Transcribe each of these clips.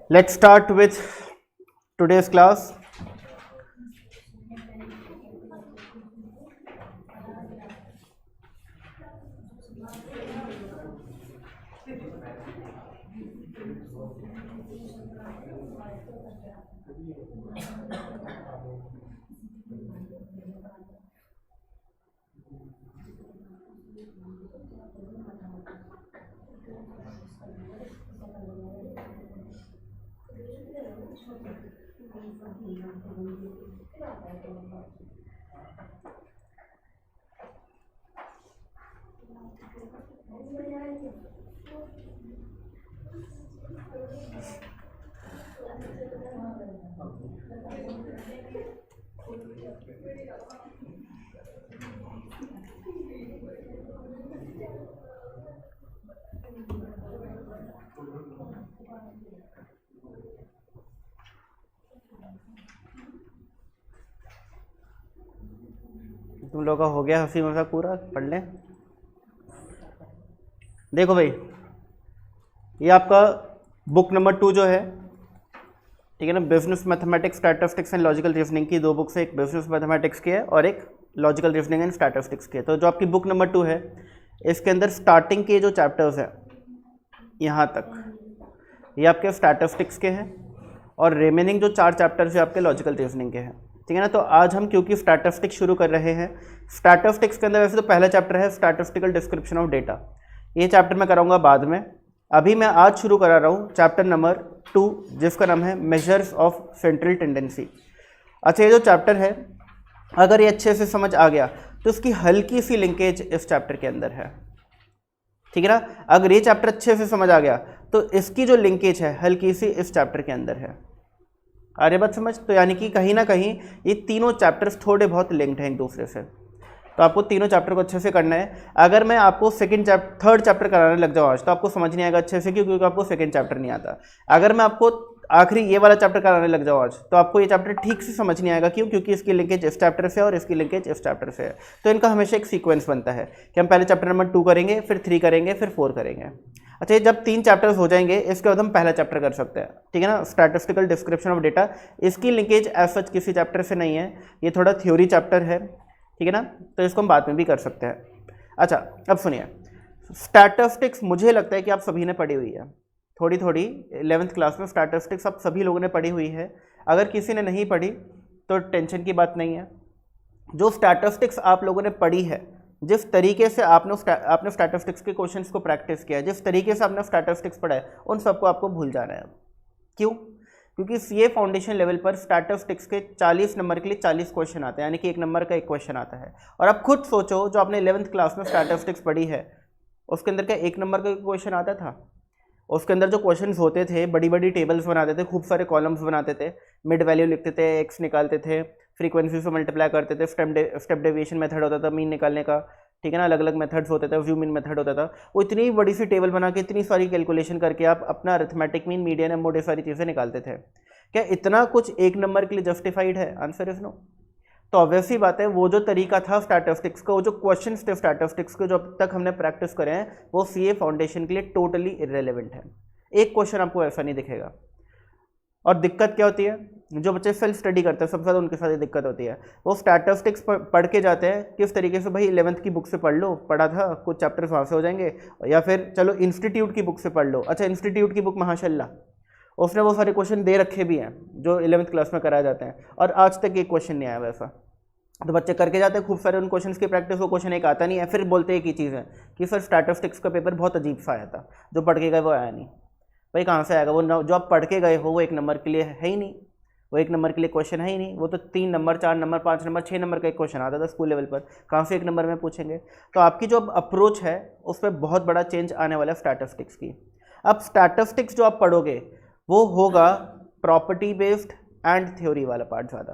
Let's start with today's class. तुम लोग का हो गया हंसी मजाक पूरा, पढ़ लें। देखो भाई, ये आपका बुक नंबर 2 जो है, ठीक है ना, business mathematics, statistics and logical reasoning की दो बुक्स है, एक बिजनेस मैथमेटिक्स की है और एक लॉजिकल रीजनिंग एंड स्टैटिस्टिक्स की है। तो जो आपकी बुक नंबर 2 है, इसके अंदर स्टार्टिंग के जो चैप्टर्स हैं यहाँ तक, ये आपके स्टैटिस्टिक्स के हैं और रिमेनिंग जो 4 चैप्टर्स है आपके लॉजिकल रीजनिंग के हैं, ठीक है ना। तो आज हम क्योंकि स्टैटिस्टिक्स शुरू कर रहे हैं, स्टैटिस्टिक्स के अंदर वैसे तो पहला चैप्टर है स्टैटिस्टिकल डिस्क्रिप्शन ऑफ डेटा, ये चैप्टर मैं कराऊंगा बाद में। अभी मैं आज शुरू करा रहा हूँ चैप्टर नंबर 2 जिसका नाम है मेजर्स ऑफ सेंट्रल टेंडेंसी। अच्छा, ये जो चैप्टर है अगर ये अच्छे से समझ आ गया तो इसकी हल्की सी लिंकेज इस चैप्टर के अंदर है, ठीक है ना। अगर ये चैप्टर अच्छे से समझ आ गया तो इसकी जो लिंकेज है हल्की सी इस चैप्टर के अंदर है। आ रही बात समझ? तो यानी कि कहीं ना कहीं ये तीनों चैप्टर्स थोड़े बहुत लिंक्ड हैं एक दूसरे से, तो आपको तीनों चैप्टर को अच्छे से करना है। अगर मैं आपको थर्ड चैप्टर कराने लग जाऊँ आज तो आपको समझ नहीं आएगा अच्छे से, क्योंकि आपको सेकंड चैप्टर नहीं आता। अगर मैं आपको आखिरी ये वाला चैप्टर कराने लग जाऊँ आज तो आपको ये चैप्टर ठीक से समझ नहीं आएगा। क्यों? क्योंकि इसकी लिंकेज इस चैप्टर से है और इसकी लिंकेज इस चैप्टर से है। तो इनका हमेशा एक सीक्वेंस बनता है कि हम पहले चैप्टर नंबर 2 करेंगे, फिर 3 करेंगे, फिर 4 करेंगे। अच्छा, ये जब 3 चैप्टर्स हो जाएंगे इसके बाद हम पहला चैप्टर कर सकते हैं, ठीक है ना, स्टैटिस्टिकल डिस्क्रिप्शन ऑफ डेटा। इसकी लिंकेज एज सच किसी चैप्टर से नहीं है, ये थोड़ा थ्योरी चैप्टर है, ठीक है ना, तो इसको हम बाद में भी कर सकते हैं। अच्छा, अब सुनिए, स्टैटिस्टिक्स मुझे लगता है कि आप सभी ने पढ़ी हुई है थोड़ी थोड़ी, 11th क्लास में स्टैटिस्टिक्स आप सभी लोगों ने पढ़ी हुई है। अगर किसी ने नहीं पढ़ी तो टेंशन की बात नहीं है। जो स्टैटिस्टिक्स आप लोगों ने पढ़ी है, जिस तरीके से आपने स्टैटिस्टिक्स के क्वेश्चंस को प्रैक्टिस किया है, जिस तरीके से आपने स्टैटिस्टिक्स पढ़ा है, उन सबको आपको भूल जाना है। क्यों? क्योंकि सीए फाउंडेशन लेवल पर स्टैटिस्टिक्स के 40 नंबर के लिए 40 क्वेश्चन आते हैं, यानी कि 1 नंबर का 1 क्वेश्चन आता है। और आप खुद सोचो, जो आपने 11th क्लास में स्टैटिस्टिक्स पढ़ी है उसके अंदर क्या 1 नंबर का क्वेश्चन आता था? उसके अंदर जो क्वेश्चंस होते थे, बड़ी बड़ी टेबल्स बनाते थे, खूब सारे कॉलम्स बनाते थे, मिड वैल्यू लिखते थे, एक्स निकालते थे, फ्रीक्वेंसी से मल्टीप्लाई करते थे, स्टेप डेविएशन मेथड होता था मीन निकालने का, ठीक है ना, अलग अलग मेथड्स होते थे, व्यू मीन मेथड होता था। वो इतनी बड़ी सी टेबल बना के इतनी सारी कैलकुलेशन करके आप अपना अरिथमेटिक मीन, मीडियन, एमोड, ये सारी चीज़ें निकालते थे। क्या इतना कुछ 1 नंबर के लिए जस्टिफाइड है? Answer is no. तो ऑब्वियस ही बात है, वो जो तरीका था स्टैटिस्टिक्स का, वो जो क्वेश्चंस थे स्टैटिस्टिक्स के जो अब तक हमने प्रैक्टिस करे हैं, वो सीए फाउंडेशन के लिए टोटली इररेलेवेंट है। एक क्वेश्चन आपको ऐसा नहीं दिखेगा। और दिक्कत क्या होती है? जो बच्चे सेल्फ स्टडी करते हैं सबसे ज़्यादा उनके साथ ये दिक्कत होती है। वो स्टैटिस्टिक्स पढ़ के जाते हैं किस तरीके से, भाई 11th की बुक से पढ़ लो, पढ़ा था कुछ चैप्टर्स वहाँ से हो जाएंगे, या फिर चलो इंस्टीट्यूट की बुक से पढ़ लो। अच्छा, इंस्टीट्यूट की बुक माशाल्लाह उसने वो सारे क्वेश्चन दे रखे भी हैं जो 11th क्लास में कराए जाते हैं, और आज तक एक क्वेश्चन नहीं आया वैसा। तो बच्चे करके जाते हैं खूब सारे उन क्वेश्चंस की प्रैक्टिस, वो क्वेश्चन एक आता नहीं है, फिर बोलते एक ही चीज़ है कि सर स्टैटिस्टिक्स का पेपर बहुत अजीब सा आया था, जो पढ़ के गए वो आया नहीं। भाई कहाँ से आएगा? वो जो आप पढ़ के गए हो वो 1 नंबर के लिए है ही नहीं, वो 1 नंबर के लिए क्वेश्चन है ही नहीं। वो तो 3 नंबर, 4 नंबर, 5 नंबर, 6 नंबर का एक क्वेश्चन आता था स्कूल लेवल पर, कहाँ से 1 नंबर में पूछेंगे? तो आपकी जो अप्रोच है उस पर बहुत बड़ा चेंज आने वाला है स्टैटिस्टिक्स की। अब स्टैटिस्टिक्स जो आप पढ़ोगे वो होगा प्रॉपर्टी बेस्ड एंड थ्योरी वाला पार्ट ज़्यादा,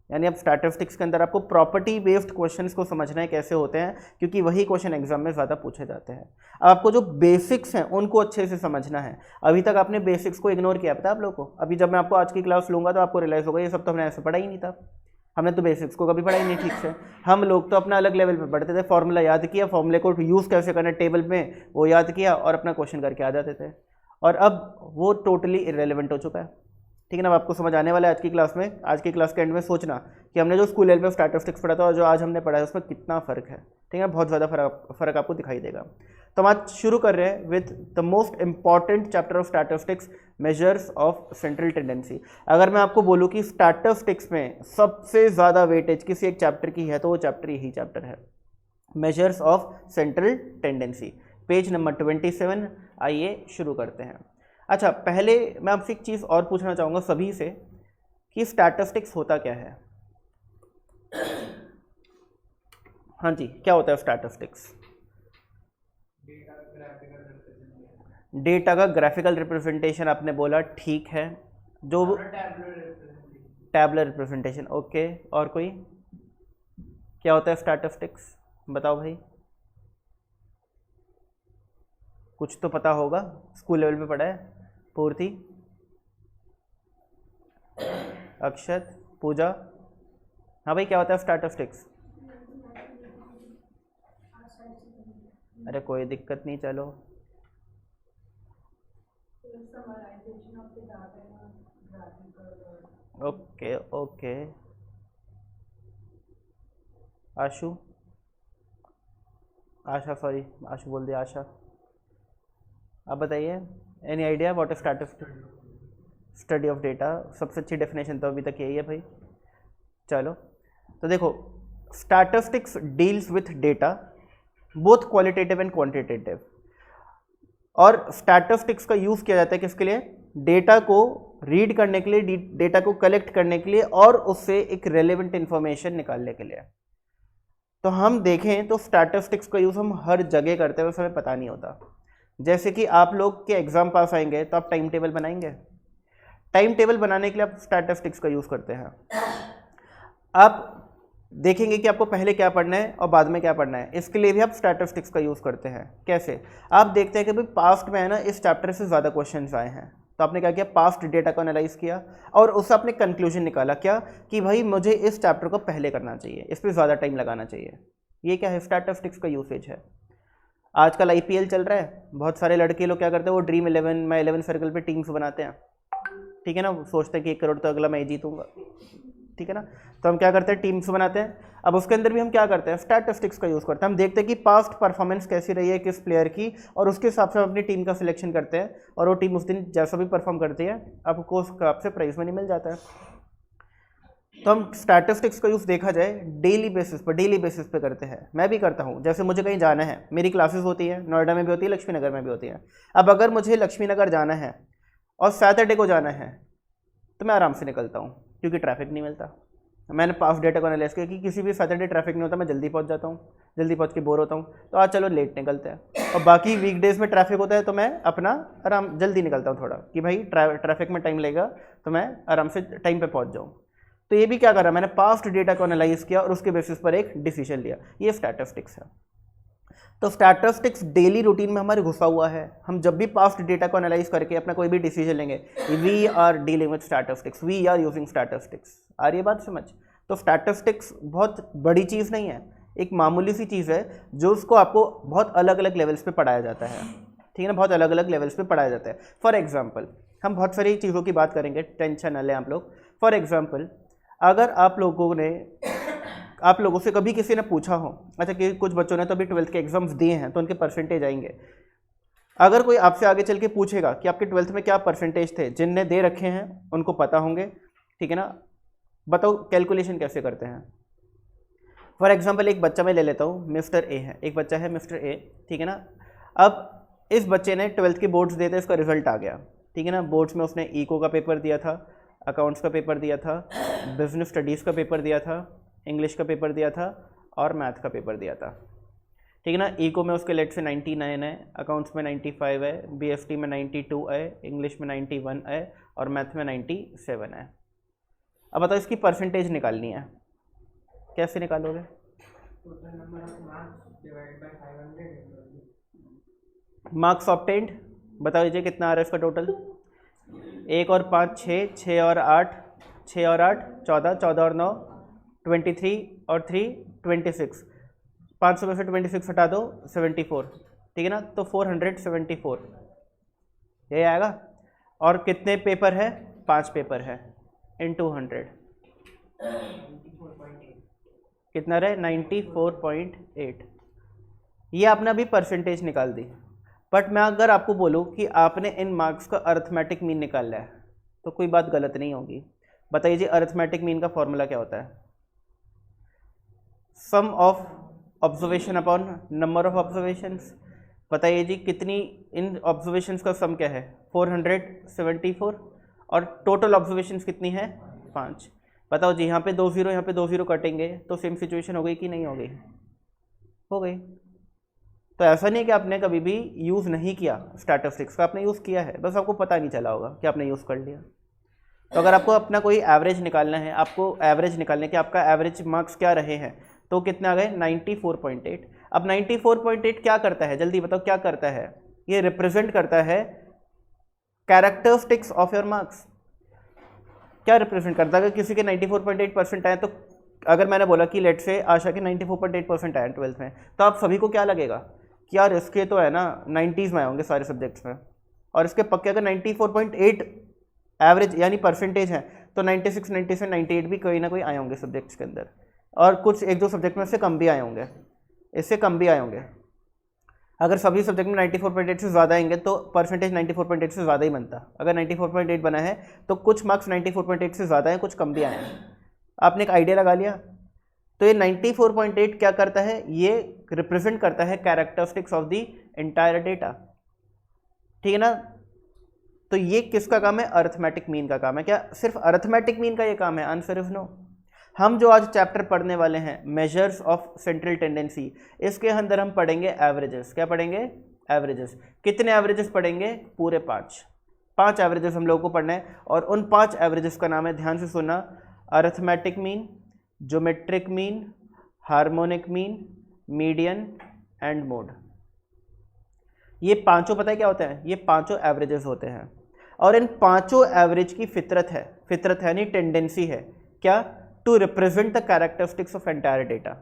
यानी अब स्टैटिस्टिक्स के अंदर आपको प्रॉपर्टी बेस्ड क्वेश्चंस को समझना है कैसे होते हैं, क्योंकि वही क्वेश्चन एग्जाम में ज़्यादा पूछे जाते हैं। अब आपको जो बेसिक्स हैं उनको अच्छे से समझना है। अभी तक आपने बेसिक्स को इग्नोर किया, पता है आप लोगों को? अभी जब मैं आपको आज की क्लास लूँगा तो आपको रियलाइज़ होगा ये सब तो हमने ऐसे पढ़ा ही नहीं था, हमने तो बेसिक्स को कभी पढ़ा ही नहीं ठीक से। हम लोग तो अपना अलग लेवल पे पढ़ते थे, फॉर्मूला याद किया, फॉर्मूले को यूज़ कैसे करना टेबल में वो याद किया और अपना क्वेश्चन करके आ जाते थे। और अब वो टोटली इररेलेवेंट हो चुका है। ठीक है ना, अब आपको समझ आने वाला है आज की क्लास में, आज की क्लास के एंड में सोचना कि हमने जो स्कूल लेवल पे स्टैटिस्टिक्स पढ़ा था और जो आज हमने पढ़ा है उसमें कितना फ़र्क है। ठीक है, बहुत ज़्यादा फ़र्क आपको दिखाई देगा। तो हम आज शुरू कर रहे हैं with the most important chapter of statistics, measures of central tendency. अगर मैं आपको बोलूँ कि स्टैटिस्टिक्स में सबसे ज़्यादा वेटेज किसी एक चैप्टर की है तो वो चैप्टर यही चैप्टर है, measures of central tendency, page number 27। आइए शुरू करते हैं। अच्छा, पहले मैं आपसे एक चीज़ और पूछना चाहूँगा सभी से कि स्टैटिस्टिक्स होता क्या है। हाँ जी, क्या होता है स्टैटिस्टिक्स? डेटा का ग्राफिकल रिप्रेजेंटेशन आपने बोला, ठीक है। जो टैबुलर रिप्रेजेंटेशन, ओके। और कोई क्या होता है स्टैटिस्टिक्स? बताओ भाई, कुछ तो पता होगा, स्कूल लेवल पे पढ़ा है। पूर्ति, अक्षत, पूजा, हाँ भाई क्या होता है स्टैटिस्टिक्स? अरे कोई दिक्कत नहीं, चलो। Okay okay. Ashu, Asha, sorry Ashu बोल दिया, आशा। आप बताइए, any idea what is statistics? Study of data, सबसे अच्छी डेफिनेशन तो अभी तक यही है भाई। चलो, तो देखो, statistics deals with data both qualitative and quantitative. और स्टैटिस्टिक्स का यूज़ किया जाता है किसके लिए? डेटा को रीड करने के लिए, डेटा को कलेक्ट करने के लिए और उससे एक रेलेवेंट इंफॉर्मेशन निकालने के लिए। तो हम देखें तो स्टैटिस्टिक्स का यूज़ हम हर जगह करते हैं, वैसे हमें पता नहीं होता। जैसे कि आप लोग के एग्जाम पास आएंगे तो आप टाइम टेबल बनाएंगे, टाइम टेबल बनाने के लिए आप स्टैटिस्टिक्स का यूज़ करते हैं। आप देखेंगे कि आपको पहले क्या पढ़ना है और बाद में क्या पढ़ना है, इसके लिए भी आप स्टैटिस्टिक्स का यूज़ करते हैं। कैसे? आप देखते हैं कि भाई पास्ट में है ना, इस चैप्टर से ज़्यादा क्वेश्चंस आए हैं, तो आपने क्या किया, पास्ट डेटा को एनालाइज किया और उससे आपने कंक्लूजन निकाला, क्या कि भाई मुझे इस चैप्टर को पहले करना चाहिए, इस पर ज़्यादा टाइम लगाना चाहिए। ये क्या है? स्टैटिस्टिक्स का यूसेज है। आजकल IPL चल रहा है, बहुत सारे लड़के लोग क्या करते हैं, वो ड्रीम 11 मैं 11 सर्कल पे टीम्स बनाते हैं। ठीक है ना, वो सोचते हैं कि 1 करोड़ तो अगला मैं जीतूंगा। ठीक है ना, तो हम क्या करते हैं, टीम्स बनाते हैं। अब उसके अंदर भी हम क्या करते हैं, स्टैटिस्टिक्स का यूज़ करते हैं। हम देखते हैं कि पास्ट परफॉर्मेंस कैसी रही है किस प्लेयर की, और उसके हिसाब से हम अपनी टीम का सिलेक्शन करते हैं, और वो टीम उस दिन जैसा भी परफॉर्म करती है आपको उसका आपसे प्राइज मनी मिल जाता है। तो हम स्टैटिस्टिक्स का यूज़ देखा जाए डेली बेसिस पे करते हैं। मैं भी करता हूँ। जैसे मुझे कहीं जाना है, मेरी क्लासेस होती है, नोएडा में भी होती है, लक्ष्मी नगर में भी होती है। अब अगर मुझे लक्ष्मी नगर जाना है और सैटरडे को जाना है तो मैं आराम से निकलता हूँ, क्योंकि ट्रैफिक नहीं मिलता। मैंने पास डेटा को एनालाइज किया कि किसी भी सैटरडे ट्रैफिक नहीं होता, मैं जल्दी पहुँच जाता हूँ, जल्दी पहुँच के बोर होता हूँ, तो आज चलो लेट निकलते हैं। और बाकी वीकडेज़ में ट्रैफिक होता है तो मैं अपना आराम जल्दी निकलता हूँ थोड़ा, कि भाई ट्रैफिक में टाइम लगेगा तो मैं आराम से टाइम पर पहुँच जाऊँ। तो ये भी क्या करा, मैंने पास्ट डेटा को एनालाइज किया और उसके बेसिस पर एक डिसीजन लिया। ये स्टैटिस्टिक्स है। तो स्टैटिस्टिक्स डेली रूटीन में हमारे घुसा हुआ है। हम जब भी पास्ट डेटा को एनालाइज करके अपना कोई भी डिसीजन लेंगे, we are dealing with statistics, we are using statistics. आ रही है बात समझ? तो स्टैटिस्टिक्स बहुत बड़ी चीज़ नहीं है, एक मामूली सी चीज़ है जो उसको आपको बहुत अलग अलग लेवल्स पे पढ़ाया जाता है। ठीक है ना, बहुत अलग अलग लेवल्स पे पढ़ाया जाता है। फॉर एग्जाम्पल, हम बहुत सारी चीज़ों की बात करेंगे, टेंशन न लें आप लोग। फॉर एग्जाम्पल, अगर आप लोगों से कभी किसी ने पूछा हो, अच्छा कि कुछ बच्चों ने तो अभी 12th के एग्जाम्स दिए हैं तो उनके परसेंटेज आएंगे। अगर कोई आपसे आगे चल के पूछेगा कि आपके 12th में क्या परसेंटेज थे, जिनने दे रखे हैं उनको पता होंगे। ठीक है ना, बताओ कैलकुलेशन कैसे करते हैं। फॉर एग्जाम्पल, एक बच्चा मैं ले लेता हूँ, मिस्टर ए है, एक बच्चा है मिस्टर ए। ठीक है ना, अब इस बच्चे ने 12th के बोर्ड्स दिए थे, इसका रिजल्ट आ गया। ठीक है ना, बोर्ड्स में उसने इको का पेपर दिया था, अकाउंट्स का पेपर दिया था, बिजनेस स्टडीज़ का पेपर दिया था, इंग्लिश का पेपर दिया था और मैथ का पेपर दिया था। ठीक है ना, इको में उसके लेट से 99 है, अकाउंट्स में 95 है, BST में 92 है, इंग्लिश में 91 है और मैथ में 97 है। अब बताओ इसकी परसेंटेज निकालनी है, कैसे निकालोगे? मार्क्स ऑब्टेन्ड बताओ दीजिए कितना आ रहा है इसका टोटल। 1 और 5 6, 6 और 8, 6 और 8 14, 14 और 9 23 और 3 26, 500 में से 26 हटा दो 74। ठीक है ना, तो 474। ये आएगा। और कितने पेपर है, 5 पेपर है इन 200 कितना रहे 94.8। ये आपने अभी परसेंटेज निकाल दी। बट मैं अगर आपको बोलूँ कि आपने इन मार्क्स का अरिथमेटिक मीन निकालना है तो कोई बात गलत नहीं होगी। बताइए जी, अरिथमेटिक मीन का फॉर्मूला क्या होता है? Sum of observation upon number of observations. बताइए जी, कितनी इन ऑब्जर्वेशंस का सम क्या है? 474। और टोटल ऑब्जर्वेशंस कितनी है? 5। बताओ जी, यहाँ पे 2 0 यहाँ पे 2 0 कटेंगे तो सेम सिचुएशन हो गई कि नहीं हो गई? हो गई। तो ऐसा नहीं है कि आपने कभी भी यूज़ नहीं किया स्टैटिस्टिक्स का, आपने यूज़ किया है, बस आपको पता नहीं चला होगा कि आपने यूज़ कर लिया। तो अगर आपको अपना कोई एवरेज निकालना है, आपको एवरेज निकालने के आपका एवरेज मार्क्स क्या रहे हैं, तो कितने आ गए? 94.8। अब 94.8 क्या करता है, जल्दी बताओ क्या करता है? ये रिप्रेजेंट करता है कैरेक्टरिस्टिक्स ऑफ योर मार्क्स। क्या रिप्रेजेंट करता है? अगर किसी के 94.8% आए, तो अगर मैंने बोला कि लेट से आशा के 94.8% आए 12th में, तो आप सभी को क्या लगेगा कि यार इसके तो है ना 90s में आए होंगे सारे सब्जेक्ट्स में, और इसके पक्के अगर 94.8 एवरेज यानी परसेंटेज है तो 96, 97, 98 भी कोई ना कोई आए होंगे सब्जेक्ट्स के अंदर, और कुछ 1-2 सब्जेक्ट में से कम भी आए होंगे, इससे कम भी आए होंगे। अगर सभी सब्जेक्ट में 94.8 से ज़्यादा आएंगे तो परसेंटेज 94.8 से ज़्यादा ही बनता। अगर 94.8 बना है तो कुछ मार्क्स 94.8 से ज़्यादा हैं, कुछ कम भी आए हैं। आपने एक आइडिया लगा लिया। तो ये 94.8 क्या करता है? ये रिप्रेजेंट करता है characteristics of the entire data, ठीक है ना। तो ये किसका काम है? अरिथमेटिक मीन का काम है। क्या सिर्फ अरिथमेटिक मीन का ये काम है? Answer is no. हम जो आज चैप्टर पढ़ने वाले हैं मेजर्स ऑफ सेंट्रल टेंडेंसी, इसके अंदर हम पढ़ेंगे एवरेजेस। क्या पढ़ेंगे? एवरेजेस। कितने एवरेजेस पढ़ेंगे? पूरे 5 एवरेजेस हम लोगों को पढ़ना है। और उन 5 एवरेजेस का नाम है, ध्यान से सुनना, arithmetic mean, geometric mean, harmonic mean, median and mode. ये पांचों पता है क्या होते हैं? ये पांचों एवरेजेस होते हैं। और इन पांचों एवरेज की फितरत है यानी टेंडेंसी है क्या? To represent the characteristics of entire data.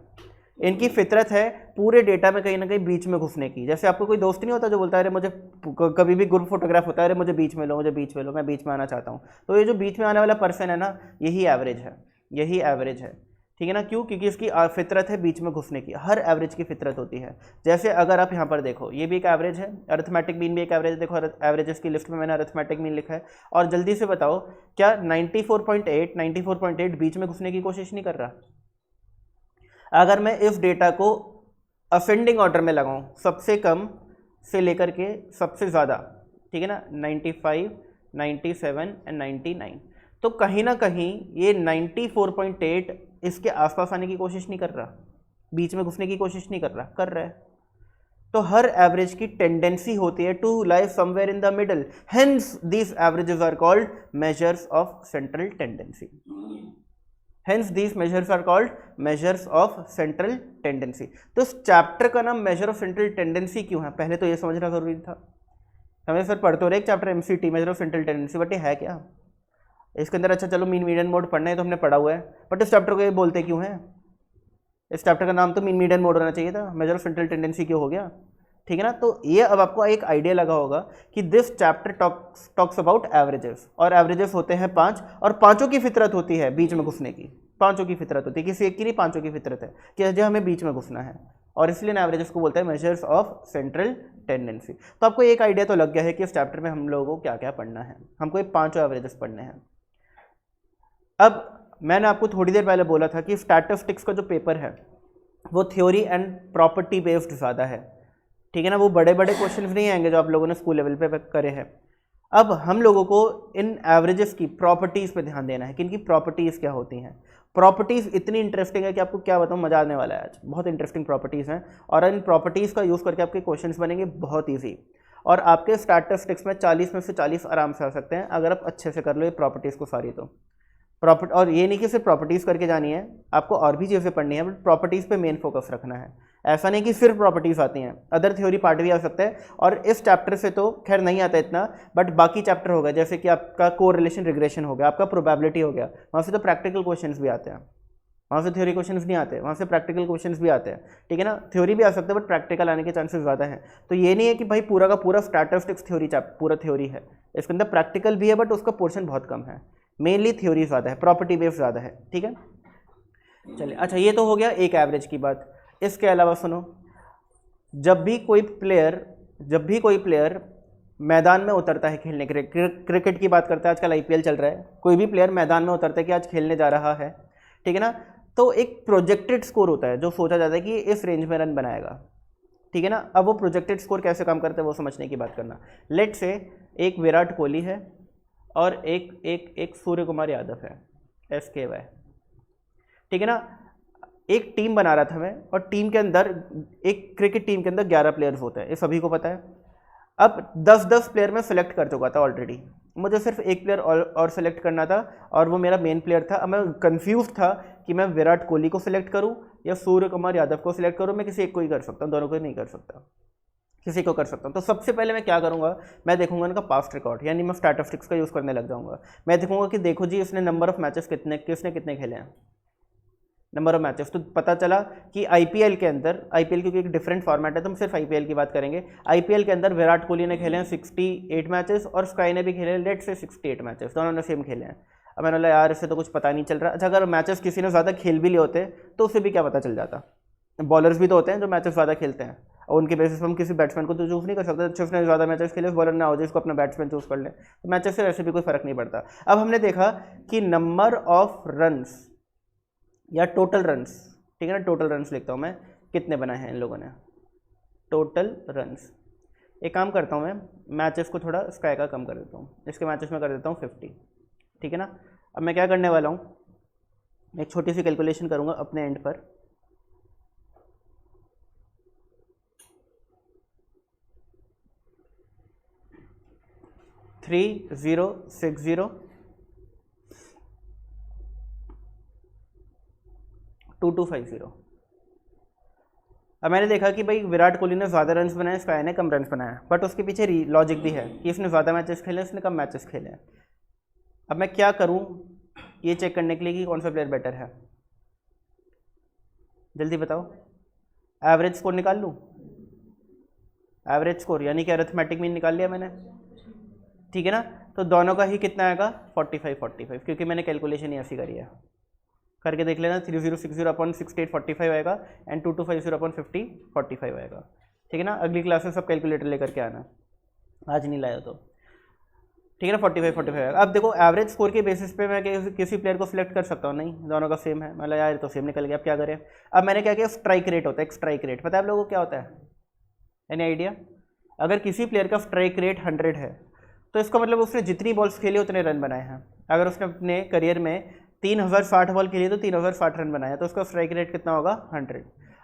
इनकी फितरत है पूरे डेटा में कहीं ना कहीं बीच में घुसने की। जैसे आपको कोई दोस्त नहीं होता जो बोलता है अरे मुझे कभी भी ग्रुप फोटोग्राफ होता है, अरे मुझे बीच में लो, मुझे बीच में लो, मैं बीच में आना चाहता हूँ। तो ये जो बीच में आने वाला पर्सन है ना, यही एवरेज है, यही एवरेज है, ठीक है ना। क्यों? क्योंकि इसकी फितरत है बीच में घुसने की। हर एवरेज की फितरत होती है। जैसे अगर आप यहाँ पर देखो, ये भी एक एवरेज है, अरिथमेटिक मीन भी एक एवरेज है। देखो एवरेजेस की लिस्ट में मैंने अरिथमेटिक मीन लिखा है। और जल्दी से बताओ, क्या 94.8 बीच में घुसने की कोशिश नहीं कर रहा? अगर मैं इस डेटा को असेंडिंग ऑर्डर में लगाऊं, सबसे कम से लेकर के सबसे ज़्यादा, ठीक है ना, 95, 97 एंड 99, तो कहीं ना कहीं ये 94.8 इसके आसपास आने की कोशिश नहीं कर रहा, बीच में घुसने की कोशिश नहीं कर रहा, कर रहा है। तो हर एवरेज की टेंडेंसी होती है to lie somewhere in the middle, hence these averages are called measures of central tendency. Hence these measures are called measures of central tendency. तो इस चैप्टर का नाम मेजर ऑफ सेंट्रल टेंडेंसी क्यों है? पहले तो ये समझना जरूरी था। हमें सर पढ़ते हो रहे एक chapter MCT major of central tendency, but ये है क्या इसके अंदर? अच्छा चलो मीन मीडियन मोड पढ़ना है तो हमने पढ़ा हुआ है, बट इस चैप्टर को ये बोलते क्यों हैं? इस चैप्टर का नाम तो मीन मीडियन मोड होना चाहिए था, मेजर ऑफ सेंट्रल टेंडेंसी क्यों हो गया? ठीक है ना। तो ये अब आपको एक आइडिया लगा होगा कि this chapter talks about averages, और एवरेजेस होते हैं 5, और पांचों की फितरत होती है बीच में घुसने की। पांचों की फितरत होती है, किसी एक की नहीं, पांचों की फितरत है कि जो हमें बीच में घुसना है, और इसलिए ना एवरेजेस को बोलते हैं मेजर्स ऑफ सेंट्रल टेंडेंसी। तो आपको एक आइडिया तो लग गया है कि इस चैप्टर में हम लोगों को क्या क्या पढ़ना है। हमको ये 5 एवरेजेस पढ़ने हैं। अब मैंने आपको थोड़ी देर पहले बोला था कि स्टैटिस्टिक्स का जो पेपर है वो थ्योरी एंड प्रॉपर्टी बेस्ड ज़्यादा है, ठीक है ना। वो बड़े बड़े क्वेश्चंस नहीं आएंगे जो आप लोगों ने स्कूल लेवल पे करे हैं। अब हम लोगों को इन एवरेजेस की प्रॉपर्टीज़ पे ध्यान देना है कि इनकी प्रॉपर्टीज़ क्या होती हैं। प्रॉपर्टीज़ इतनी इंटरेस्टिंग है कि आपको क्या बताऊँ, मजा आने वाला है आज। बहुत इंटरेस्टिंग प्रॉपर्टीज़ हैं, और इन प्रॉपर्टीज़ का यूज़ करके आपके क्वेश्चंस बनेंगे बहुत ईजी, और आपके स्टैटिस्टिक्स में 40 में से 40 आराम से आ सकते हैं अगर आप अच्छे से कर लो ये प्रॉपर्टीज़ को सारी। तो और ये नहीं कि सिर्फ प्रॉपर्टीज़ करके जानी है, आपको और भी चीज़ें पढ़नी है, बट प्रॉपर्टीज़ पे मेन फोकस रखना है। ऐसा नहीं कि सिर्फ प्रॉपर्टीज़ आती हैं, अदर थ्योरी पार्ट भी आ सकता है। और इस चैप्टर से तो खैर नहीं आता इतना, बट बाकी चैप्टर होगा, जैसे कि आपका कोरिलेशन रिग्रेशन हो गया, आपका प्रोबेबिलिटी हो गया, वहाँ से तो प्रैक्टिकल क्वेश्चंस भी आते हैं, वहाँ से थ्योरी क्वेश्चंस नहीं आते, वहाँ से प्रैक्टिकल क्वेश्चंस भी आते हैं, ठीक है ना। थ्योरी भी आ सकता है बट प्रैक्टिकल आने के चांसेस ज़्यादा हैं। तो ये नहीं है कि भाई पूरा का पूरा स्टैटिस्टिक्स थ्योरी पूरा थ्योरी है, इसके अंदर प्रैक्टिकल भी है बट उसका पोर्शन बहुत कम है, मेनली थ्योरी ज़्यादा है, प्रॉपर्टी बेस्ड ज़्यादा है, ठीक है। चलिए, अच्छा ये तो हो गया एक एवरेज की बात। इसके अलावा सुनो, जब भी कोई प्लेयर मैदान में उतरता है खेलने के लिए, क्रिकेट की बात करते हैं, आजकल आईपीएल चल रहा है, कोई भी प्लेयर मैदान में उतरता है कि आज खेलने जा रहा है, ठीक है ना, तो एक प्रोजेक्टेड स्कोर होता है जो सोचा जाता है कि इस रेंज में रन बनाएगा, ठीक है ना। अब वो प्रोजेक्टेड स्कोर कैसे काम करता है वो समझने की बात करना। लेट से एक विराट कोहली है और एक सूर्य कुमार यादव है, SKY, ठीक है ना। एक टीम बना रहा था मैं, और टीम के अंदर, एक क्रिकेट टीम के अंदर 11 प्लेयर्स होते हैं, ये सभी को पता है। अब 10-10 प्लेयर मैं सेलेक्ट कर चुका था ऑलरेडी, मुझे सिर्फ एक प्लेयर और सेलेक्ट करना था और वो मेरा मेन प्लेयर था। अब मैं कंफ्यूज था कि मैं विराट कोहली को सिलेक्ट करूं या सूर्य कुमार यादव को सिलेक्ट करूं। मैं किसी एक को ही कर सकता हूं, दोनों को नहीं कर सकता, किसी को कर सकता हूं। तो सबसे पहले मैं क्या करूंगा, मैं देखूंगा इनका पास्ट रिकॉर्ड, यानी मैं स्टैटिस्टिक्स का यूज़ करने लग जाऊंगा। मैं देखूंगा कि देखो जी इसने नंबर ऑफ मैचेस किसने कितने खेले हैं, नंबर ऑफ मैचेस। तो पता चला कि आईपीएल के अंदर, आईपीएल क्योंकि एक डिफरेंट फॉर्मेट है तो हम सिर्फ आईपीएल की बात करेंगे। आईपीएल के अंदर विराट कोहली ने खेले हैं 68 मैचेस और स्काई ने भी खेले हैं लेट से 68 मैचेस, दोनों ने सेम खेले हैं। अब मैंने बोला यार इससे तो कुछ पता नहीं चल रहा। अच्छा, अगर मैचेस किसी ने ज़्यादा खेल भी लिए होते तो उससे भी क्या पता चल जाता। बॉलर्स भी तो होते हैं जो मैचेस ज़्यादा खेलते हैं, और उनके बेसिस पर हम किसी बैट्समैन को तो चूज़ नहीं कर सकते। अच्छा, उसने ज़्यादा मैचेस खेले, बॉलर ना हो जाए, इसको अपना बैट्समैन चूज़ कर ले, तो मैचेस से वैसे भी कोई फ़र्क नहीं पड़ता। अब हमने देखा कि नंबर ऑफ रन्स या टोटल रन्स, ठीक है ना, टोटल रन्स लिखता हूँ मैं, कितने बनाए हैं इन लोगों ने, टोटल रन्स। एक काम करता हूँ मैं, मैचेस को थोड़ा स्काई का कम कर देता हूँ, इसके मैचेस में कर देता हूँ 50, ठीक है ना। अब मैं क्या करने वाला हूँ, एक छोटी सी कैलकुलेशन करूँगा अपने एंड पर। थ्री 060 2250। अब मैंने देखा कि भाई विराट कोहली ने ज़्यादा रन्स बनाए, स्काई ने कम रन्स बनाए, बट उसके पीछे लॉजिक भी है कि इसने ज़्यादा मैचेस खेले, इसने कम मैचेस खेले हैं। अब मैं क्या करूं ये चेक करने के लिए कि कौन सा प्लेयर बेटर है, जल्दी बताओ। एवरेज स्कोर निकाल लूं, एवरेज स्कोर यानी कि अरिथमेटिक मीन निकाल लिया मैंने, ठीक है ना। तो दोनों का ही कितना आएगा 45, क्योंकि मैंने कैलकुलेशन ही ऐसी करी है, करके देख लेना। 3060 अपॉन 68 45 आएगा एंड 2250 अपॉन 50 45 आएगा, ठीक है ना। अगली क्लास में सब कैलकुलेटर लेकर के आना, आज नहीं लाया तो, ठीक है ना। 45 आएगा। अब देखो एवरेज स्कोर के बेसिस पे मैं किसी प्लेयर को सिलेक्ट कर सकता हूँ, नहीं दोनों का सेम है, मतलब यार तो सेम निकल गया, अब क्या करें। अब मैंने क्या किया, स्ट्राइक रेट होता है, एक स्ट्राइक रेट पता है आप लोगों को क्या होता है, एनी आइडिया। अगर किसी प्लेयर का स्ट्राइक रेट 100 है तो इसका मतलब उसने जितनी बॉल्स खेली उतने रन बनाए हैं। अगर उसने अपने करियर में 3060 बॉल खेली तो 3060 रन बनाया, तो उसका स्ट्राइक रेट कितना होगा 100।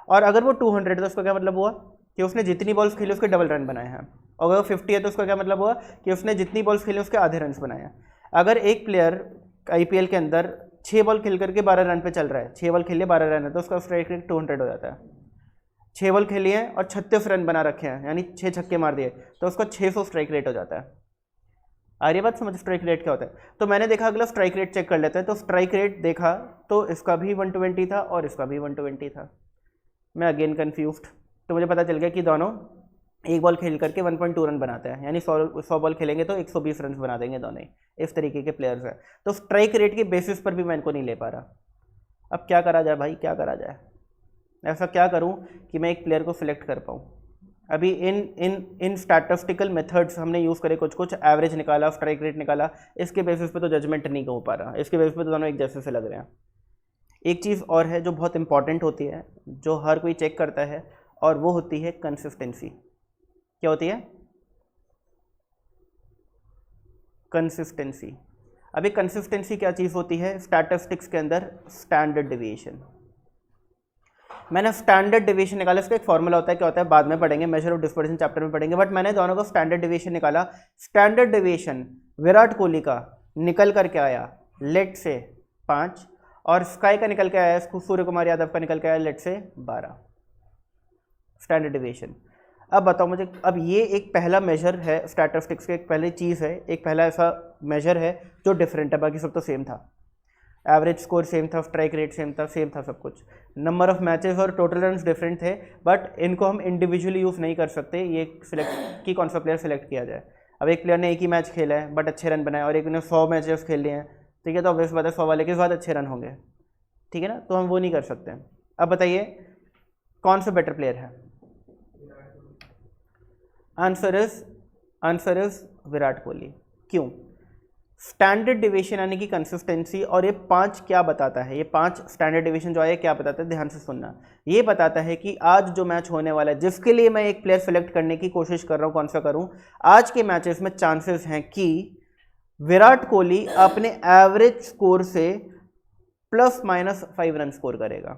और अगर वो 200 तो उसका क्या मतलब हुआ कि उसने जितनी बॉल्स खेली उसके डबल रन बनाए हैं। और अगर 50 है तो उसका क्या मतलब हुआ कि उसने जितनी बॉल्स खेली उसके आधे रन बनाए हैं। अगर एक प्लेयर आईपीएल के अंदर 6 बॉल खेल करके 12 रन पे चल रहा है, 6 बॉल खेलिए 12 रन है, तो उसका स्ट्राइक रेट 200 हो जाता है। 6 बॉल खेली हैं और 36 रन बना रखे हैं, यानी 6 छक्के मार दिए, तो उसका 600 स्ट्राइक रेट हो जाता है। आ रही बात समझ, स्ट्राइक रेट क्या होता है। तो मैंने देखा अगला स्ट्राइक रेट चेक कर लेते हैं। तो स्ट्राइक रेट देखा तो इसका भी 120 था और इसका भी 120 था। मैं अगेन कन्फ्यूज्ड, तो मुझे पता चल गया कि दोनों एक बॉल खेल करके 1.2 रन बनाते हैं, यानी 100 बॉल खेलेंगे तो 120 रन बना देंगे दोनों ही, इस तरीके के प्लेयर्स हैं। तो स्ट्राइक रेट के बेसिस पर भी मैं इनको नहीं ले पा रहा। अब क्या करा जाए भाई, क्या करा जाए, ऐसा क्या करूं कि मैं एक प्लेयर को सिलेक्ट कर पाऊं। अभी इन स्टैटिस्टिकल मेथड्स हमने यूज़ करे, कुछ एवरेज निकाला, स्ट्राइक रेट निकाला, इसके बेसिस पे तो जजमेंट नहीं हो पा रहा, इसके बेसिस पे तो दोनों एक जैसे से लग रहे हैं। एक चीज़ और है जो बहुत इंपॉर्टेंट होती है, जो हर कोई चेक करता है, और वो होती है कंसिस्टेंसी। क्या होती है, कंसिस्टेंसी। अभी कंसिस्टेंसी क्या चीज़ होती है स्टैटिस्टिक्स के अंदर, स्टैंडर्ड डिविएशन। मैंने स्टैंडर्ड डिवीजन निकाला, इसका एक फॉर्मूला होता है, क्या होता है बाद में पढ़ेंगे, मेजर ऑफ डिस्पर्शन चैप्टर में पढ़ेंगे, बट मैंने दोनों का स्टैंडर्ड डिवीजन निकाला। स्टैंडर्ड डिवीजन विराट कोहली का निकल करके आया लेट से 5, और स्काई का निकल के आया, सूर्य कुमार यादव का निकल के आया लेट से 12, स्टैंडर्ड डिवीजन। अब बताओ मुझे, अब ये एक पहला मेजर है स्टैटिस्टिक्स का, एक पहली चीज़ है, एक पहला ऐसा मेजर है जो डिफरेंट है, बाकी सब तो सेम था। एवरेज स्कोर सेम था, स्ट्राइक रेट सेम था सब कुछ। नंबर ऑफ मैचेस और टोटल रन्स डिफरेंट थे, बट इनको हम इंडिविजुअली यूज़ नहीं कर सकते, ये सिलेक्ट कि कौन सा प्लेयर सेलेक्ट किया जाए। अब एक प्लेयर ने एक ही मैच खेला है बट अच्छे रन बनाए, और एक ने 100 मैचेस खेल लिए हैं, ठीक है, तो ऑब्वियस बात है 100 वाले के बाद अच्छे रन होंगे, ठीक है ना, तो हम वो नहीं कर सकते। अब बताइए कौन सा बेटर प्लेयर है? Answer is Virat Kohli. क्यों? स्टैंडर्ड डिविएशन यानी कि कंसिस्टेंसी, और ये 5 क्या बताता है, ये 5 स्टैंडर्ड डिविएशन जो है क्या बताता है, ध्यान से सुनना। ये बताता है कि आज जो मैच होने वाला है, जिसके लिए मैं एक प्लेयर सेलेक्ट करने की कोशिश कर रहा हूँ, कौन सा करूँ, आज के मैचेस में चांसेस हैं कि विराट कोहली अपने एवरेज स्कोर से ±5 रन स्कोर करेगा।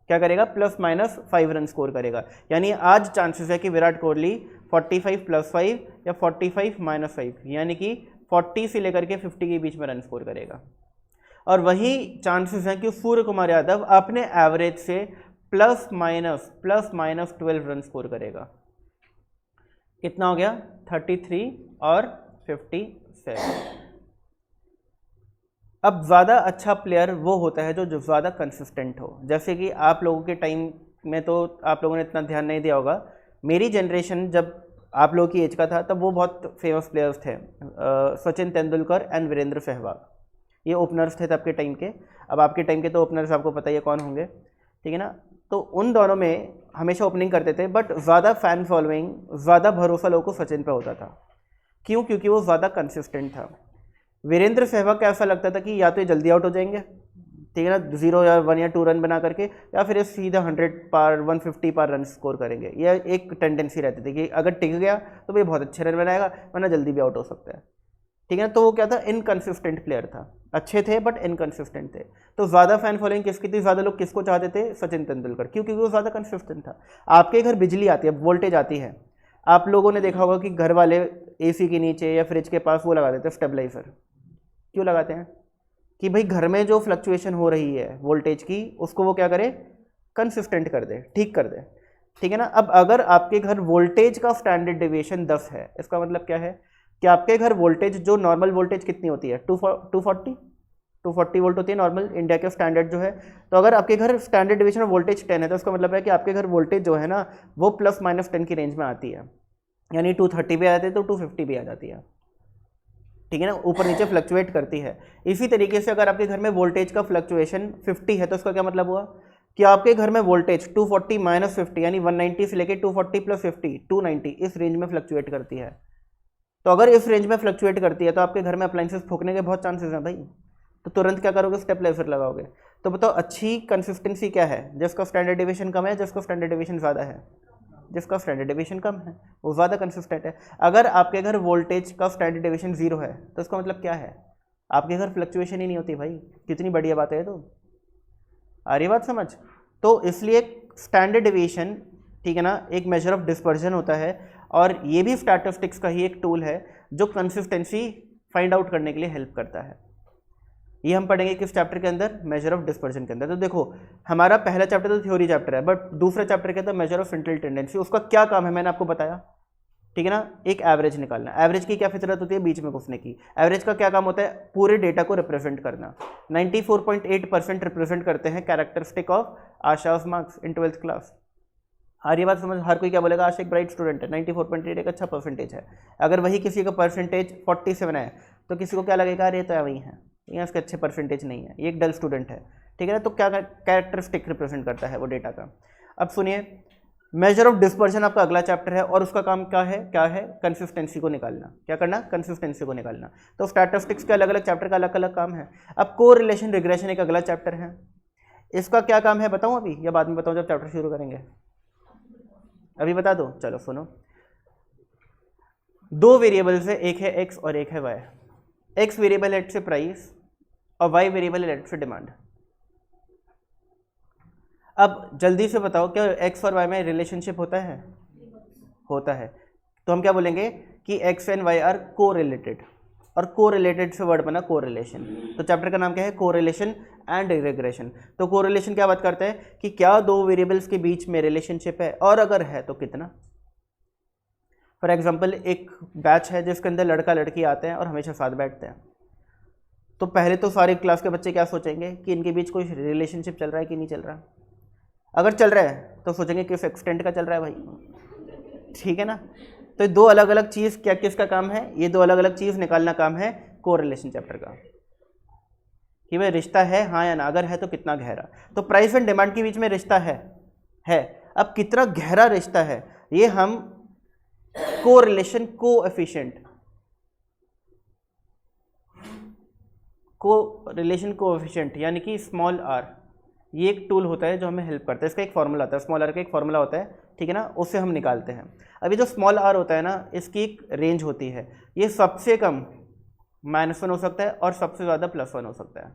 क्या करेगा? ±5 रन स्कोर करेगा। यानी आज चांसेस है कि विराट कोहली 45 + 5 या 45 - 5 यानी कि 40 से लेकर के 50 के बीच में रन स्कोर करेगा। और वही चांसेस हैं कि सूर्य कुमार यादव अपने एवरेज से ±12 रन स्कोर करेगा। कितना हो गया? 33 और 57। अब ज़्यादा अच्छा प्लेयर वो होता है जो ज़्यादा कंसिस्टेंट हो। जैसे कि आप लोगों के टाइम में तो आप लोगों ने इतना ध्यान नहीं दिया होगा, मेरी जनरेशन जब आप लोगों की एज का था तब वो बहुत फेमस प्लेयर्स थे, सचिन तेंदुलकर एंड वीरेंद्र सहवाग, ये ओपनर्स थे तब के टाइम के। अब आपके टाइम के तो ओपनर्स आपको पता ही है कौन होंगे, ठीक है ना। तो उन दोनों में हमेशा ओपनिंग करते थे, बट ज़्यादा फैन फॉलोइंग, ज़्यादा भरोसा लोगों को सचिन पे होता था। क्यों? क्योंकि वो ज़्यादा कंसिस्टेंट था। वीरेंद्र सहवाग का ऐसा लगता था कि या तो ये जल्दी आउट हो जाएंगे, ठीक है ना, 0 या 1 या 2 रन बना करके, या फिर ये सीधा 100 पार 150 पार रन स्कोर करेंगे। यह एक टेंडेंसी रहती थी कि अगर टिक गया तो भाई बहुत अच्छे रन बनाएगा, वरना जल्दी भी आउट हो सकता है, ठीक है ना। तो वो क्या था? इनकंसिस्टेंट प्लेयर था। अच्छे थे बट इनकंसिस्टेंट थे। तो ज़्यादा फैन फॉलोइंग किसकी थी? ज़्यादा लोग किसको चाहते थे? सचिन तेंदुलकर। क्यों? क्योंकि वो ज़्यादा कंसिस्टेंट था। आपके घर बिजली आती है, वोल्टेज आती है, आप लोगों ने देखा होगा कि घर वाले एसी के नीचे या फ्रिज के पास वो लगा देते हैं स्टेबलाइजर। क्यों लगाते हैं? कि भाई घर में जो फ्लक्चुएशन हो रही है वोल्टेज की, उसको वो क्या करे? कंसिस्टेंट कर दे, ठीक कर दे, ठीक है ना। अब अगर आपके घर वोल्टेज का स्टैंडर्ड डेविएशन 10 है, इसका मतलब क्या है कि आपके घर वोल्टेज, जो नॉर्मल वोल्टेज कितनी होती है? 240 वोल्ट होती है नॉर्मल, इंडिया के स्टैंडर्ड जो है। तो अगर आपके घर स्टैंडर्ड डिविएशन वोल्टेज 10 है, तो उसका मतलब है कि आपके घर वोल्टेज जो है ना वो ±10 की रेंज में आती है। यानी 230 भी आ जाती है तो 250 भी आ जाती है, ठीक है ना, ऊपर नीचे फ्लक्चुएट करती है। इसी तरीके से अगर आपके घर में वोल्टेज का फ्लक्चुएशन 50 है, तो उसका क्या मतलब हुआ कि आपके घर में वोल्टेज 240 - 50 यानी 190 से लेकर 240 + 50 290 इस रेंज में फ्लक्चुएट करती है। तो अगर इस रेंज में फ्लक्चुएट करती है तो आपके घर में अप्लाइंसेस फूकने के बहुत चांसेस हैं भाई। तो तुरंत क्या करोगे? स्टेबलाइजर लगाओगे। तो बताओ अच्छी कंसिस्टेंसी क्या है? जिसका स्टैंडर्ड डिविएशन कम है, जिसका स्टैंडर्ड डिविएशन ज़्यादा है? जिसका स्टैंडर्ड डिविएशन कम है वो ज़्यादा कंसिस्टेंट है। अगर आपके घर वोल्टेज का स्टैंडर्ड डिविएशन 0 है, तो इसका मतलब क्या है? आपके घर फ्लक्चुएशन ही नहीं होती भाई। कितनी बढ़िया बात है। तो आ रही बात समझ? तो इसलिए स्टैंडर्ड डिविएशन, ठीक है ना, एक मेजर ऑफ डिस्पर्जन होता है, और ये भी स्टैटिस्टिक्स का ही एक टूल है जो कंसिस्टेंसी फाइंड आउट करने के लिए हेल्प करता है। ये हम पढ़ेंगे किस चैप्टर के अंदर? मेजर ऑफ डिस्पर्जन के अंदर। तो देखो, हमारा पहला चैप्टर तो थ्योरी चैप्टर है, बट दूसरा चैप्टर के अंदर मेजर ऑफ सेंट्रल टेंडेंसी, उसका क्या काम है मैंने आपको बताया, ठीक है ना। एक एवरेज निकालना। एवरेज की क्या फितरत होती है? बीच में घुसने की। एवरेज का क्या काम होता है? पूरे डेटा को रिप्रेजेंट करना। 94.8% रिप्रेजेंट करते हैं characteristic of Asha's marks in 12th class. हर ये बात समझ, हर कोई क्या बोलेगा? आशा एक ब्राइट स्टूडेंट है, 94.8 एक अच्छा परसेंटेज है। अगर वही किसी का परसेंटेज 47 है तो किसी को क्या लगेगा? अरे तो वही है, ये उसके अच्छे परसेंटेज नहीं है, ये एक डल स्टूडेंट है, ठीक है ना। तो क्या कैरेक्टरिस्टिक रिप्रेजेंट करता है वो डेटा का। अब सुनिए, मेजर ऑफ डिस्पर्जन आपका अगला चैप्टर है, और उसका काम क्या है? क्या है? कंसिस्टेंसी को निकालना। क्या करना? कंसिस्टेंसी को निकालना। तो स्टैटिस्टिक्स के अलग अलग चैप्टर का अलग अलग काम है। अब कोरिलेशन रिग्रेशन एक अगला चैप्टर है, इसका क्या काम है बताऊं अभी या बाद में बताऊं जब चैप्टर शुरू करेंगे? अभी बता दो। चलो सुनो, 2 वेरिएबल्स है, एक है एक्स और एक है वाई। एक्स वेरिएबल है से प्राइस और वाई वेरिएबल है से डिमांड। अब जल्दी से बताओ, क्या एक्स और वाई में रिलेशनशिप होता है? होता है। तो हम क्या बोलेंगे कि एक्स एंड वाई आर को रिलेटेड, और को रिलेटेड से वर्ड बना कोरिलेशन। तो चैप्टर का नाम क्या है? Correlation and regression. तो कोरिलेशन क्या बात करता है कि क्या 2 वेरिएबल्स के बीच में रिलेशनशिप है, और अगर है तो कितना। फॉर एग्जाम्पल, एक बैच है जिसके अंदर लड़का लड़की आते हैं और हमेशा साथ बैठते हैं, तो पहले तो सारे क्लास के बच्चे क्या सोचेंगे कि इनके बीच कोई रिलेशनशिप चल रहा है कि नहीं चल रहा। अगर चल रहा है तो सोचेंगे किस एक्सटेंट का चल रहा है भाई, ठीक है ना। तो दो अलग अलग चीज़ क्या किसका काम है, ये दो अलग अलग चीज़ निकालना काम है कोरिलेशन चैप्टर का, कि भाई रिश्ता है हाँ या ना, अगर है तो कितना गहरा। तो प्राइस एंड डिमांड के बीच में रिश्ता है। अब कितना गहरा रिश्ता है ये हम कोरिलेशन कोएफिशिएंट यानी कि स्मॉल आर, ये एक टूल होता है जो हमें हेल्प करता है। इसका एक फॉर्मूला आता है, स्मॉल आर का एक फॉर्मूला होता है, ठीक है ना, उससे हम निकालते हैं। अभी जो स्मॉल आर होता है ना, इसकी एक रेंज होती है, ये सबसे कम -1 हो सकता है और सबसे ज़्यादा +1 हो सकता है।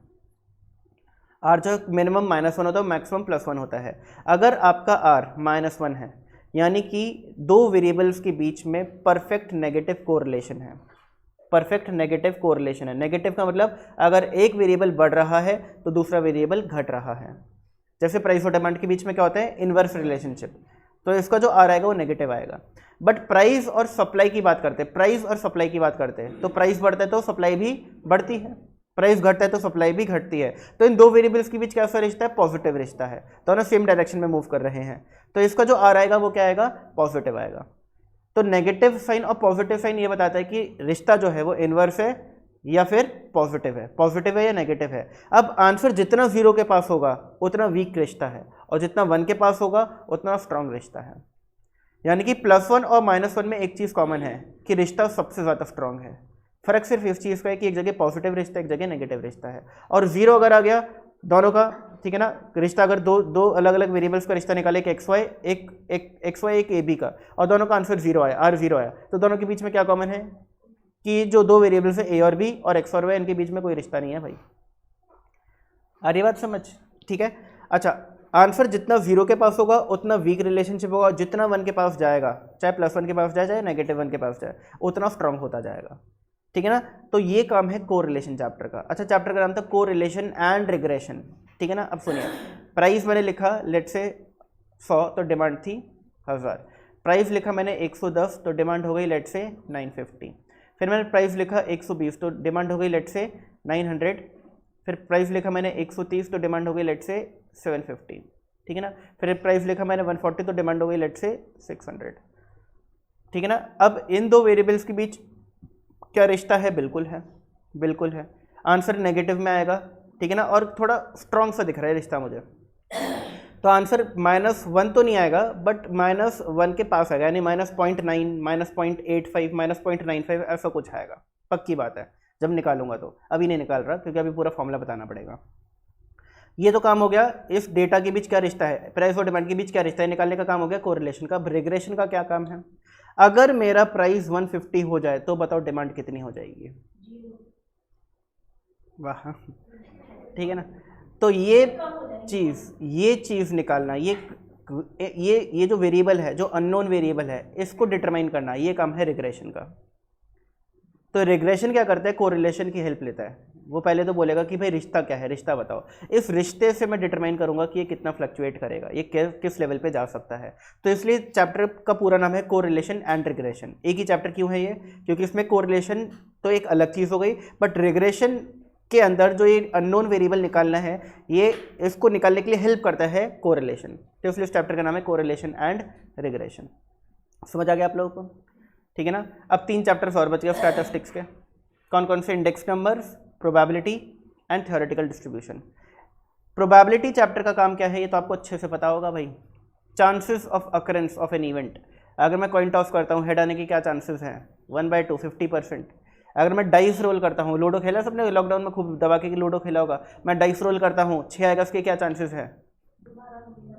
आर जो मिनिमम -1 होता है मैक्सिमम +1 होता है। अगर आपका आर -1 है यानी कि दो वेरिएबल्स के बीच में परफेक्ट नेगेटिव कोरिलेशन है। परफेक्ट नेगेटिव कोरिलेशन है, नेगेटिव का मतलब अगर एक वेरिएबल बढ़ रहा है तो दूसरा वेरिएबल घट रहा है। जैसे प्राइस और डिमांड के बीच में क्या होता है, इनवर्स रिलेशनशिप, तो इसका जो आर आएगा वो नेगेटिव आएगा। बट प्राइस और सप्लाई की बात करते हैं, प्राइस और सप्लाई की बात करते हैं, तो प्राइस बढ़ता है तो सप्लाई भी बढ़ती है, प्राइस घटता है तो सप्लाई भी घटती है। तो इन दो वेरिएबल्स के बीच कैसा रिश्ता है, पॉजिटिव रिश्ता है, तो ना सेम डायरेक्शन में मूव कर रहे हैं, तो इसका जो आर आएगा वो क्या आएगा, पॉजिटिव आएगा। तो नेगेटिव साइन और पॉजिटिव साइन ये बताता है कि रिश्ता जो है वो इनवर्स है या फिर पॉजिटिव है या नेगेटिव है। अब आंसर जितना 0 के पास होगा उतना वीक रिश्ता है, और जितना 1 के पास होगा उतना स्ट्रांग रिश्ता है। यानी कि +1 और -1 में एक चीज़ कॉमन है कि रिश्ता सबसे ज़्यादा स्ट्रांग है। फ़र्क सिर्फ इस चीज़ का है कि एक जगह पॉजिटिव रिश्ता एक जगह नेगेटिव रिश्ता है। और 0 अगर आ गया दोनों का, ठीक है ना, रिश्ता अगर दो अलग अलग वेरिएबल्स का रिश्ता निकाले, एक XY एक AB का, और दोनों का आंसर 0 आया, R 0 आया, तो दोनों के बीच में क्या कॉमन है कि जो दो वेरिएबल्स है A और B और X और Y, इनके बीच में कोई रिश्ता नहीं है भाई। आ रही बात समझ, ठीक है। अच्छा, आंसर जितना 0 के पास होगा उतना वीक रिलेशनशिप होगा, और जितना 1 के पास जाएगा, चाहे +1 के पास जाए चाहे -1 के पास जाए, उतना स्ट्रांग होता जाएगा, ठीक है ना। तो ये काम है कोरिलेशन चैप्टर का। अच्छा, चैप्टर का नाम था कोरिलेशन एंड रिग्रेशन, ठीक है ना। अब सुनिए, प्राइस मैंने लिखा लेट से 100 तो डिमांड थी 1000, प्राइस लिखा मैंने 110 तो डिमांड हो गई लेट से 950, फिर मैंने प्राइस लिखा 120 तो डिमांड हो गई लेट से 900, फिर प्राइस लिखा मैंने 130 तो डिमांड हो गई लेट से 750, ठीक है ना। फिर प्राइस लिखा मैंने 140 तो डिमांड हो गई लेट से 600, ठीक है ना। अब इन दो वेरिएबल्स के बीच क्या रिश्ता है, बिल्कुल है। आंसर नेगेटिव में आएगा, ठीक है ना, और थोड़ा स्ट्रॉन्ग सा दिख रहा है रिश्ता मुझे, तो आंसर -1 तो नहीं आएगा बट -1 के पास आएगा, यानी -0.9, -0.85, -0.95 ऐसा कुछ आएगा, पक्की बात है जब निकालूंगा। तो अभी नहीं निकाल रहा क्योंकि अभी पूरा फॉर्मूला बताना पड़ेगा। ये तो काम हो गया इस डेटा के बीच क्या रिश्ता है, प्राइस और डिमांड के बीच क्या रिश्ता है, निकालने का काम हो गया कोरिलेशन का। रिग्रेशन का क्या काम है, अगर मेरा प्राइस 150 हो जाए तो बताओ डिमांड कितनी हो जाएगी, वाह, ठीक है ना। तो ये चीज़ निकालना, ये जो वेरिएबल है, जो अननोन वेरिएबल है, इसको डिटरमाइन करना, ये काम है रिग्रेशन का। तो रिग्रेशन क्या करता है, कोरिलेशन की हेल्प लेता है। वो पहले तो बोलेगा कि भाई रिश्ता क्या है, रिश्ता बताओ, इस रिश्ते से मैं डिटरमाइन करूंगा कि ये कितना फ्लक्चुएट करेगा, ये किस लेवल पे जा सकता है। तो इसलिए चैप्टर का पूरा नाम है कोरिलेशन एंड रिग्रेशन। एक ही चैप्टर क्यों है ये, क्योंकि इसमें कोरिलेशन तो एक अलग चीज़ हो गई, बट रिग्रेशन के अंदर जो ये अननोन वेरिएबल निकालना है, ये इसको निकालने के लिए हेल्प करता है कोरिलेशन। तो इसलिए इस चैप्टर का नाम है कोरिलेशन एंड रिग्रेशन। समझ आ गया आप लोगों को, ठीक है ना। अब 3 चैप्टर्स और बच गए स्टैटिस्टिक्स के, कौन कौन से, index numbers, probability and theoretical distribution. Probability chapter का काम क्या है ये तो आपको अच्छे से पता होगा भाई, chances of occurrence of an event. अगर मैं कॉइन टॉस करता हूँ, हेड आने के क्या चांसेस हैं, 1/2 50%। अगर मैं डाइस रोल करता हूँ, लूडो खेला सबने लॉकडाउन में, खूब दबा के लूडो खेला होगा, मैं डाइस रोल करता हूँ, 6 आएगा, उसके क्या चांसेस है,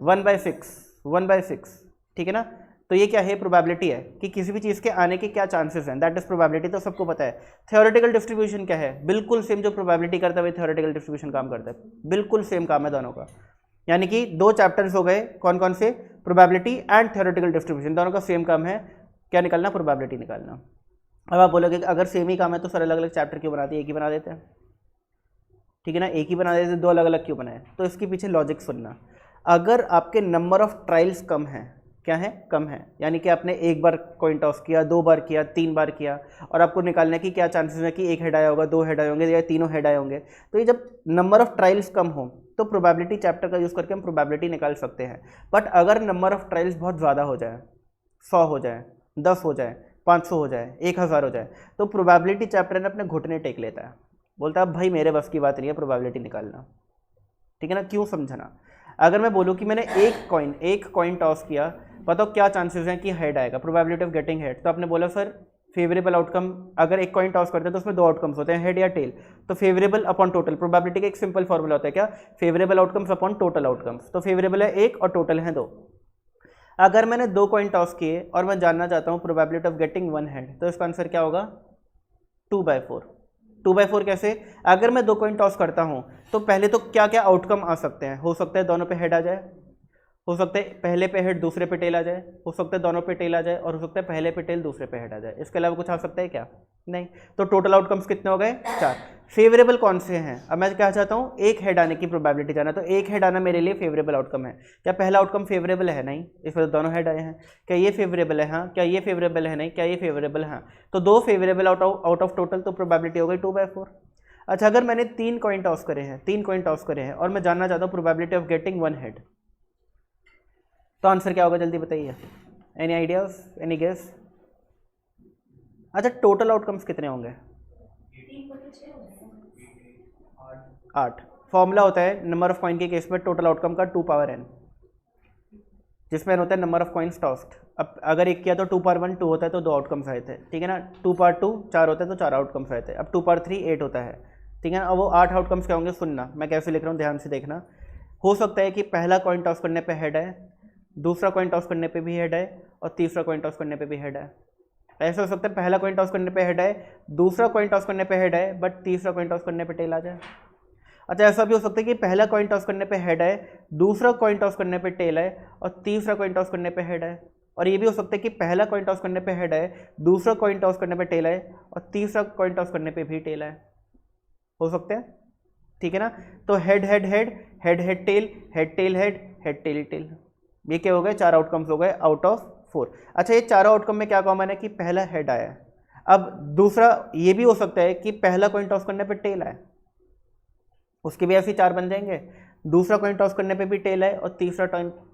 1/6, ठीक है ना। तो ये क्या है, प्रोबेबिलिटी है कि किसी भी चीज़ के आने के क्या चांसेस हैं, दैट इज प्रोबेबिलिटी, तो सबको पता है। थ्योरेटिकल डिस्ट्रीब्यूशन क्या है, बिल्कुल सेम, जो प्रोबेबिलिटी करता है वही थ्योरेटिकल डिस्ट्रीब्यूशन काम करता है, बिल्कुल सेम काम है दोनों का। यानी कि 2 चैप्टर्स हो गए, कौन कौन से, प्रोबेबिलिटी एंड थ्योरेटिकल डिस्ट्रीब्यूशन, दोनों का सेम काम है, क्या निकालना, प्रोबेबिलिटी निकालना। अब आप बोलोगे कि अगर सेम ही काम है तो सर अलग अलग चैप्टर क्यों बनाते हैं, एक ही बना देते हैं, ठीक है ना, एक ही बना देते, 2 अलग अलग क्यों बनाए। तो इसके पीछे लॉजिक सुनना, अगर आपके नंबर ऑफ ट्रायल्स कम है क्या है, कम है। यानी कि आपने एक बार कॉइन टॉस किया, 2 बार किया, 3 बार किया, और आपको निकालने की क्या चांसेस है कि 1 हेड आया होगा, 2 हेड आए होंगे या तीनों हेड आए होंगे। तो ये जब नंबर ऑफ ट्रायल्स कम हो तो प्रोबेबिलिटी चैप्टर का यूज़ करके हम प्रोबेबिलिटी निकाल सकते हैं। बट अगर नंबर ऑफ ट्रायल्स बहुत ज़्यादा हो जाए, 100 हो जाए, 10 हो जाए, 500 हो जाए, 1000 हो जाए, तो प्रोबेबिलिटी चैप्टर ने अपने घुटने टेक लेता है, बोलता है भाई मेरे बस की बात नहीं है प्रोबेबिलिटी निकालना, ठीक है ना। क्यों समझना, अगर मैं बोलूँ कि मैंने एक कॉइन टॉस किया, बताओ क्या चांसेस हैं कि हेड आएगा, प्रोबेबिलिटी ऑफ गेटिंग हेड। तो आपने बोला सर फेवरेबल आउटकम, अगर एक कॉइन टॉस करते हैं तो उसमें 2 आउटकम्स होते हैं, हेड या टेल। तो फेवरेबल अपॉन टोटल, प्रोबेबिलिटी का एक सिंपल फॉर्मूला होता है क्या, favourable outcomes upon total outcomes. तो फेवरेबल है 1 और टोटल है 2। अगर मैंने 2 कॉइन टॉस किए और मैं जानना चाहता हूँ प्रोबेबिलिटी ऑफ गेटिंग 1 हेड, तो इसका आंसर क्या होगा 2/4। 2/4 कैसे, अगर मैं 2 कॉइन टॉस करता हूँ तो पहले तो क्या क्या आउटकम आ सकते हैं, हो सकता है दोनों पे हेड आ जाए, हो सकता है पहले पे हेड दूसरे पे टेल आ जाए, हो सकता है दोनों पे टेल आ जाए, और हो सकता है पहले पे टेल दूसरे पे हेड आ जाए। इसके अलावा कुछ आ सकता है क्या, नहीं। तो टोटल आउटकम्स कितने हो गए, 4। फेवरेबल कौन से हैं, अब मैं क्या चाहता हूँ, एक हेड आने की प्रोबेबिलिटी जाना, तो एक हेड आना मेरे लिए फेवरेबल आउटकम है। क्या पहला आउटकम फेवरेबल है, नहीं, इसमें तो दोनों हेड आए हैं। क्या ये फेवरेबल है, हाँ। क्या ये फेवरेबल है, नहीं। क्या ये फेवरेबल है, हाँ। तो 2 फेवरेबल आउट ऑफ टोटल, तो प्रोबेबिलिटी हो गई 2/4। अच्छा, अगर मैंने 3 कॉइन टॉस करे हैं, 3 कॉइन टॉस करे हैं और मैं जानना चाहता हूँ प्रोबेबिलिटी ऑफ गेटिंग 1 हेड, तो आंसर क्या होगा, जल्दी बताइए, एनी आइडियाज, एनी गेस। अच्छा, टोटल आउटकम्स कितने होंगे, 8। फॉर्मूला होता है नंबर ऑफ कॉइन के केस में टोटल आउटकम का 2 पावर n, जिसमें n होता है नंबर ऑफ कॉइन्स टॉस्ड। अब अगर एक किया तो 2 पावर 1 2 होता है, तो 2 आउटकम्स आए थे, ठीक है ना। 2 पावर 2 4 होता है, तो 4 आउटकम्स आए थे। अब 2 पावर 3 8 होता है, ठीक है ना। अब वो 8 आउटकम्स क्या होंगे, सुनना मैं कैसे लिख रहा हूँ, ध्यान से देखना। हो सकता है कि पहला कॉइन टॉस करने पे हेड है, दूसरा कॉइन टॉस करने पे भी हेड है, और तीसरा कॉइन टॉस करने पे भी हेड है। ऐसा हो सकता है पहला कॉइन टॉस करने पे हेड है, दूसरा कॉइन टॉस करने पे हेड है, बट तीसरा कॉइन टॉस करने पे टेल आ जाए। अच्छा, ऐसा भी हो सकता है कि पहला कॉइन टॉस करने पे हेड है, दूसरा कॉइन टॉस करने पे टेल है, और तीसरा कॉइन टॉस करने पे हेड है। और ये भी हो सकता है कि पहला कॉइन टॉस करने पे हेड है, दूसरा कॉइन टॉस करने पे टेल है, और तीसरा कॉइन टॉस करने पे भी टेल है, हो सकते हैं, ठीक है ना। तो head head head, head head tail, head tail head, head tail tail, ये क्या हो गए, 4 आउटकम्स हो गए आउट ऑफ 4। अच्छा, ये चारों आउटकम में क्या कॉमन है कि पहला हेड आया है। अब दूसरा ये भी हो सकता है कि पहला कॉइन टॉस करने पे टेल आए, उसके भी ऐसे 4 बन जाएंगे। दूसरा कॉइन टॉस करने पे भी टेल है, और तीसरा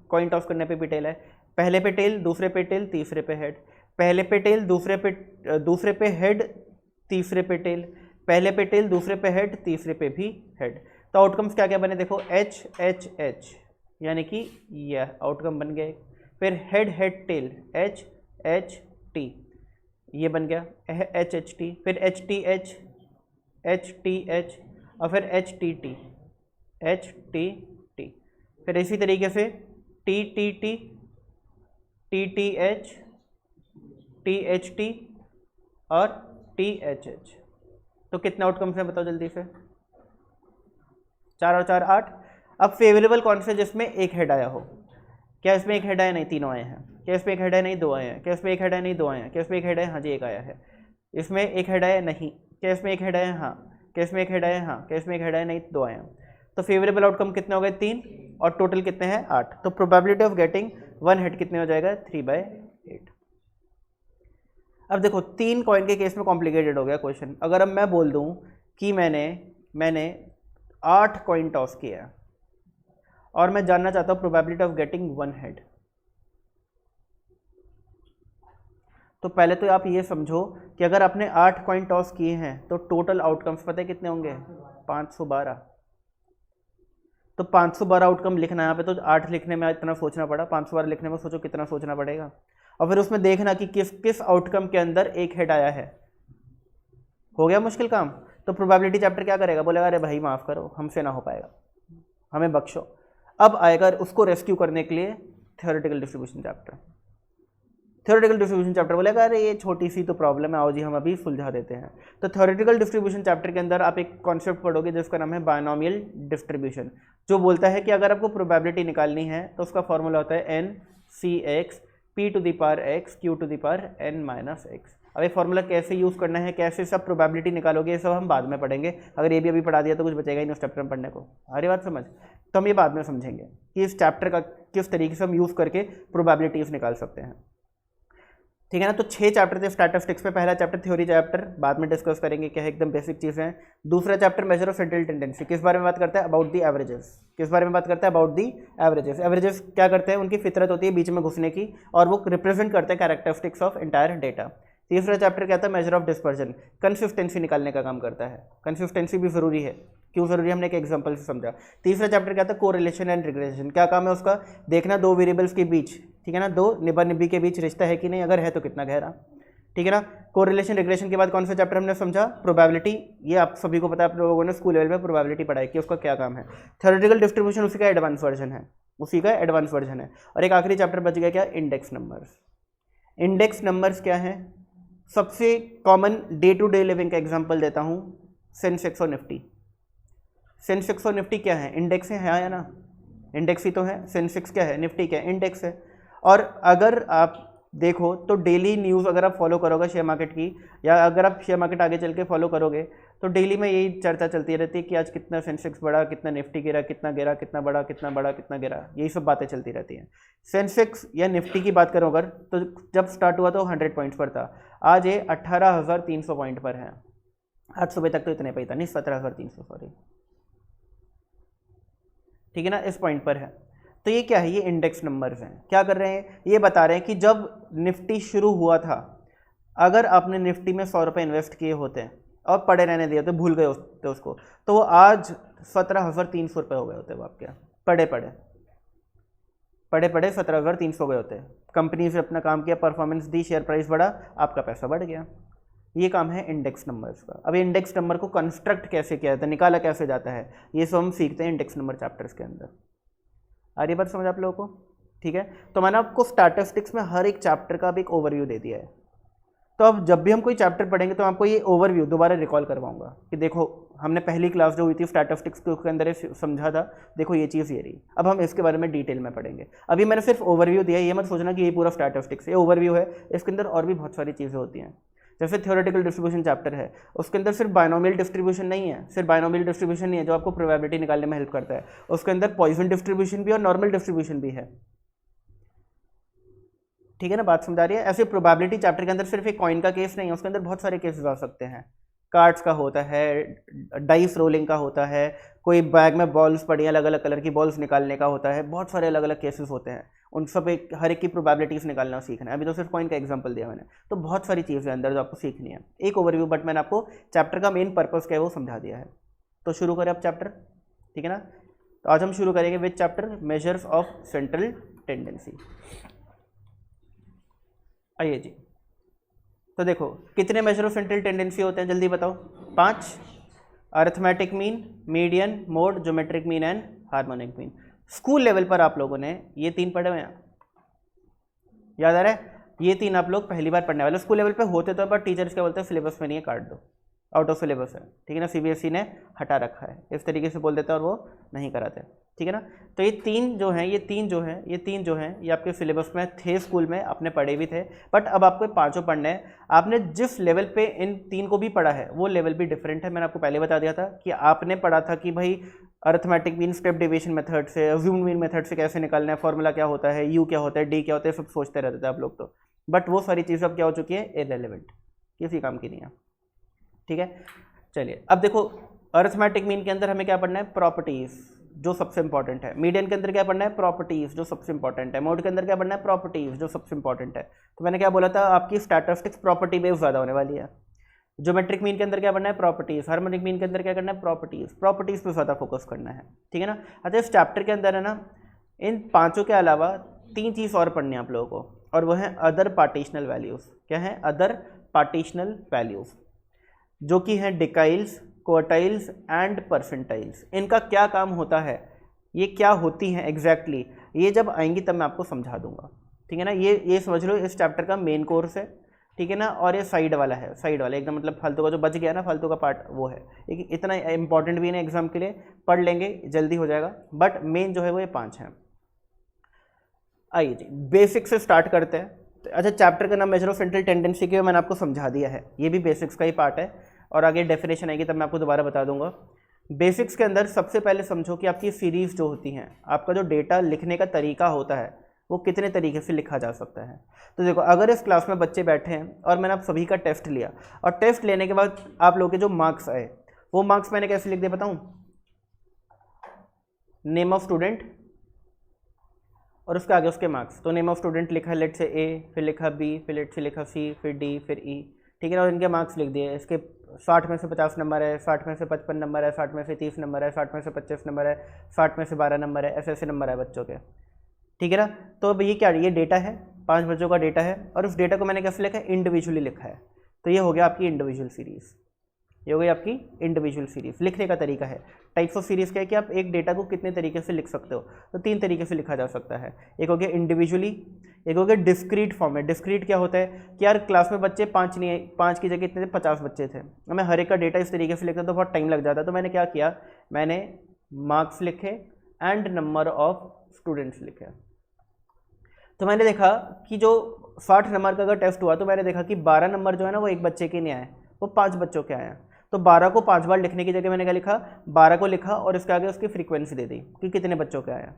कॉइन टॉस करने पे भी टेल है। पहले पे टेल, दूसरे पे टेल, तीसरे पे हेड, पहले पे टेल, दूसरे पे हेड, तीसरे पे टेल, पहले पे टेल, दूसरे पे हेड, तीसरे पे भी हेड। तो आउटकम्स क्या क्या बने, देखो एच एच एच, यानी कि यह आउटकम बन गए। फिर head head tell, H H T, ये बन गया एच एच टी। फिर H T H, H T H, और फिर H T T, H T T. फिर इसी तरीके से T T T, T T H, T H T, और टी एच एच। तो कितने आउटकम्स हैं बताओ जल्दी से, 4 और 4 8। अब फेवरेबल कौन से, जिसमें एक हेड आया हो। क्या इसमें एक हेड आया, नहीं, तीनों आए हैं। क्या इसमें एक हेड है, नहीं, 2 आए हैं। क्या इसमें एक हेड है, नहीं, 2 आए हैं। क्या इसमें एक हेड है, हाँ जी 1 आया है। इसमें एक हेड है, नहीं। क्या इसमें एक हेड है, हाँ। क्या इसमें एक हेड है, हाँ। क्या इसमें एक हेड है, नहीं, 2 आए हैं। तो फेवरेबल आउटकम कितने हो गए, 3, और टोटल कितने हैं, 8। तो प्रोबेबिलिटी ऑफ गेटिंग 1 हेड कितने हो जाएगा, 3/8। अब देखो 3 कॉइन के केस में कॉम्प्लिकेटेड हो गया क्वेश्चन। अगर अब मैं बोल दूं कि मैंने 8 कॉइन टॉस किया है और मैं जानना चाहता हूं प्रोबेबिलिटी ऑफ गेटिंग 1 हेड, तो पहले तो आप ये समझो कि अगर आपने 8 कॉइन टॉस किए हैं तो टोटल आउटकम्स पता है कितने होंगे, 512। तो 512 आउटकम लिखना है यहाँ पे, तो 8 लिखने में इतना सोचना पड़ा, 512 लिखने में सोचो कितना सोचना पड़ेगा। और फिर उसमें देखना कि किस किस आउटकम के अंदर एक हेड आया है। हो गया मुश्किल काम। तो प्रोबेबिलिटी चैप्टर क्या करेगा, बोलेगा अरे भाई माफ़ करो, हमसे ना हो पाएगा, हमें बख्शो। अब आएगा उसको रेस्क्यू करने के लिए theoretical distribution chapter. Theoretical distribution chapter बोलेगा अरे ये छोटी सी तो प्रॉब्लम है, आओ जी हम अभी सुलझा देते हैं। तो थ्योरेटिकल डिस्ट्रीब्यूशन चैप्टर के अंदर आप एक कॉन्सेप्ट पढ़ोगे जिसका नाम है बायनॉमियल डिस्ट्रीब्यूशन, जो बोलता है कि अगर आपको प्रोबेबिलिटी निकालनी है तो उसका फॉर्मूला होता है n c x p to the power x q to the power n minus x। अब ये फॉर्मूला कैसे यूज़ करना है, कैसे सब प्रोबेबिलिटी निकालोगे, ये सब हम बाद में पढ़ेंगे। अगर ये भी अभी पढ़ा दिया तो कुछ बचेगा ही नहीं उस चैप्टर में पढ़ने को। हर बात समझ, तो हम ये बाद में समझेंगे कि इस चैप्टर का किस तरीके से हम यूज़ करके प्रोबेबिलिटीज़ निकाल सकते हैं। ठीक है ना। तो 6 चैप्टर थे स्टैटिस्टिक्स में। पहला चैप्टर थ्योरी चैप्टर, बाद में डिस्कस करेंगे, क्या है एकदम बेसिक चीज़ें हैं। दूसरा chapter major of central tendency, किस बारे में बात करता है, अबाउट दी एवरेजेस। किस बारे में बात करता है, अबाउट दी एवरेजेस। एवरेजेस क्या करते हैं, उनकी फितरत होती है बीच में घुसने की, और वो रिप्रेजेंट करते हैं कैरेक्टरिस्टिक्स ऑफ इंटायर डेटा। तीसरा चैप्टर क्या था, मेजर ऑफ डिस्पर्जन, कंसिस्टेंसी निकालने का काम करता है। कंसिस्टेंसी भी जरूरी है, क्यों जरूरी है हमने एक एग्जांपल से समझा। तीसरा चैप्टर क्या था, कोरिलेशन एंड रिग्रेशन, क्या काम है उसका, देखना दो वेरिएबल्स के बीच, ठीक है ना, दो निब्बा निब्बी के बीच रिश्ता है कि नहीं, अगर है तो कितना गहरा, ठीक है ना। कोरिलेशन रिग्रेशन के बाद कौन सा चैप्टर हमने समझा, प्रोबेबिलिटी। ये आप सभी को पता है, आप लोगों ने स्कूल लेवल में प्रोबेबिलिटी पढ़ाई कि उसका क्या काम है। थ्योरेटिकल डिस्ट्रीब्यूशन उसी का एडवांस वर्जन है, उसी का एडवांस वर्जन है। और एक आखिरी चैप्टर बच गया क्या, इंडेक्स नंबर्स। इंडेक्स नंबर्स क्या है, सबसे common day to day living का एग्जांपल देता हूँ, सेंसेक्स और निफ्टी। सेंसेक्स और निफ्टी क्या है, इंडेक्स है या ना, इंडेक्स ही तो है। सेंसेक्स क्या है, निफ्टी क्या है, इंडेक्स है। और अगर आप देखो तो डेली न्यूज़ अगर आप फॉलो करोगे शेयर मार्केट की, या अगर आप शेयर मार्केट आगे चल के फॉलो करोगे, तो डेली में यही चर्चा चलती रहती है कि आज कितना सेंसेक्स बढ़ा, कितना निफ्टी गिरा, कितना गिरा, कितना बढ़ा, कितना बढ़ा, कितना गिरा, यही सब बातें चलती रहती हैं। सेंसेक्स या निफ्टी की बात करो अगर, तो जब स्टार्ट हुआ तो 100 पॉइंट्स पर था, आज ये 18,300 पॉइंट पर है। आज सुबह तक तो इतने पे ही था, नहीं 17,300 सॉरी, ठीक है ना, इस पॉइंट पर है। तो ये क्या है, ये इंडेक्स नंबर्स हैं। क्या कर रहे हैं, ये बता रहे हैं कि जब निफ्टी शुरू हुआ था, अगर आपने निफ्टी में 100 रुपये इन्वेस्ट किए होते और पड़े रहने दिए होते, भूल गए होते उसको, तो वो आज 17,300 रुपये हो गए होते, वो आपके पड़े पड़े 17,300 गए होते। कंपनी से अपना काम किया, परफॉर्मेंस दी, शेयर प्राइस बढ़ा, आपका पैसा बढ़ गया। ये काम है इंडेक्स नंबर्स का। अब इंडेक्स नंबर को कंस्ट्रक्ट कैसे किया जाता है, निकाला कैसे जाता है, ये सब हम सीखते हैं इंडेक्स नंबर चैप्टर्स के अंदर। आ रही बात समझ आप लोगों को, ठीक है। तो मैंने आपको स्टैटिस्टिक्स में हर एक चैप्टर का भी एक ओवरव्यू दे दिया है। तो अब जब भी हम कोई चैप्टर पढ़ेंगे तो आपको ये ओवरव्यू दोबारा रिकॉल करवाऊंगा कि देखो हमने पहली क्लास जो हुई थी स्टैटिस्टिक्स के अंदर समझा था, देखो ये चीज़ ये रही। अब हम इसके बारे में डिटेल में पढ़ेंगे। अभी मैंने सिर्फ ओवरव्यू दिया, ये मत सोचना कि ये पूरा स्टैटिस्टिक्स, ये ओवरव्यू है, इसके अंदर और भी बहुत सारी चीज़ें होती हैं। जैसे थ्योरेटिकल डिस्ट्रीब्यूशन चैप्टर है, उसके अंदर सिर्फ बायनोमियल डिस्ट्रीब्यूशन नहीं है, सिर्फ बायनोमियल डिस्ट्रीब्यूशन नहीं है जो आपको प्रोबेबिलिटी निकालने में हेल्प करता है, उसके अंदर पॉइसन डिस्ट्रीब्यूशन भी और नॉर्मल डिस्ट्रीब्यूशन भी है, ठीक है ना, बात समझा रही है। ऐसे प्रोबेबिलिटी चैप्टर के अंदर सिर्फ एक कॉइन का केस नहीं है, उसके अंदर बहुत सारे केसेस आ सकते हैं। कार्ड्स का होता है, डाइस रोलिंग का होता है, कोई बैग में बॉल्स पड़ी अलग अलग कलर की बॉल्स निकालने का होता है, बहुत सारे अलग अलग केसेस होते हैं। उन सब एक हर एक की प्रोबेबिलिटीज़ निकालना सीखना है। अभी तो सिर्फ कॉइन का एग्जांपल दिया मैंने, तो बहुत सारी चीज़ें अंदर जो आपको सीखनी है। एक ओवरव्यू, बट मैंने आपको चैप्टर का मेन पर्पस क्या है वो समझा दिया है। तो शुरू करें अब चैप्टर, ठीक है ना। तो आज हम शुरू करेंगे with chapter measures of central tendency. आइए जी, तो देखो कितने मेजर ऑफ सेंट्रल टेंडेंसी होते हैं, जल्दी बताओ। 5, arithmetic mean, median, mode, geometric mean and harmonic mean. School level पर आप लोगों ने ये 3 पढ़े हुए हैं, याद आ रहा है, ये 3 आप लोग पहली बार पढ़ने वाले। स्कूल लेवल पे होते तो, बट टीचर्स क्या बोलते हैं, सिलेबस में नहीं है, काट दो, आउट ऑफ सिलेबस है, ठीक है ना, सीबीएसई ने हटा रखा है, इस तरीके से बोल देता है और वो नहीं कराते, ठीक है ना। तो ये 3 जो हैं, ये तीन जो हैं ये आपके सिलेबस में थे, स्कूल में आपने पढ़े भी थे, बट अब आपको 5 पढ़ने हैं। आपने जिस लेवल पे इन 3 को भी पढ़ा है वो लेवल भी डिफरेंट है। मैंने आपको पहले बता दिया था कि आपने पढ़ा था कि भाई arithmetic mean step deviation method से, अज्यूम्ड मीन मेथड से कैसे निकालना है, फॉर्मूला क्या होता है, यू क्या होता है, डी क्या होता है, सब सोचते रहते थे आप लोग तो, बट वो सारी चीज़ें अब क्या हो चुकी है, इररिलेवेंट, किसी काम की नहीं है, ठीक है। चलिए अब देखो, अरिथमेटिक मीन के अंदर हमें क्या पढ़ना है, प्रॉपर्टीज, जो सबसे इंपॉर्टेंट है। मीडियन के अंदर क्या पढ़ना है, प्रॉपर्टीज, जो सबसे इंपॉर्टेंट है। मोड के अंदर क्या पढ़ना है, प्रॉपर्टीज, जो सबसे इंपॉर्टेंट है। तो मैंने क्या बोला था, आपकी स्टैटिस्टिक्स प्रॉपर्टी बेस्ड ज़्यादा होने वाली है। ज्योमेट्रिक मीन के अंदर क्या पढ़ना है, प्रॉपर्टीज। हार्मोनिक मीन के अंदर क्या करना है, प्रॉपर्टीज पे ज़्यादा फोकस करना है, ठीक है ना। अच्छा, इस चैप्टर के अंदर है ना, इन 5 के अलावा 3 चीज़ और पढ़नी है आप लोगों को, और वो है अदर पार्टीशनल वैल्यूज़। क्या है, अदर पार्टीशनल वैल्यूज़, जो कि हैं डिकाइल्स, क्वार्टाइल्स एंड परसेंटाइल्स। इनका क्या काम होता है, ये क्या होती हैं एग्जैक्टली, ये जब आएंगी तब मैं आपको समझा दूंगा, ठीक है ना। ये समझ लो इस चैप्टर का मेन कोर्स है, ठीक है ना। और ये साइड वाला है, साइड वाला एकदम, मतलब फालतू का जो बच गया ना, फालतू का पार्ट वो है, इतना इंपॉर्टेंट भी नहीं एग्जाम के लिए, पढ़ लेंगे जल्दी हो जाएगा, बट मेन जो है वो ये 5 हैं। आइए जी, बेसिक से स्टार्ट करते हैं, अच्छा, चैप्टर का नाम मेजर ऑफ सेंट्रल टेंडेंसी के मैंने आपको समझा दिया है, ये भी बेसिक्स का ही पार्ट है, और आगे डेफिनेशन आएगी तब मैं आपको दोबारा बता दूंगा। बेसिक्स के अंदर सबसे पहले समझो कि आपकी सीरीज़ जो होती हैं, आपका जो डेटा लिखने का तरीका होता है वो कितने तरीके से लिखा जा सकता है। तो देखो, अगर इस क्लास में बच्चे बैठे हैं और मैंने आप सभी का टेस्ट लिया, और टेस्ट लेने के बाद आप लोगों के जो मार्क्स आए, वो मार्क्स मैंने कैसे लिख दिया बताऊं? नेम ऑफ स्टूडेंट और उसके आगे उसके मार्क्स। तो नेम ऑफ स्टूडेंट लिखा लेट से ए, फिर लिखा बी, फिर लेट से लिखा सी, फिर डी, फिर ई, ठीक है ना, और इनके मार्क्स लिख दिए। इसके 60 में से 50 नंबर है, 60 में से 55 नंबर है, 60 में से 30 नंबर है, 60 में से 25 नंबर है, 60 में से 12 नंबर है, ऐसे ऐसे नंबर है बच्चों के, ठीक है ना। तो अब ये क्या, ये डेटा है, 5 बच्चों का डेटा है, और उस डेटा को मैंने कैसे लिखा है? इंडिविजुअली लिखा है। तो ये हो गया आपकी इंडिविजुअल सीरीज़, ये हो गई आपकी इंडिविजुअल सीरीज़। लिखने का तरीका है, टाइप्स ऑफ सीरीज़ क्या है कि आप एक डेटा को कितने तरीके से लिख सकते हो, तो 3 तरीके से लिखा जा सकता है। एक हो गया इंडिविजुअली, एक हो गया डिस्क्रीट फॉर्म में। डिस्क्रीट क्या होता है कि यार क्लास में बच्चे 5 नहीं, 5 की जगह इतने थे, 50 बच्चे थे, मैं हर एक का डेटा इस तरीके से लिखता तो बहुत टाइम लग जाता। तो मैंने क्या किया, मैंने मार्क्स लिखे एंड नंबर ऑफ स्टूडेंट्स लिखे। तो मैंने देखा कि जो 60 नंबर का अगर टेस्ट हुआ तो मैंने देखा कि 12 नंबर जो है ना वो एक बच्चे के नहीं आए, वो 5 बच्चों के आए हैं। तो 12 को 5 बार लिखने की जगह मैंने क्या लिखा, 12 को लिखा और इसके आगे उसकी फ्रीक्वेंसी दे दी कि कितने बच्चों के आए हैं।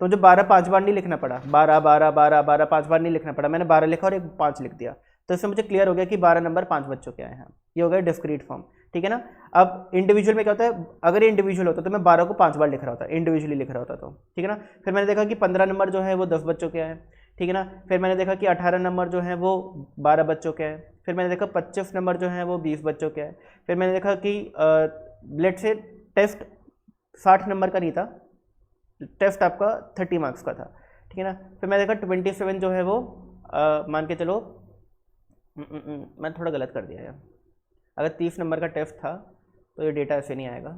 तो मुझे 12 5 बार नहीं लिखना पड़ा, 12 12 12 12 5 बार नहीं लिखना पड़ा, मैंने 12 लिखा और एक 5 लिख दिया। तो इससे मुझे क्लियर हो गया कि 12 नंबर 5 बच्चों के आए हैं। ये हो गया डिस्क्रीट फॉर्म, ठीक है ना। अब इंडिविजुअल में क्या होता है, अगर इंडिविजुअल होता तो मैं 12 को 5 बार लिख रहा होता, इंडिविजुअली लिख रहा होता तो, ठीक है ना। फिर मैंने देखा कि 15 नंबर जो है वो 10 बच्चों के आए, ठीक है ना। फिर मैंने देखा कि 18 नंबर जो है वो 12 बच्चों के हैं। फिर मैंने देखा 25 नंबर जो है वो 20 बच्चों के हैं। फिर मैंने देखा कि लेट से टेस्ट 60 नंबर का नहीं था, टेस्ट आपका 30 मार्क्स का था, ठीक है ना। फिर मैंने देखा 27 जो है वो मान के चलो, मैं थोड़ा गलत कर दिया यार, अगर 30 नंबर का टेस्ट था तो ये डेटा ऐसे नहीं आएगा,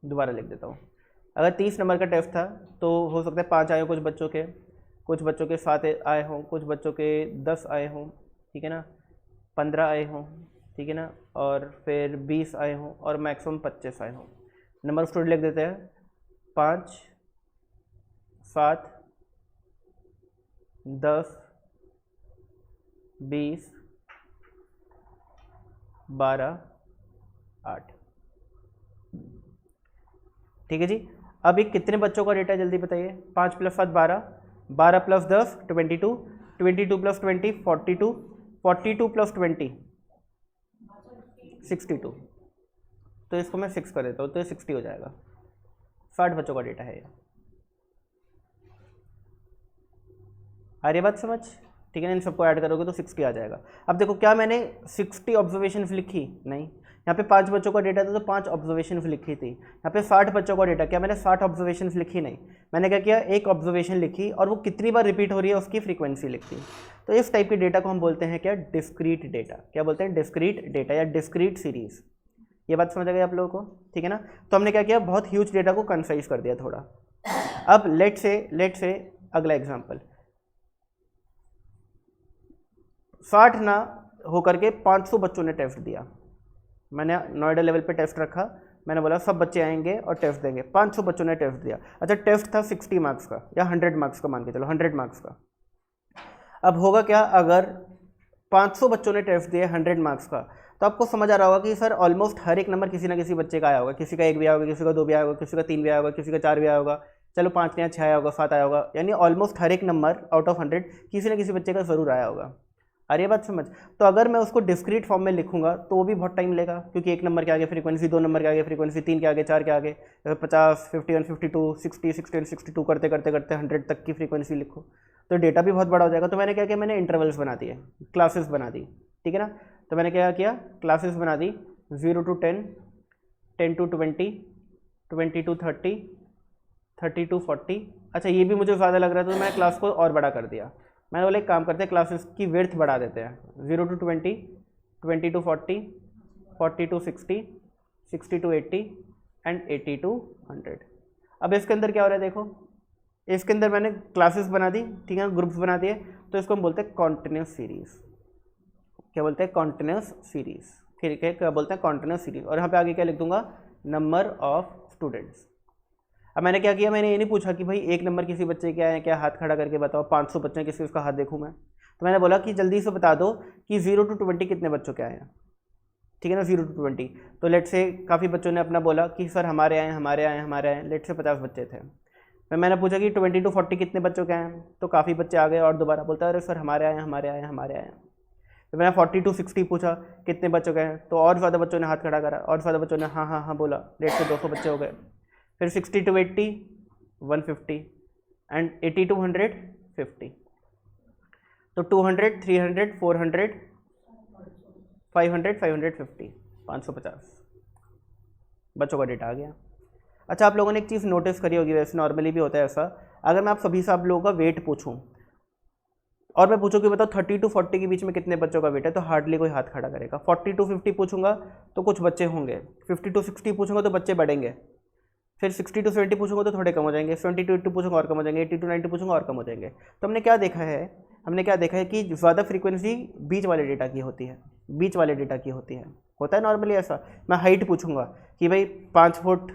दोबारा लिख देता हूँ। अगर 30 नंबर का टेस्ट था तो हो सकता है 5 आए हो कुछ बच्चों के 7 आए हों, कुछ बच्चों के 10 आए हों, ठीक है ना, 15 आए हों, ठीक है ना, और फिर 20 आए हों और मैक्सिमम 25 आए हों। नंबर ऑफ स्टूडेंट लिख देते हैं 5 7 10 20 12 8, ठीक है जी। अब ये कितने बच्चों का डेटा जल्दी बताइए? 5 + 7 12, 12 + 10 22, 22 + 20 42, 42 + 20 62। तो इसको मैं 6 कर देता हूँ तो ये 60 हो जाएगा। 60 बच्चों का डेटा है ये। आ रही बात समझ? ठीक है ना, इन सबको ऐड करोगे तो 60 आ जाएगा। अब देखो, क्या मैंने 60 ऑब्जर्वेशन लिखी? नहीं। यहाँ पे 5 बच्चों का डेटा था तो 5 ऑब्जर्वेशन लिखी थी। यहाँ पे 60 बच्चों का डेटा, क्या मैंने 60 ऑब्जर्वेशन लिखी? नहीं। मैंने क्या किया, एक ऑब्जर्वेशन लिखी और वो कितनी बार रिपीट हो रही है उसकी फ्रीक्वेंसी लिखी। तो इस टाइप के डेटा को हम बोलते हैं क्या, डिस्क्रीट डेटा। क्या बोलते हैं? डिस्क्रीट डेटा या डिस्क्रीट सीरीज। ये बात समझ आ गई आप लोगों को? ठीक है ना। तो हमने क्या किया, बहुत ह्यूज डेटा को कंसाइज कर दिया थोड़ा। अब लेट से अगला एग्जाम्पल, 60 ना होकर के 500 बच्चों ने टेस्ट दिया। मैंने नोएडा लेवल पे टेस्ट रखा, मैंने बोला सब बच्चे आएंगे और टेस्ट देंगे। 500 बच्चों ने टेस्ट दिया। अच्छा, टेस्ट था 60 मार्क्स का या 100 मार्क्स का, मान के चलो 100 मार्क्स का। अब होगा क्या, अगर 500 बच्चों ने टेस्ट दिया 100 मार्क्स का, तो आपको समझ आ रहा होगा कि सर ऑलमोस्ट हर एक नंबर किसी ना किसी बच्चे का आया होगा। किसी का 1 भी आया होगा, किसी का 2 भी आया होगा, किसी का 3 भी आया होगा, किसी का 4 भी आया होगा, चलो 5 या 6 आया होगा, 7 आया होगा, यानी ऑलमोस्ट हर एक नंबर आउट ऑफ 100 किसी न किसी बच्चे का ज़रूर आया होगा। अरे बात समझ? तो अगर मैं उसको डिस्क्रीट फॉर्म में लिखूंगा तो वो भी बहुत टाइम लेगा, क्योंकि 1 नंबर के आगे फ्रीक्वेंसी, 2 नंबर के आगे फ्रीक्वेंसी, 3 के आगे, 4 के आगे 50, 51, 52, 60, 61, 62 करते करते करते 100 तक की फ्रीक्वेंसी लिखो, तो डेटा भी बहुत बड़ा हो जाएगा। तो मैंने क्या किया, मैंने इंटरवल्स बना दिए, क्लासेस बना दी, ठीक है ना। तो मैंने क्या किया, क्लासेस बना दी 0 to 10, 10 to 20, 20 to 30, 30 to 40। अच्छा, ये भी मुझे ज़्यादा लग रहा था तो मैं क्लास को और बड़ा कर दिया। मैंने बोला एक काम करते हैं, क्लासेस की विड्थ बढ़ा देते हैं, 0 to 20, 20 to 40, 40 to 60, 60 to 80 and 80 to 100। अब इसके अंदर क्या हो रहा है देखो, इसके अंदर मैंने क्लासेस बना दी, ठीक है, ग्रुप्स बना दिए, तो इसको हम बोलते हैं कॉन्टिन्यूस सीरीज। क्या बोलते हैं? Continuous series. ठीक है, क्या बोलते हैं? Continuous series. और यहाँ पे आगे क्या लिख दूंगा, नंबर ऑफ स्टूडेंट्स। अब मैंने क्या किया, मैंने ये नहीं पूछा कि भाई 1 नंबर किसी बच्चे के आए हैं क्या, हाथ खड़ा करके बताओ, 500 बच्चे किसी उसका हाथ देखूँ मैं। तो मैंने बोला कि जल्दी से बता दो कि 0 to 20 कितने बच्चों के आए हैं, ठीक है ना, 0 to 20। तो लेट से काफ़ी बच्चों ने अपना बोला कि सर हमारे आए, लेट से 50 बच्चे थे। मैंने पूछा कि 20 to 40 कितने बच्चों के हैं, तो काफ़ी बच्चे आ गए और दोबारा बोलता है अरे सर हमारे आए। तो मैंने 40 to 60 पूछा कितने बच्चों के हैं, तो और ज़्यादा बच्चों ने हाथ खड़ा करा, और ज़्यादा बच्चों ने हाँ बोला, लेट से 200 बच्चे हो गए। फिर 60 to 80 150 एंड 80 to 100 50। तो 200 300 400 500 550 550 बच्चों का डेटा आ गया। अच्छा, आप लोगों ने एक चीज़ नोटिस करी होगी, वैसे नॉर्मली भी होता है ऐसा, अगर मैं आप सभी से आप लोगों का वेट पूछूं और मैं पूछूं कि बताओ 30 to 40 के बीच में कितने बच्चों का वेट है, तो हार्डली कोई हाथ खड़ा करेगा। 40 to 50 पूछूंगा तो कुछ बच्चे होंगे, 50 to 60 पूछूंगा तो बच्चे बढ़ेंगे, फिर 60 to 70 पूछूंगा तो थोड़े कम हो जाएंगे, 70 to 80 पूछूंगा और कम हो जाएंगे, 80 to 90 पूछूंगा और कम हो जाएंगे। तो हमने क्या देखा है कि ज़्यादा फ्रीक्वेंसी बीच वाले डेटा की होती है, होता है नॉर्मली ऐसा। मैं हाइट पूछूंगा कि भाई 5 फुट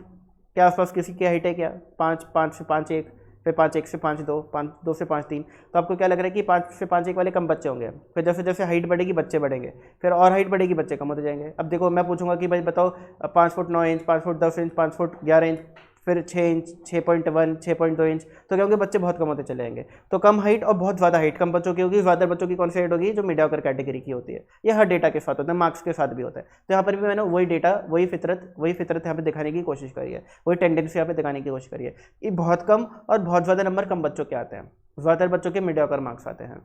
के आसपास किसी की हाइट है क्या, 5 से 5'1", फिर 5'1" से 5'2", 5'2" से 5'3", तो आपको क्या लग रहा है कि 5 से 5'1" वाले कम बच्चे होंगे। फिर जैसे जैसे हाइट बढ़ेगी बच्चे बढ़ेंगे, फिर और हाइट बढ़ेगी बच्चे कम होते जाएंगे। अब देखो मैं पूछूंगा कि भाई बताओ 5 foot 9 inch, 5 foot 10 inch, 5 foot 11 inch, फिर 6 इंच, 6.1, 6.2 इंच, तो क्या होंगे बच्चे बहुत कम होते चले जाएंगे। तो कम हाइट और बहुत ज़्यादा हाइट कम बच्चों की होगी, ज़्यादा बच्चों की कौन सी हाइट होगी, जो मीडियोकर कैटेगरी की होती है। ये हर डेटा के साथ होता है, मार्क्स के साथ भी होता है। तो यहाँ पर भी मैंने वही डेटा वही फितरत यहाँ पे दिखाने की कोशिश करी है, वही टेंडेंसी यहाँ पे दिखाने की कोशिश करी है। ये बहुत कम और बहुत ज़्यादा नंबर कम बच्चों के आते हैं, ज़्यादातर बच्चों के मीडियोकर मार्क्स आते हैं,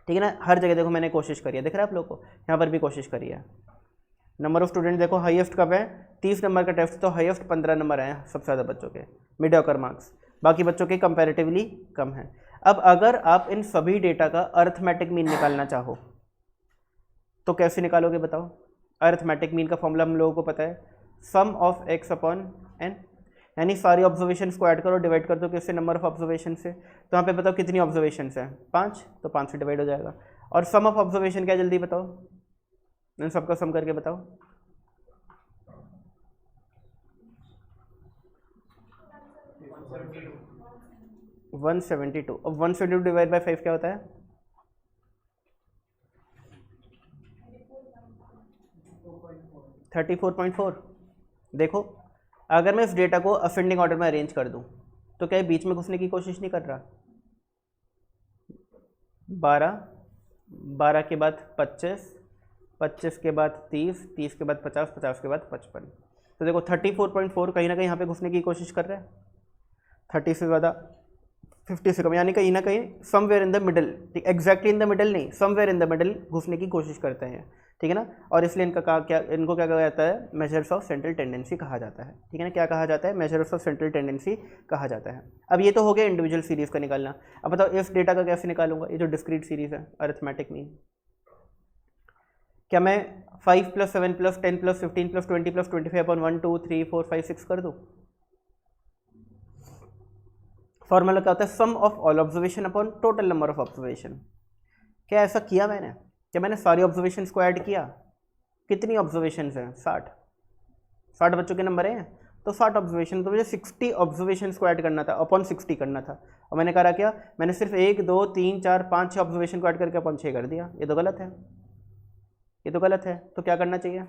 ठीक है ना। हर जगह देखो मैंने कोशिश करी है, दिख रहा है आप लोग को, यहाँ पर भी कोशिश करी है। नंबर ऑफ स्टूडेंट देखो हाईएस्ट कब है, 30 नंबर का टेस्ट, तो हाईएस्ट 15 नंबर आए हैं सबसे ज़्यादा बच्चों के मीडियोकर मार्क्स, बाकी बच्चों के कंपैरेटिवली कम है। अब अगर आप इन सभी डेटा का अरिथमेटिक मीन निकालना चाहो तो कैसे निकालोगे बताओ। अरिथमेटिक मीन का फॉर्मूला हम लोगों को पता है, sum of x upon n, यानी सारी ऑब्जर्वेशन को ऐड करो, डिवाइड कर दो किससे, नंबर ऑफ ऑब्जर्वेशन से। तो यहाँ पे बताओ कितनी ऑब्जर्वेशन है, 5, तो 5 से डिवाइड हो जाएगा। और सम ऑफ ऑब्जर्वेशन क्या, जल्दी बताओ, इन सबका सम करके बताओ। अब 172 डिवाइड बाई 5 क्या होता है, 34.4। देखो अगर मैं इस डेटा को असेंडिंग ऑर्डर में अरेंज कर दूं तो क्या बीच में घुसने की कोशिश नहीं कर रहा। 12 के बाद 25 के बाद 30 के बाद 50 के बाद 55। तो देखो 34.4 कहीं ना कहीं यहाँ पे घुसने की कोशिश कर रहा है, 30 से ज़्यादा 50 से कम, यानी कहीं ना कहीं समवेयर इन द मिडल, ठीक, एग्जैक्टली इन द मिडल नहीं, समवेयर इन द मिडल घुसने की कोशिश करते हैं, ठीक है ना। और इसलिए इनको क्या कहा जाता है, मेजर्स ऑफ सेंट्रल टेंडेंसी कहा जाता है, ठीक है ना। क्या कहा जाता है, मेजर्स ऑफ सेंट्रल टेंडेंसी कहा जाता है। अब ये तो हो गया इंडिविजुअल सीरीज़ का निकालना। अब बताओ इस डेटा का कैसे निकालूंगा, ये जो डिस्क्रीट सीरीज़ है अरिथमेटिक मीन। क्या मैं 5 + 7 + 10 + 15 + 20 + 25 अपॉन 1 2 3 4 5 6 कर दूँ। फॉर्मूला क्या होता है, sum of all observation upon total number of observation. क्या ऐसा किया मैंने, क्या मैंने सारी ऑब्जर्वेशंस को ऐड किया, कितनी ऑब्जर्वेशंस हैं, 60 बच्चों के नंबर हैं, तो 60 ऑब्जर्वेशन, तो मुझे 60 ऑब्जर्वेशंस को ऐड करना था, अपॉन 60 करना था। और मैंने करा क्या, मैंने सिर्फ 1 2 3 4 5 6 ऑब्जर्वेशन को ऐड करके अपॉन 6 कर दिया। ये तो गलत है, ये तो गलत है। तो क्या करना चाहिए,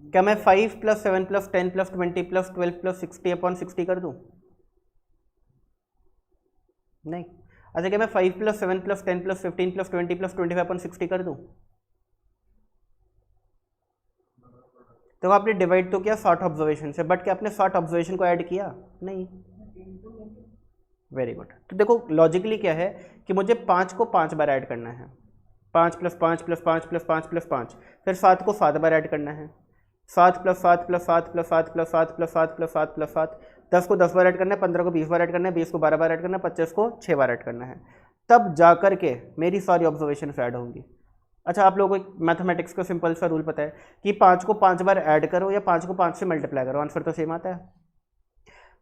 क्या मैं 5 + 7 + 10 + 20 + 12 + 60 अपॉन 60 कर दूं, नहीं। अच्छा, क्या मैं 5 + 7 + 10 + 15 + 20 + 25 अपॉन 60 कर दूं। तो आपने डिवाइड तो किया 60 ऑब्जर्वेशन से, बट क्या आपने 60 ऑब्जर्वेशन को ऐड किया, नहीं। Very good. तो देखो लॉजिकली क्या है कि मुझे 5 को 5 बार ऐड करना है, 5 + 5 + 5 + 5 + 5, फिर 7 को 7 बार ऐड करना है, 7 + 7 + 7 + 7 + 7 + 7 + 7 + 7, 10 को 10 बार ऐड करना है, 15 को 20 बार ऐड करना है, 20 को 12 बार ऐड करना है, 25 को 6 बार ऐड करना है, तब जा कर के मेरी सारी ऑब्जर्वेशन ऐड होंगी। अच्छा, आप लोगों को मैथमेटिक्स का सिंपल सा रूल पता है कि 5 को 5 बार ऐड करो या 5 को 5 से मल्टीप्लाई करो, आंसर तो सेम आता है।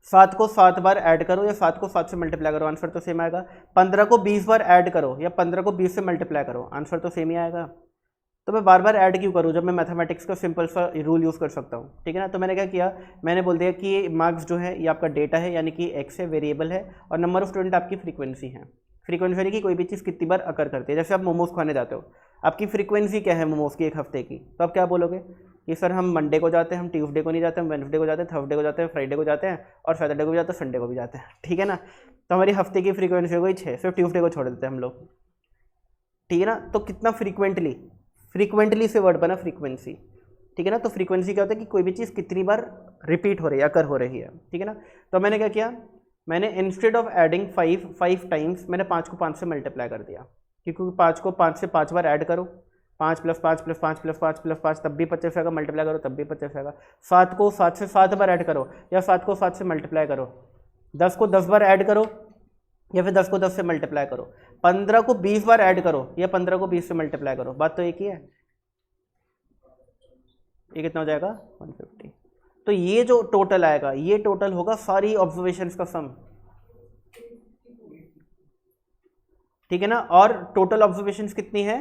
7 को 7 बार ऐड करो या 7 को 7 से मल्टीप्लाई करो, आंसर तो सेम आएगा। 15 को 20 बार ऐड करो या 15 को 20 से मल्टीप्लाई करो, आंसर तो सेम ही आएगा। तो मैं बार बार ऐड क्यों करूँ जब मैं मैथमेटिक्स का सिंपल सा रूल यूज़ कर सकता हूँ, ठीक है ना। तो मैंने क्या किया, मैंने बोल दिया कि ये मार्क्स जो है ये आपका डेटा है, यानी कि एक्स है, वेरिएबल है, और नंबर ऑफ स्टूडेंट आपकी फ्रीक्वेंसी है। फ्रीक्वेंसी यानी कि कोई भी चीज़ कितनी बार अकर करती है। जैसे आप मोमोज खाने जाते हो, आपकी फ्रीक्वेंसी क्या है मोमोज की एक हफ्ते की, तो आप क्या बोलोगे कि सर हम मंडे को जाते हैं, हम ट्यूसडे को नहीं जाते, हम वेडनेसडे को जाते हैं, थर्सडे को जाते हैं, फ्राइडे को जाते हैं, और सैटरडे को भी जाते हैं, संडे को भी जाते हैं, ठीक है ना। तो हमारी हफ्ते की फ्रीक्वेंसी हो गई 6, सिर्फ ट्यूसडे को छोड़ देते हैं हम लोग, ठीक है ना। तो कितना फ्रीक्वेंटली, फ्रीक्वेंटली से वर्ड बना फ्रीक्वेंसी, ठीक है ना। तो फ्रीक्वेंसी क्या होता है कि कोई भी चीज़ कितनी बार रिपीट हो रही है, अकर हो रही है, ठीक है ना। तो मैंने क्या किया, मैंने इंस्टेड ऑफ एडिंग 5 टाइम्स मैंने 5 को 5 से मल्टीप्लाई कर दिया, क्योंकि 5 को 5 से 5 बार ऐड करो, 5 + 5 + 5 + 5 + 5 तब भी 25 आएगा, मल्टीप्लाई करो तब भी 25 आएगा। 7 को 7 से 7 बार ऐड करो, या 7 को 7 से मल्टीप्लाई करो, 10 को 10 बार ऐड करो, या फिर 10 को 10 से मल्टीप्लाई करो, 15 को 20 बार ऐड करो, या 15 को 20 से मल्टीप्लाई करो, बात तो एक ही है। ये कितना हो जाएगा 150। तो ये जो टोटल आएगा, ये टोटल होगा सारी ऑब्जर्वेशंस का सम, ठीक है ना। और टोटल ऑब्जर्वेशंस कितनी है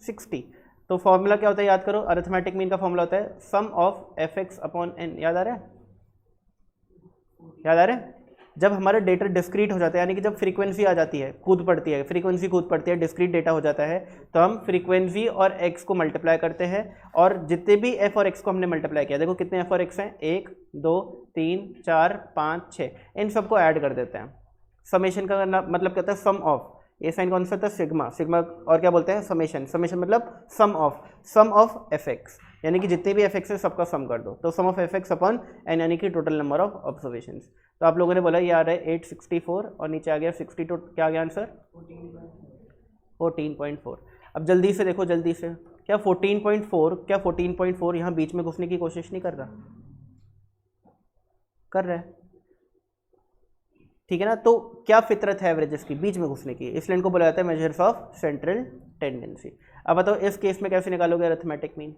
60। तो फॉर्मूला क्या होता है याद करो, अरिथमेटिक मीन का फॉर्मूला होता है sum of fx upon n। याद आ रहा है, याद आ रहा है। जब हमारा डेटा डिस्क्रीट हो जाता है, यानी कि जब फ्रीक्वेंसी आ जाती है, कूद पड़ती है, फ्रीक्वेंसी कूद पड़ती है, डिस्क्रीट डेटा हो जाता है, तो हम फ्रीक्वेंसी और x को मल्टीप्लाई करते हैं, और जितने भी f और x को हमने मल्टीप्लाई किया, देखो कितने f और x हैं, 1 2 3 4 5 6, इन सबको ऐड कर देते हैं। समेशन का मतलब कहता है सम ऑफ, ये साइन कौन सा था सिग्मा, सिग्मा और क्या बोलते हैं समेशन, समेशन मतलब सम ऑफ एफ एक्स, यानी कि जितने भी एफ एक्स है सबका सम कर दो, तो sum of f x upon n, यानी कि टोटल नंबर ऑफ ऑब्जर्वेशंस। तो आप लोगों ने बोला ये आ रहा है 864 और नीचे आ गया 62, क्या आ गया आंसर 14.4। अब जल्दी से देखो, जल्दी से, क्या 14.4, क्या 14.4 यहाँ बीच में घुसने की कोशिश नहीं कर रहा, कर रहा है, ठीक है ना। तो क्या फितरत है एवरेजेस की, बीच में घुसने की, इसलिए इनको बोला जाता है मेजर्स ऑफ सेंट्रल टेंडेंसी। अब बताओ इस केस में कैसे निकालोगे अरिथमेटिक मीन,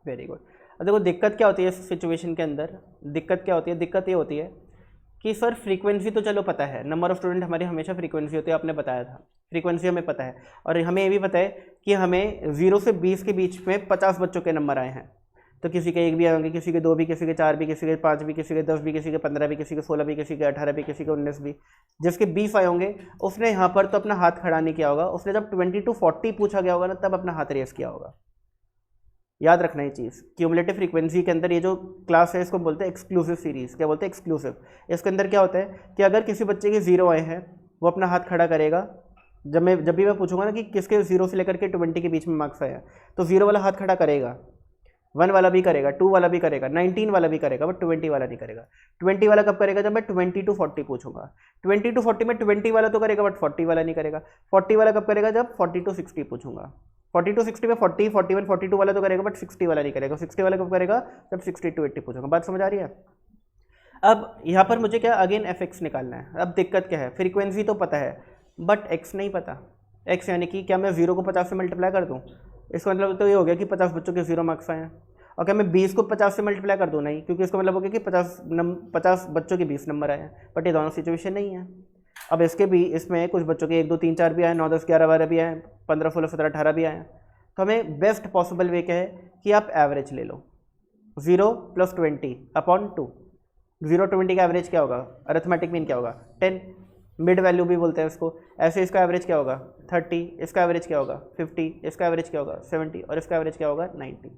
वेरी गुड। अब देखो दिक्कत क्या होती है इस सिचुएशन के अंदर, दिक्कत क्या होती है, दिक्कत ये होती है कि सर फ्रीक्वेंसी तो चलो पता है, नंबर ऑफ स्टूडेंट हमारी हमेशा फ्रीक्वेंसी होती है, आपने बताया था फ्रीक्वेंसी हमें पता है, और हमें ये भी पता है कि हमें 0 से 20 के बीच में 50 बच्चों के नंबर आए हैं, तो किसी के 1 भी आएंगे, किसी के 2 भी, किसी के 4 भी, किसी के 5 भी, किसी के 10 भी, किसी के 15 भी, किसी के 16 भी, किसी के 18 भी, किसी के 19 भी। जिसके 20 आए होंगे उसने यहाँ पर तो अपना हाथ खड़ा नहीं किया होगा, उसने जब 20 to 40 पूछा गया होगा ना तब अपना हाथ रेस किया होगा। याद रखना ये चीज़, क्यूमुलेटिव फ्रीक्वेंसी के अंदर ये जो क्लास है इसको बोलते हैं एक्सक्लूसिव सीरीज। क्या बोलते हैं एक्सक्लूसिव। इसके अंदर क्या होता है कि अगर किसी बच्चे के 0 आए हैं वो अपना हाथ खड़ा करेगा, जब भी मैं पूछूंगा ना कि किसके 0 से लेकर के 20 के बीच में मार्क्स आए हैं, तो 0 वाला हाथ खड़ा करेगा, 1 वाला भी करेगा, 2 वाला भी करेगा, 19 वाला भी करेगा, बट 20 वाला नहीं करेगा। 20 वाला कब करेगा, जब मैं 20 to 40 पूछूंगा। 20 to 40 में 20 वाला तो करेगा बट 40 वाला नहीं करेगा। 40 वाला कब करेगा, जब 40 to 60 पूछूंगा। 40 to 60 में 40, 41, 42 वाला तो करेगा बट 60 वाला नहीं करेगा। 60 वाला कब करेगा, जब 60 to 80 पूछूंगा। बात समझ आ रही है। अब यहाँ पर मुझे क्या अगेन एफ एक्स निकालना है। अब दिक्कत क्या है, फ्रीक्वेंसी तो पता है बट एक्स नहीं पता। एक्स यानी कि क्या मैं 0 को 50 से मल्टीप्लाई कर दूँ, इसका मतलब तो ये हो गया कि 50 बच्चों के 0 मार्क्स आए हैं। और क्या मैं 20 को 50 से मल्टीप्लाई कर दूँ, नहीं, क्योंकि इसका मतलब हो गया कि 50 बच्चों के 20 नंबर आए हैं, बट ये दोनों सिचुएशन नहीं है। अब इसके भी इसमें कुछ बच्चों के 1 2 3 4 भी आए, 9 10 11 12 भी आए, 15 16 17 18 भी आए। तो हमें बेस्ट पॉसिबल वे क्या है कि आप एवरेज ले लो, 0 + 20 अपॉन 2। 0 20 का एवरेज क्या होगा, अरिथमेटिक मीन क्या होगा 10, मिड वैल्यू भी बोलते हैं उसको। ऐसे इसका एवरेज क्या होगा 30, इसका एवरेज क्या होगा 50, इसका एवरेज क्या होगा 70 और इसका एवरेज क्या होगा 90।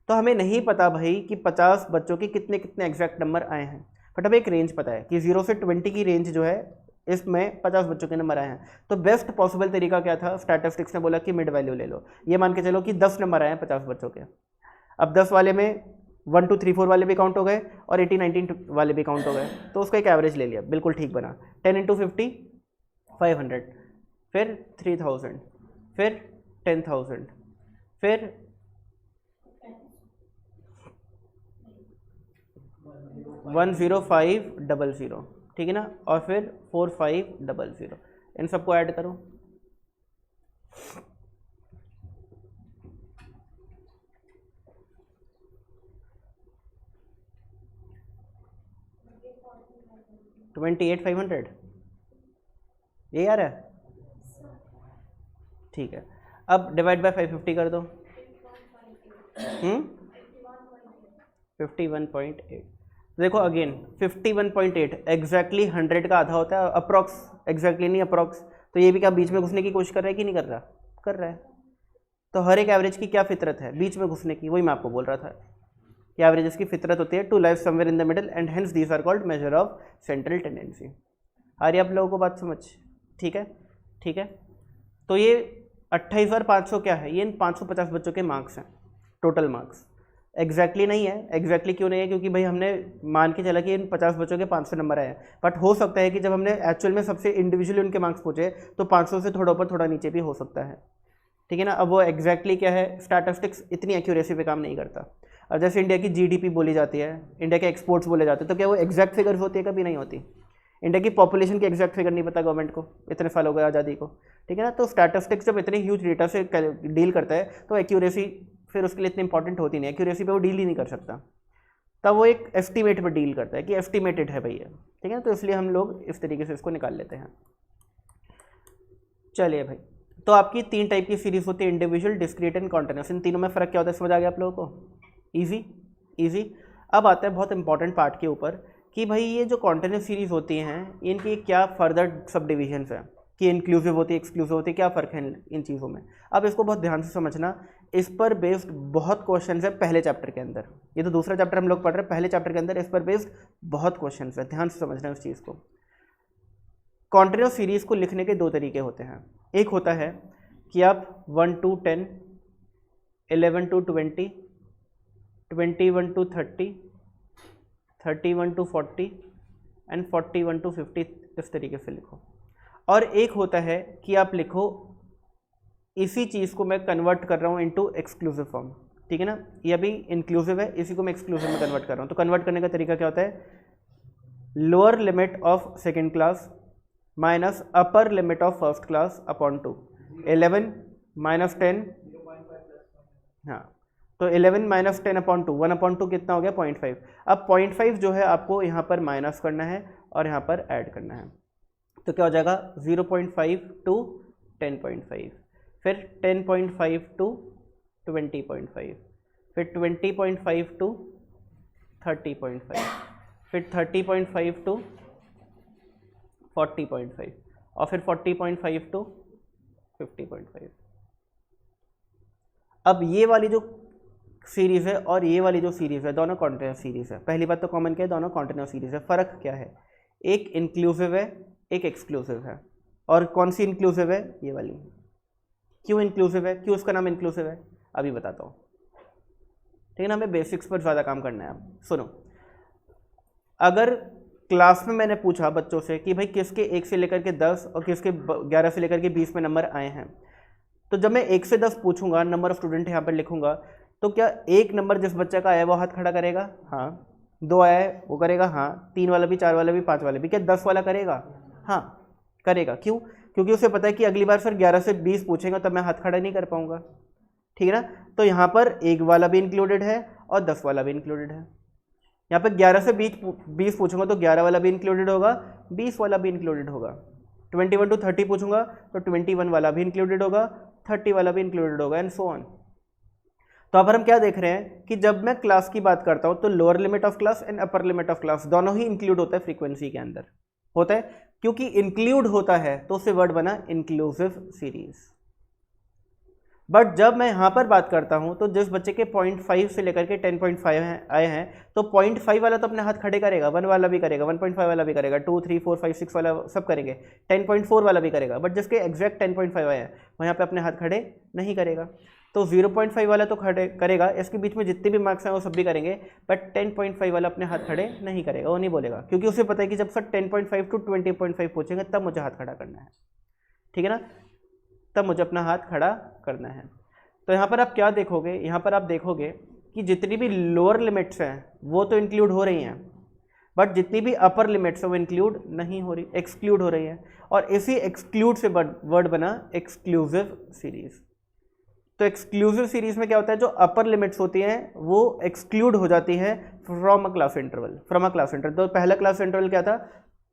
तो हमें नहीं पता भाई कि 50 बच्चों के कितने कितने एग्जैक्ट नंबर आए हैं, बट हमें एक रेंज पता है कि 0 से 20 की रेंज जो है इसमें 50 बच्चों के नंबर आए हैं। तो बेस्ट पॉसिबल तरीका क्या था, स्टैटिस्टिक्स ने बोला कि मिड वैल्यू ले लो। ये मान के चलो कि 10 नंबर आए हैं 50 बच्चों के। अब 10 वाले में 1 2 3 4 वाले भी काउंट हो गए और 18 19 वाले भी काउंट हो गए, तो उसका एक एवरेज ले लिया, बिल्कुल ठीक बना। 10 × 50 500, फिर 3000, फिर 10,000, फिर 10500, ठीक है ना, और फिर 4500। इन सबको ऐड करो, $28,500 ये आ रहा है। ठीक है, अब डिवाइड बाय 550 कर दो। 51.8। देखो अगेन 51.8 एग्जैक्टली 100 का आधा होता है, अप्रॉक्स, एग्जैक्टली नहीं अप्रॉक्स। तो ये भी क्या बीच में घुसने की कोशिश कर रहा है कि नहीं कर रहा? कर रहा है। तो हर एक एवरेज की क्या फितरत है? बीच में घुसने की। वही मैं आपको बोल रहा था कि एवरेजेस की फितरत होती है to live somewhere in the middle and hence these are called measure of central tendency. आ रही है आप लोगों को बात समझ? ठीक है, ठीक है। तो ये 28,500 क्या है? ये इन 550 बच्चों के मार्क्स हैं, टोटल मार्क्स। एग्जैक्टली नहीं है। एग्जैक्टली क्यों नहीं है? क्योंकि भाई हमने मान के चला कि इन 50 बच्चों के 500 नंबर आए हैं, बट हो सकता है कि जब हमने एक्चुअल में सबसे इंडिविजुअली उनके मार्क्स पूछे तो 500 से थोड़ा ऊपर थोड़ा नीचे भी हो सकता है, ठीक है ना। अब वो एग्जैक्टली क्या है, स्टैटिस्टिक्स इतनी एक्यूरेसी पे काम नहीं करता। अब जैसे इंडिया की जीडीपी बोली जाती है, इंडिया के एक्सपोर्ट्स बोले जाते हैं, तो क्या वो एग्जैक्ट फिगर्स होती है? कभी नहीं होती। इंडिया की पॉपुलेशन की एग्जैक्ट फिगर नहीं पता गवर्नमेंट को, इतने साल हो गए आज़ादी को, ठीक है ना। तो स्टैटिस्टिक्स जब इतने ह्यूज डेटा से डील करता है तो एक्यूरेसी फिर उसके लिए इतनी इंपॉर्टेंट होती नहीं, एक्यूरेसी पे वो डील ही नहीं कर सकता। तब वो एक एस्टिमेट पर डील करता है कि एस्टिमेटेड है भैया, ठीक है। तो इसलिए हम लोग इस तरीके से इसको निकाल लेते हैं। चलिए भाई, तो आपकी 3 टाइप की सीरीज होती है, इंडिविजुअल, डिस्क्रीट एंड कॉन्टिन्यूस। इन तीनों में फ़र्क क्या होता है, समझ आ गया आप लोगों को? Easy easy. अब आता है बहुत इंपॉर्टेंट पार्ट के ऊपर कि भाई ये जो कॉन्टिन्यूस सीरीज होती हैं इनकी क्या फर्दर सब डिविजन्स हैं, कि इंक्लूसिव होती है, एक्सक्लूसिव होती है, क्या फ़र्क है इन चीज़ों में। अब इसको बहुत ध्यान से समझना, इस पर बेस्ड बहुत क्वेश्चन है पहले चैप्टर के अंदर। ये तो दूसरा चैप्टर हम लोग पढ़ रहे हैं, पहले चैप्टर के अंदर इस पर बेस्ड बहुत क्वेश्चन है, ध्यान से समझना है उस चीज़ को। कॉन्टिन्यूस सीरीज़ को लिखने के 2 तरीके होते हैं। एक होता है कि आप 1 to 10, 11 to 20, 21 to 30, 31 to 40 and 41 to 50, इस तरीके से लिखो। और एक होता है कि आप लिखो इसी चीज़ को मैं कन्वर्ट कर रहा हूँ इनटू एक्सक्लूसिव फॉर्म, ठीक है ना। ये अभी इंक्लूसिव है, इसी को मैं एक्सक्लूसिव में कन्वर्ट कर रहा हूँ। तो कन्वर्ट करने का तरीका क्या होता है? Lower limit of second class minus upper limit of first class upon 2, 11 minus 10, हाँ, तो 11 माइनस 10 अपॉन 2, 1 अपॉन 2 कितना हो गया? 0.5। अब 0.5 जो है आपको यहाँ पर माइनस करना है और यहाँ पर ऐड करना है, तो क्या हो जाएगा? 0.5 टू 10.5, फिर 10.5 टू 20.5, फिर 20.5 टू 30.5, फिर 30.5 टू 40.5 और फिर 40.5 टू 50.5। अब ये वाली जो सीरीज़ है और ये वाली जो सीरीज़ है दोनों कॉन्टिन्यूस सीरीज़ है। पहली बात तो कॉमन क्या है, दोनों कॉन्टिन्यूस सीरीज़ है। फ़र्क क्या है? एक इंक्लूसिव है, एक एक्सक्लूसिव है। और कौन सी इंक्लूसिव है? ये वाली। क्यों इंक्लूसिव है? क्यों उसका नाम इंक्लूसिव है? अभी बताता हूँ, ठीक है ना। हमें बेसिक्स पर ज़्यादा काम करना है। अब सुनो, अगर क्लास में मैंने पूछा बच्चों से कि भाई किसके 1 से लेकर के 10 और किसके 11 से लेकर के 20 में नंबर आए हैं, तो जब मैं 1 से 10 पूछूंगा, नंबर ऑफ स्टूडेंट यहाँ पर लिखूंगा, तो क्या एक नंबर जिस बच्चे का आया वो हाथ खड़ा करेगा? हाँ। 2 आया है वो करेगा? हाँ। 3 वाला भी, 4 वाला भी, 5 वाला भी। क्या 10 वाला करेगा? हाँ करेगा। क्यों? क्योंकि उसे पता है कि अगली बार सर 11 से 20 पूछेगा तब मैं हाथ खड़ा नहीं कर पाऊंगा, ठीक है ना। तो यहाँ पर 1 वाला भी इंक्लूडेड है और 10 वाला भी इंक्लूडेड है। यहाँ पर 11 से 20 पूछूंगा तो 11 वाला भी इंक्लूडेड होगा, 20 वाला भी इंक्लूडेड होगा। 21 to 30 पूछूंगा तो 21 वाला भी इंक्लूडेड होगा, 30 वाला भी इंक्लूडेड होगा, एंड सो ऑन। तो अब हम क्या देख रहे हैं कि जब मैं क्लास की बात करता हूं तो lower limit of class and upper limit of class दोनों ही इंक्लूड होता है फ्रीक्वेंसी के अंदर, होता है। क्योंकि इंक्लूड होता है तो उससे वर्ड बना इंक्लूसिव सीरीज। बट जब मैं यहां पर बात करता हूं तो जिस बच्चे के 0.5 से लेकर के 10.5 आए हैं तो 0.5 वाला तो अपने हाथ खड़े करेगा, 1 वाला भी करेगा, 1.5 वाला भी करेगा, 2, 3, 4, 5, 6 वाला सब करेंगे, 10.4 वाला भी करेगा। बट जिसके एग्जैक्ट 10.5 आए हैं वो यहाँ पे अपने हाथ खड़े नहीं करेगा। तो 0.5 वाला तो खड़े करेगा, इसके बीच में जितने भी मार्क्स हैं वो सब भी करेंगे, बट 10.5 वाला अपने हाथ खड़े नहीं करेगा, वो नहीं बोलेगा, क्योंकि उसे पता है कि जब सर 10.5 टू 20.5 पूछेंगे तब मुझे हाथ खड़ा करना है, ठीक है ना, तब मुझे अपना हाथ खड़ा करना है। तो यहाँ पर आप क्या देखोगे, यहाँ पर आप देखोगे कि जितनी भी लोअर लिमिट्स हैं वो तो इंक्लूड हो रही हैं, बट जितनी भी अपर लिमिट्स हैं वो इंक्लूड नहीं हो रही, एक्सक्लूड हो रही है। और इसी एक्सक्लूड से वर्ड बना एक्सक्लूसिव सीरीज। तो एक्सक्लूसिव सीरीज में क्या होता है, जो अपर लिमिट्स होती हैं वो एक्सक्लूड हो जाती है फ्रॉम अ क्लास इंटरवल, तो पहला क्लास इंटरवल क्या था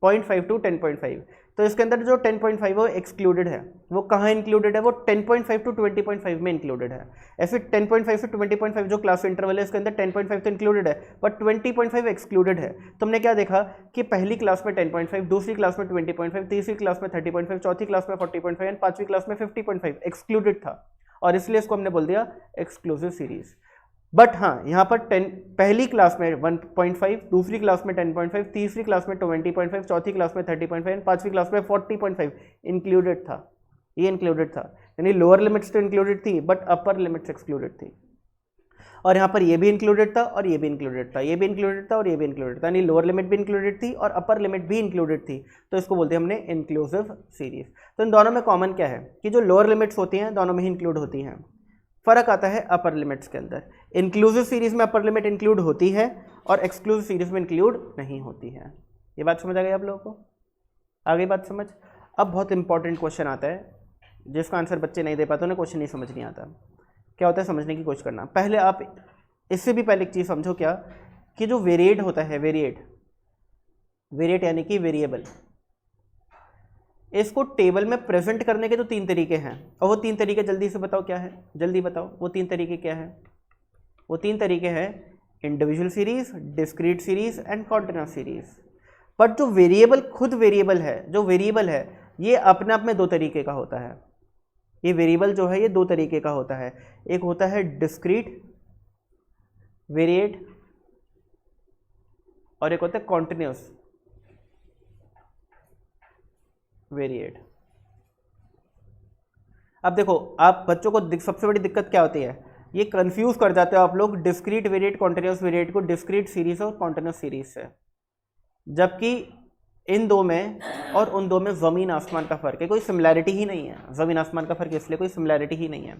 0.5 टू 10.5। तो इसके अंदर जो 10.5 है वो एक्सक्लूडेड है। वो कहाँ इंक्लूडेड है? वो 10.5 टू 20.5 में इंक्लूडेड है। ऐसे 10.5 से 20.5 जो क्लास इंटरवल है इसके अंदर 10.5 तो इंक्लूडेड है, बट 20.5 एक्सक्लूडेड है। तो हमने क्या देखा कि पहली क्लास में 10.5, दूसरी क्लास में 20.5, तीसरी क्लास में 30.5, चौथी क्लास में 40.5 एंड पांचवी क्लास में 50.5 एक्सक्लूडेड था, और इसलिए इसको हमने बोल दिया एक्सक्लूसिव सीरीज। बट हाँ, यहाँ पर पहली क्लास में 1.5, दूसरी क्लास में 10.5, तीसरी क्लास में 20.5, चौथी क्लास में 30.5 एंड पांचवी क्लास में 40.5 इंक्लूडेड था। ये इंक्लूडेड था, यानी लोअर लिमिट्स तो इंक्लूडेड थी बट अपर लिमिट्स एक्सक्लूडेड थी। और यहाँ पर ये भी इंक्लूडेड था और ये भी इंक्लूडेड था, ये भी इंक्लूडेड था और ये भी इंक्लूडेड था, यानी लोअर लिमिट भी इंक्लूडेड थी और अपर लिमिट भी इंक्लूडेड थी। तो इसको बोलते हैं हमने इंक्लूसिव सीरीज। तो इन दोनों में कॉमन क्या है कि जो लोअर लिमिट्स होती हैं दोनों में ही इंक्लूड होती हैं। फर्क आता है अपर लिमिट्स के अंदर। इंक्लूसिव सीरीज में अपर लिमिट इंक्लूड होती है और एक्सक्लूसिव सीरीज में इंक्लूड नहीं होती है। ये बात समझ आ गई आप लोगों को? आ गई बात समझ? अब बहुत इंपॉर्टेंट क्वेश्चन आता है जिसका आंसर बच्चे नहीं दे पाते, उन्हें क्वेश्चन नहीं समझ नहीं आता। क्या होता है समझने की कोशिश करना। पहले आप इससे भी पहले एक चीज़ समझो क्या, कि जो वेरिएट होता है, वेरिएट यानी कि वेरिएबल, इसको टेबल में प्रेजेंट करने के तो 3 तरीके हैं, और वो 3 तरीके जल्दी से बताओ क्या है, जल्दी बताओ वो 3 तरीके क्या है। वो 3 तरीके हैं individual series, discrete series and continuous series. But जो वेरिएबल खुद वेरिएबल है, जो वेरिएबल है ये अपने आप में 2 तरीके का होता है। ये वेरिएबल जो है ये 2 तरीके का होता है। एक होता है डिस्क्रीट वेरिएट और एक होता है कॉन्टिन्यूअस वेरिएट। अब देखो, आप बच्चों को सबसे बड़ी दिक्कत क्या होती है, ये कंफ्यूज कर जाते हो आप लोग डिस्क्रीट वेरिएट कॉन्टिन्यूअस वेरिएट को डिस्क्रीट सीरीज और कॉन्टिन्यूअस सीरीज से, जबकि इन दो में और उन दो में ज़मीन आसमान का फ़र्क है, कोई सिमिलैरिटी ही नहीं है। ज़मीन आसमान का फ़र्क इसलिए कोई सिमिलैरिटी ही नहीं है।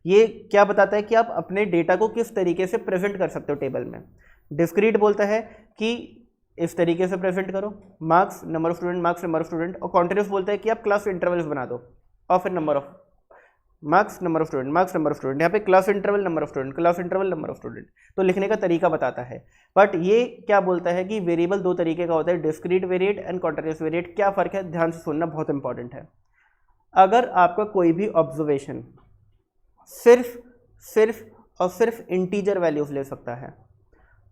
ये क्या बताता है कि आप अपने डेटा को किस तरीके से प्रेजेंट कर सकते हो टेबल में। डिस्क्रीट बोलता है कि इस तरीके से प्रेजेंट करो, marks number of student, marks number of student, और कॉन्टिन्यूअस बोलता है कि आप क्लास इंटरवल्स बना दो और फिर number of marks number of student, marks number of student, यहाँ पे class interval number of student, class interval number of student, तो लिखने का तरीका बताता है। बट ये क्या बोलता है कि वेरिएबल 2 तरीके का होता है, discrete variate and continuous variate. क्या फ़र्क है, ध्यान से सुनना, बहुत इंपॉर्टेंट है। अगर आपका कोई भी ऑब्जर्वेशन सिर्फ इंटीजर वैल्यूज ले सकता है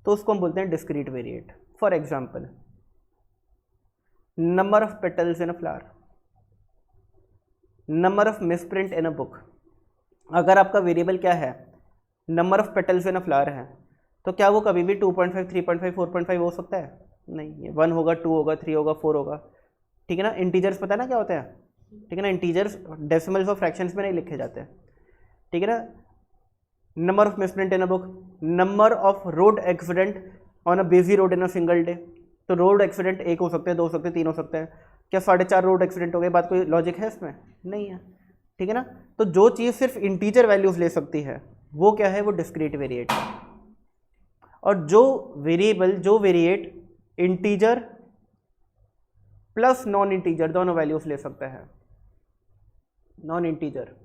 तो उसको हम बोलते हैं discrete variate. For example, number of petals in a flower, number of misprint in a book. अगर आपका वेरिएबल क्या है, number of petals in a flower है, तो क्या वो कभी भी 2.5, 3.5, 4.5 हो सकता है? नहीं, 1 होगा, 2 होगा, 3 होगा, 4 होगा। ठीक है ना। इंटीजर्स पता है ना क्या होता है, ठीक है ना। इंटीजर्स डेसिमल्स और फ्रैक्शंस में नहीं लिखे जाते, ठीक है ना। Number of misprint in a book, number of road accident on a busy road in a single day. तो रोड एक्सीडेंट 1 हो सकते हैं, 2 हो सकते हैं, 3 हो सकते हैं। क्या 4.5 रोड एक्सीडेंट हो गए? बात कोई लॉजिक है इसमें? नहीं है, ठीक है ना। तो जो चीज़ सिर्फ इंटीजर वैल्यूज ले सकती है वो क्या है, वो डिस्क्रीट वेरिएट है। और जो variate integer plus non integer दोनों वैल्यूज ले सकता है, नॉन इंटीजर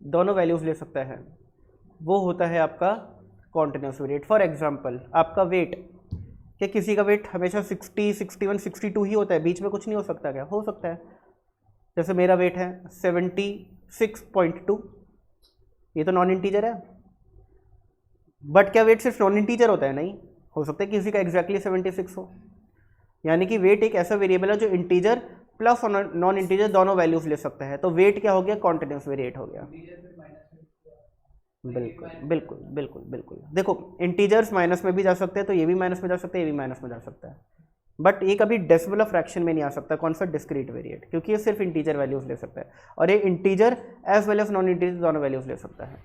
दोनों वैल्यूज ले सकता है, वो होता है आपका कॉन्टिन्यूअस वेरिएट। फॉर एग्जांपल, आपका वेट, क्या किसी का वेट हमेशा 60, 61, 62 ही होता है? बीच में कुछ नहीं हो सकता क्या? हो सकता है। जैसे मेरा वेट है 76.2, ये तो नॉन इंटीजर है। बट क्या वेट सिर्फ नॉन इंटीजर होता है? नहीं, हो सकता है किसी का एग्जैक्टली 76 हो। यानी कि वेट एक ऐसा वेरिएबल है जो इंटीजर प्लस और नॉन इंटीजर दोनों वैल्यूज ले सकता है। तो वेट क्या हो गया, कॉन्टिन्यूअस वेरिएट हो गया। बिल्कुल बिल्कुल बिल्कुल बिल्कुल। देखो, इंटीजर्स माइनस में भी जा सकते हैं, तो ये भी माइनस में जा सकते हैं, ये भी माइनस में जा सकता है, बट ये कभी डेसिमल ऑफ फ्रैक्शन में नहीं आ सकता। कौन सा? डिस्क्रीट वेरिएट, क्योंकि ये सिर्फ इंटीजर वैल्यूज ले सकता है, और ये integer as well as non integer दोनों वैल्यूज ले सकता है।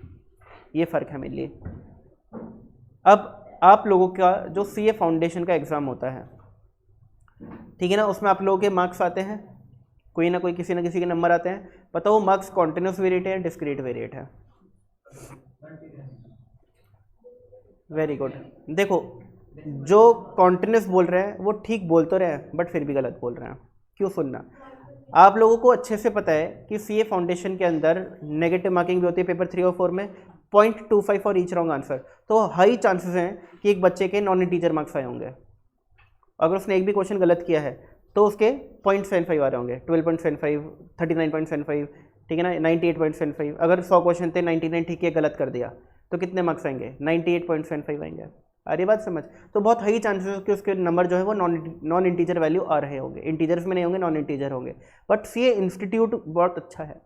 ये फ़र्क है मेरे लिए। अब आप लोगों का जो CA फाउंडेशन का एग्ज़ाम होता है, ठीक है ना, उसमें आप लोगों के मार्क्स आते हैं, कोई ना कोई किसी ना किसी के नंबर आते हैं। बताओ मार्क्स कॉन्टिन्यूअस वेरिएट है, डिस्क्रीट वेरिएट है? Very good. देखो, जो कॉन्टिन्यूअस बोल रहे हैं वो ठीक बोल तो रहे हैं, बट फिर भी गलत बोल रहे हैं। क्यों? सुनना, आप लोगों को अच्छे से पता है कि CA फाउंडेशन के अंदर नेगेटिव मार्किंग भी होती है पेपर 3 और 4 में, 0.25 फॉर ईच रॉन्ग आंसर। तो हाई चांसेस हैं कि एक बच्चे के नॉन इंटीजर मार्क्स आए होंगे। अगर उसने एक भी क्वेश्चन गलत किया है तो उसके 0.75 आ रहे होंगे, 12.75, 39.75, ठीक है ना, 98.75। अगर 100 क्वेश्चन थे 99 ठीक है गलत कर दिया तो कितने मार्क्स आएंगे, 98.75 आएंगे। आ रही बात समझ? तो बहुत हाई चांसेस कि उसके नंबर जो है वो नॉन इंटीजर वैल्यू आ रहे होंगे, इंटीजर्स में नहीं होंगे, नॉन इंटीजर होंगे। बट सी इंस्टीट्यूट बहुत अच्छा है,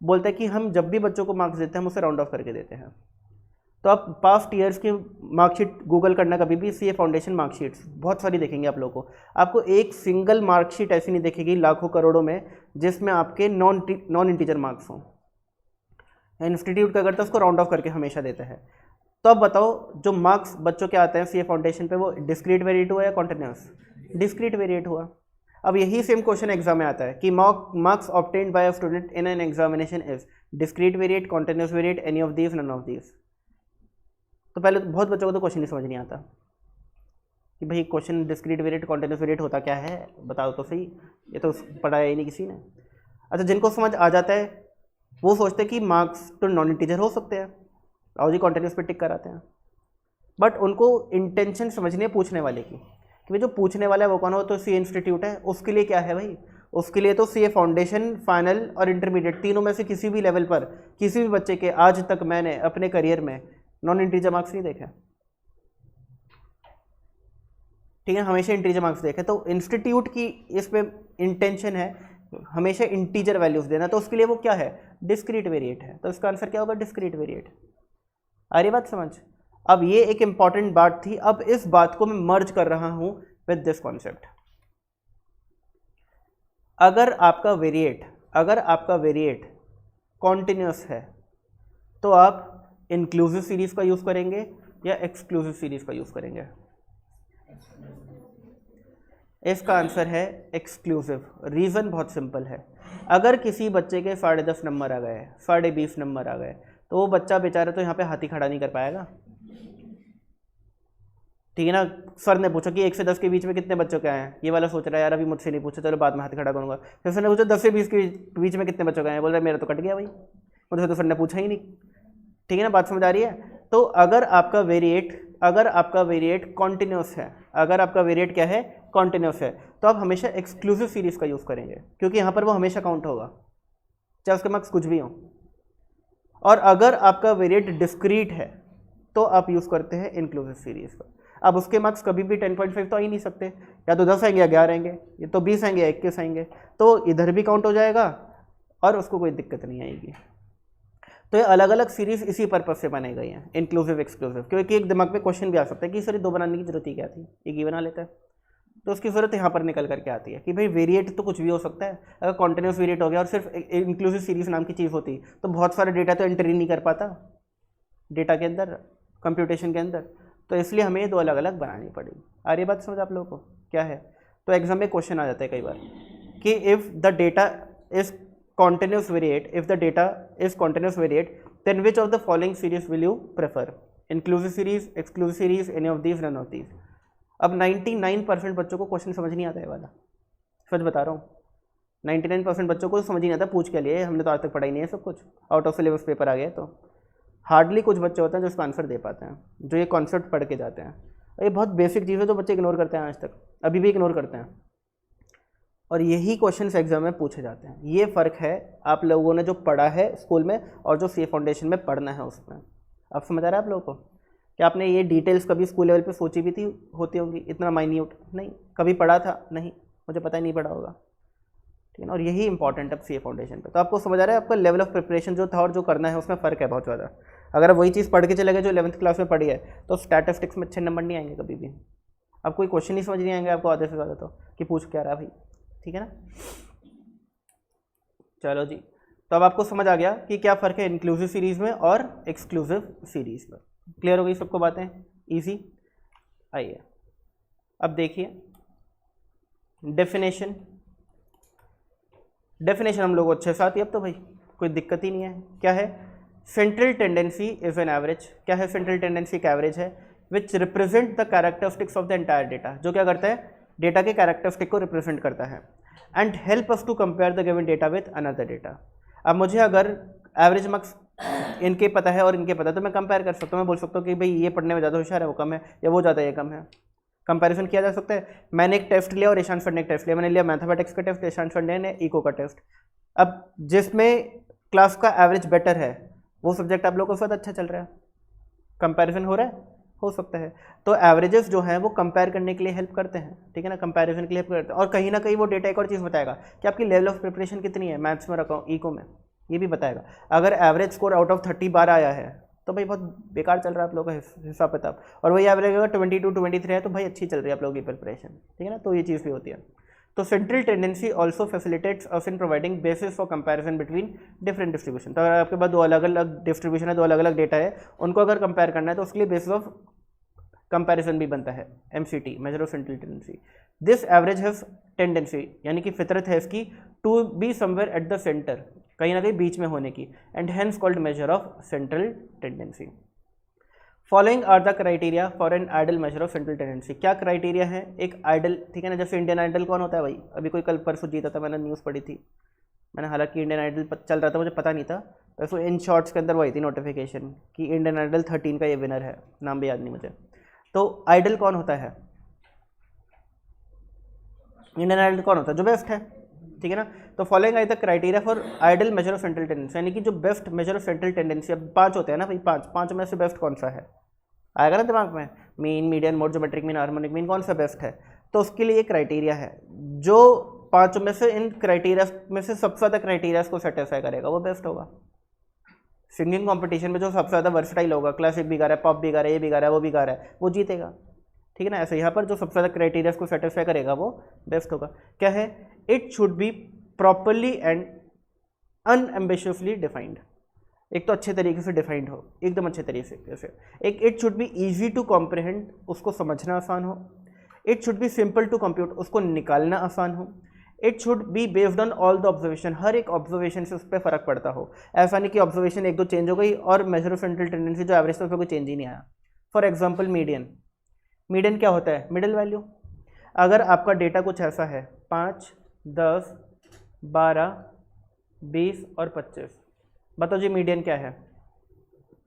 बोलता है कि हम जब भी बच्चों को मार्क्स देते हैं हम उसे राउंड ऑफ करके देते हैं। तो आप पास्ट ईयर्स की मार्कशीट गूगल करना कभी भी, सीए फाउंडेशन मार्कशीट्स बहुत सारी देखेंगे आप लोगों को, आपको एक सिंगल मार्कशीट ऐसी नहीं दिखेगी लाखों करोड़ों में जिसमें आपके नॉन इंटीजर मार्क्स हों। इंस्टीट्यूट का करता है उसको राउंड ऑफ करके हमेशा देता है। तो अब बताओ जो मार्क्स बच्चों के आते हैं सीए फाउंडेशन पे वो डिस्क्रीट वेरिएट हुआ या कॉन्टिन्यूस? डिस्क्रीट वेरिएट हुआ। अब यही सेम क्वेश्चन एग्जाम में आता है कि marks obtained by a student in an examination is discrete variate, continuous variate, any of these, none of these. तो पहले तो बहुत बच्चों को तो क्वेश्चन ही समझ नहीं आता कि भाई question discrete variate continuous variate होता क्या है, बताओ तो सही, ये तो पढ़ाया ही नहीं किसी ने। अच्छा, जिनको समझ आ जाता है वो सोचते हैं कि मार्क्स तो नॉन इंटीजर हो सकते हैं, आओ जी कॉन्टिन्यूस पे टिक कराते हैं। बट उनको इंटेंशन समझनी है पूछने वाले की कि भाई जो पूछने वाला है वो कौन हो, तो सी इंस्टीट्यूट है, उसके लिए क्या है भाई, उसके लिए तो सी फाउंडेशन, फाइनल और इंटरमीडिएट तीनों में से किसी भी लेवल पर किसी भी बच्चे के आज तक मैंने अपने करियर में नॉन इंटीजर मार्क्स नहीं देखे, ठीक है, हमेशा इंटीजर मार्क्स देखे। तो इंस्टीट्यूट की इसमें इंटेंशन है हमेशा इंटीजर वैल्यूज देना, तो उसके लिए वो क्या है, डिस्क्रीट वेरिएट है। तो इसका आंसर क्या होगा, डिस्क्रीट वेरिएट। आ रही बात समझ? अब ये एक इंपॉर्टेंट बात थी, अब इस बात को मैं मर्ज कर रहा हूं विद दिस कॉन्सेप्ट। अगर आपका वेरिएट कॉन्टिन्यूस है तो आप इंक्लूसिव सीरीज का यूज करेंगे या एक्सक्लूसिव सीरीज का यूज करेंगे? इसका आंसर है एक्सक्लूसिव। रीजन बहुत सिंपल है, अगर किसी बच्चे के 10.5 नंबर आ गए, 20.5 नंबर आ गए, तो वो बच्चा बेचारा तो यहाँ पे हाथी खड़ा नहीं कर पाएगा, ठीक है ना। सर ने पूछा कि 1 से 10 के बीच में कितने बच्चों के हैं, ये वाला सोच रहा है यार अभी मुझसे नहीं पूछा, चलो बाद में हाथ खड़ा करूंगा। फिर सर ने पूछा 10 से 20 के बीच में कितने बच्चों के हैं, बोल रहा है मेरा तो कट गया भाई, मुझे तो सर ने पूछा ही नहीं, ठीक है ना, बात समझ आ रही है। तो अगर आपका वेरिएट कॉन्टिन्यूस है, अगर आपका वेरिएट क्या है, कॉन्टिन्यूस है, तो आप हमेशा एक्सक्लूसिव सीरीज का यूज़ करेंगे क्योंकि यहाँ पर वो हमेशा काउंट होगा चाहे उसके मार्क्स कुछ भी हों। और अगर आपका वेरिएट डिस्क्रीट है तो आप यूज़ करते हैं इंक्लूसिव सीरीज का। अब उसके मार्क्स कभी भी 10.5 तो आ ही नहीं सकते, या तो 10 आएंगे या 11 आएंगे, ये तो 20 आएंगे या 21 आएंगे, तो इधर भी काउंट हो जाएगा और उसको कोई दिक्कत नहीं आएगी। तो ये अलग अलग सीरीज इसी पर्पज से बनाई गई हैं, इंक्लूसिव एक्सक्लूसिव, क्योंकि एक दिमाग में क्वेश्चन भी आ सकता है कि सर 2 बनाने की जरूरत ही क्या थी, एक ही बना लेता है। तो उसकी ज़रूरत यहाँ पर निकल करके आती है कि भाई वेरिएट तो कुछ भी हो सकता है। अगर कॉन्टिन्यूस वेरिएट हो गया और सिर्फ इंक्लूसिव सीरीज नाम की चीज़ होती तो बहुत सारा डेटा तो एंट्री नहीं कर पाता डेटा के अंदर, कंप्यूटेशन के अंदर, तो इसलिए हमें ये 2 अलग अलग बनानी पड़ेगी। आ रही बात समझ आप लोगों को क्या है? तो एग्जाम में क्वेश्चन आ जाता है कई बार कि if the data is continuous variate, if the data is continuous variate, then which of the following series will you prefer, inclusive series, exclusive series, any of these, none of these। अब 99% बच्चों को question समझ नहीं आता है वाला, सच बता रहा हूँ, 99% बच्चों को समझ नहीं आता, पूछ के लिए हमने तो आज तक पढ़ाई नहीं है सब कुछ, आउट ऑफ सिलेबस पेपर आ गया, तो हार्डली कुछ बच्चे होते हैं जो उसका आंसर दे पाते हैं, जो ये कॉन्सेप्ट पढ़ के जाते हैं। ये बहुत बेसिक चीज़ है जो बच्चे इग्नोर करते हैं आज तक, अभी भी इग्नोर करते हैं, और यही क्वेश्चंस एग्जाम में पूछे जाते हैं। ये फ़र्क है आप लोगों ने जो पढ़ा है स्कूल में और जो सीए फाउंडेशन में पढ़ना है उसमें। अब समझ आ रहा है आप लोगों को कि आपने ये डिटेल्स कभी स्कूल लेवल पे सोची भी थी होती होंगी, इतना माइन्यूट नहीं, कभी पढ़ा था नहीं, मुझे पता ही नहीं पढ़ा होगा, ठीक है ना। और यही इंपॉर्टेंट है सीए फाउंडेशन पे। तो आपको समझ आ रहा है आपका लेवल ऑफ प्रिपरेशन जो था और जो करना है उसमें फ़र्क है बहुत ज़्यादा। अगर वही चीज़ पढ़ के चले गए जो 11th क्लास में पढ़ी है तो स्टैटिस्टिक्स में अच्छे नंबर नहीं आएंगे कभी भी, अब कोई क्वेश्चन नहीं समझ नहीं आएंगे आपको आधे से ज़्यादा, तो कि पूछ क्या रहा भाई, ठीक है ना। चलो जी, तो अब आपको समझ आ गया कि क्या फ़र्क है इंक्लूसिव सीरीज़ में और एक्सक्लूसिव सीरीज़ में। क्लियर हो गई सबको बातें, इजी। आइए अब देखिए डेफिनेशन हम लोग अच्छे से आती है अब तो भाई, कोई दिक्कत ही नहीं है। क्या है, central tendency is an average. क्या है, सेंट्रल टेंडेंसी एक एवरेज है which represent the characteristics of the entire data, जो क्या करता है, डेटा के कैरेक्टरिस्टिक को रिप्रेजेंट करता है, and help us to compare the given data with another data. अब मुझे अगर एवरेज मार्क्स इनके पता है और इनके पता है तो मैं कंपेयर कर सकता हूँ, मैं बोल सकता हूँ कि भाई ये पढ़ने में ज़्यादा होशियार है वो कम है, या वो ज़्यादा ये कम है, कंपैरिजन किया जा सकता है। मैंने एक टेस्ट लिया और ईशान सर ने एक टेस्ट लिया, मैंने लिया मैथमेटिक्स का टेस्ट, ईशान सर ने इको का टेस्ट। अब जिसमें क्लास का एवरेज बेटर है वो सब्जेक्ट आप लोगों को बहुत अच्छा चल रहा है, कंपैरिजन हो रहा है, हो सकता है। तो एवरेजेस जो हैं वो कंपेयर करने के लिए हेल्प करते हैं, ठीक है ना, कंपैरिजन के लिए हेल्प करते हैं। और कहीं ना कहीं वो डेटा एक और चीज़ बताएगा कि आपकी लेवल ऑफ प्रिपरेशन कितनी है, मैथ्स में रखा इको में, ये भी बताएगा। अगर एवरेज स्कोर आउट ऑफ 30 बार आया है तो भाई बहुत बेकार चल रहा है आप लोगों का हिसाब किताब, और वही एवरेज अगर 22 23 है तो भाई अच्छी चल रही है आप लोगों की प्रिपरेशन, ठीक है ना। तो ये चीज़ भी होती है। तो central tendency also facilitates us in providing basis for comparison between different distribution. तो अगर आपके पास दो अलग अलग डिस्ट्रीब्यूशन है, दो अलग अलग डेटा है, उनको अगर कंपेयर करना है तो उसके लिए बेसिस ऑफ कंपैरिजन भी बनता है, MCT, measure of central tendency. This average have tendency, यानी कि फितरत है इसकी, to be somewhere at the centre, कहीं ना कहीं बीच में होने की, and hence called measure of central tendency. Following are the criteria for an ideal measure of central tendency. क्या क्राइटेरिया है एक आइडल, ठीक है ना। जैसे इंडियन आइडल कौन होता है भाई, अभी कोई कल परसों जीता था, मैंने न्यूज़ पढ़ी थी, मैंने हालांकि इंडियन आइडल चल रहा था मुझे पता नहीं था, वैसे इन शॉर्ट्स के अंदर वो आई थी नोटिफिकेशन कि इंडियन आइडल 13 का ये विनर है, नाम भी याद नहीं मुझे। तो आइडल कौन होता है, इंडियन आइडल कौन होता है, जो बेस्ट है, ठीक है ना। तो following I the criteria for ideal measure of central tendency, यानी कि जो best measure of central tendency, अब 5 होते हैं ना भाई, 5 में से बेस्ट कौन सा है, आएगा ना दिमाग में, mean, median, mode, geometric mean, harmonic mean, कौन सा बेस्ट है। तो उसके लिए क्राइटेरिया है, जो 5 में से इन क्राइटेरिया में से सबसे ज़्यादा क्राइटेरियाज को सेटिस्फाई करेगा वो बेस्ट होगा। सिंगिंग कंपटीशन में जो सबसे ज़्यादा वर्सटाइल होगा, क्लासिक भी गा रहा है, पॉप भी गा रहा है, ये भी गा रहा है, वो भी गा रहा है, वो जीतेगा, ठीक है ना। ऐसे यहाँ पर जो सबसे ज़्यादा क्राइटेरियाज को सेटिस्फाई करेगा वो बेस्ट होगा। क्या है, it should be properly and unambiguously defined, एक तो अच्छे तरीके से डिफाइंड हो, एकदम अच्छे तरीके से। एक it should be easy to comprehend, उसको समझना आसान हो। It should be simple to compute, उसको निकालना आसान हो। It should be based on all the observation, हर एक ऑब्जर्वेशन से उस पर फर्क पड़ता हो, ऐसा नहीं कि ऑब्जर्वेशन एक दो चेंज हो गई और मेजर ऑफ सेंट्रल टेंडेंसी जो एवरेज था उस पर कोई चेंज ही नहीं आया। फॉर एग्जाम्पल मीडियन, मीडियन क्या होता है, मिडिल वैल्यू। अगर आपका डेटा कुछ ऐसा है 5, 10, 12, 20 और 25, बताओ जी मीडियन क्या है,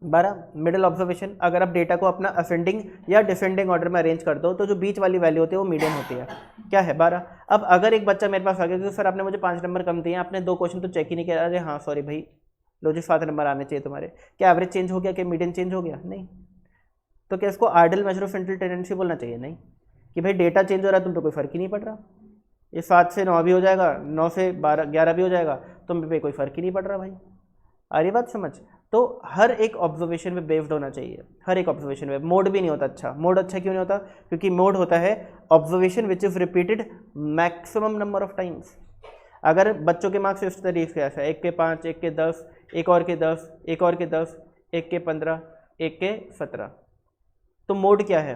12, मिडिल ऑब्जर्वेशन। अगर आप डेटा को अपना असेंडिंग या डिसेंडिंग ऑर्डर में अरेंज कर दो तो जो बीच वाली वैल्यू होती है वो मीडियन होती है, क्या है, 12। अब अगर एक बच्चा मेरे पास आ गया कि सर आपने मुझे 5 नंबर कम दिए, आपने 2 क्वेश्चन तो चेक ही नहीं किया, अरे हाँ सॉरी भाई, लो जी 7 नंबर आने चाहिए तुम्हारे, क्या एवरेज चेंज हो गया, क्या मीडियन चेंज हो गया, नहीं। तो क्या इसको ideal measure of central tendency बोलना चाहिए, नहीं, कि भाई डेटा चेंज हो रहा है तुम तो कोई फर्क ही नहीं पड़ रहा, ये 7 से 9 भी हो जाएगा, 9 से 12 11 भी हो जाएगा, तुम पे कोई फर्क ही नहीं पड़ रहा भाई, आ रही बात समझ। तो हर एक ऑब्जर्वेशन पे बेस्ड होना चाहिए, हर एक ऑब्जर्वेशन पे। मोड भी नहीं होता अच्छा, मोड अच्छा क्यों नहीं होता, क्योंकि मोड होता है observation which is repeated maximum number of times. अगर बच्चों के मार्क्स इस तरीके से ऐसा 1 के 5, 1 के 10, एक और के 10, एक और के 10, 1 के 15, 1 के 17, तो मोड क्या है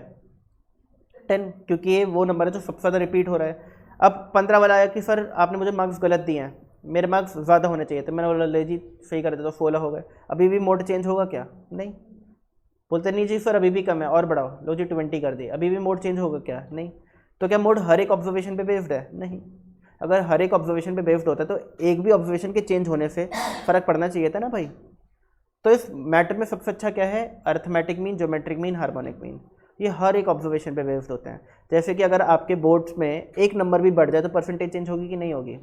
10, क्योंकि ये वो नंबर है जो सबसे ज़्यादा रिपीट हो रहा है। अब 15 वाला आया कि सर आपने मुझे मार्क्स गलत दिए हैं, मेरे मार्क्स ज़्यादा होने चाहिए, तो मैंने बोला ले जी सही कर देता, 16 हो गए। अभी भी मोड चेंज होगा क्या, नहीं। बोलते नहीं जी सर अभी भी कम है और बढ़ाओ, लो जी 20 कर दिए, अभी भी मोड चेंज होगा क्या, नहीं। तो क्या मोड हर एक ऑब्जर्वेशन पे बेस्ड है, नहीं। अगर हर एक ऑब्जर्वेशन पे बेस्ड होता है तो एक भी ऑब्जर्वेशन के चेंज होने से फ़र्क पड़ना चाहिए था ना भाई। तो इस मैटर में सबसे अच्छा क्या है, arithmetic mean, geometric mean, harmonic mean, ये हर एक ऑब्जर्वेशन पे बेस्ड होते हैं। जैसे कि अगर आपके बोर्ड्स में एक नंबर भी बढ़ जाए तो परसेंटेज चेंज होगी कि नहीं होगी,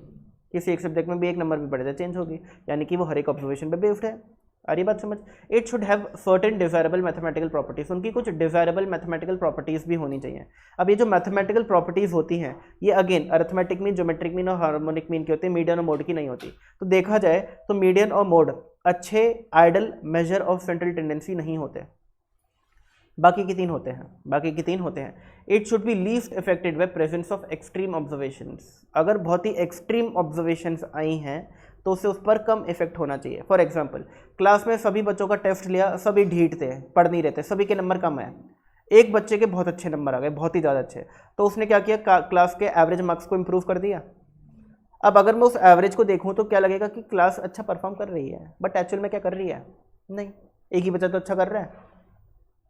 किसी एक सब्जेक्ट में भी एक नंबर भी बढ़ जाए चेंज होगी, यानी कि वो हर एक ऑब्जर्वेशन पे बेस्ड है। आ रही बात समझ। It should have certain desirable mathematical properties, उनकी कुछ डिजायरेबल मैथमेटिकल प्रॉपर्टीज भी होनी चाहिए। अब ये जो मैथमेटिकल प्रॉपर्टीज होती हैं ये again arithmetic mean, geometric mean और हार्मोनिक मीन की होती है, मीडियन और मोड की नहीं होती। तो देखा जाए तो मीडियन और मोड अच्छे ideal measure of central tendency नहीं होते, बाकी के 3 होते हैं, बाकी के 3 होते हैं। It should be least affected by presence of extreme observations, अगर बहुत ही एक्सट्रीम ऑब्जर्वेशंस आई हैं तो उससे उस पर कम इफेक्ट होना चाहिए। फॉर एग्जांपल क्लास में सभी बच्चों का टेस्ट लिया, सभी ढीठ थे, पढ़ नहीं रहते, सभी के नंबर कम है, एक बच्चे के बहुत अच्छे नंबर आ गए, बहुत ही ज़्यादा अच्छे, तो उसने क्या किया, क्लास के एवरेज मार्क्स को इम्प्रूव कर दिया। अब अगर मैं उस एवरेज को देखूँ तो क्या लगेगा कि क्लास अच्छा परफॉर्म कर रही है, बट एक्चुअल में क्या कर रही है, नहीं, एक ही बच्चा तो अच्छा कर रहा है।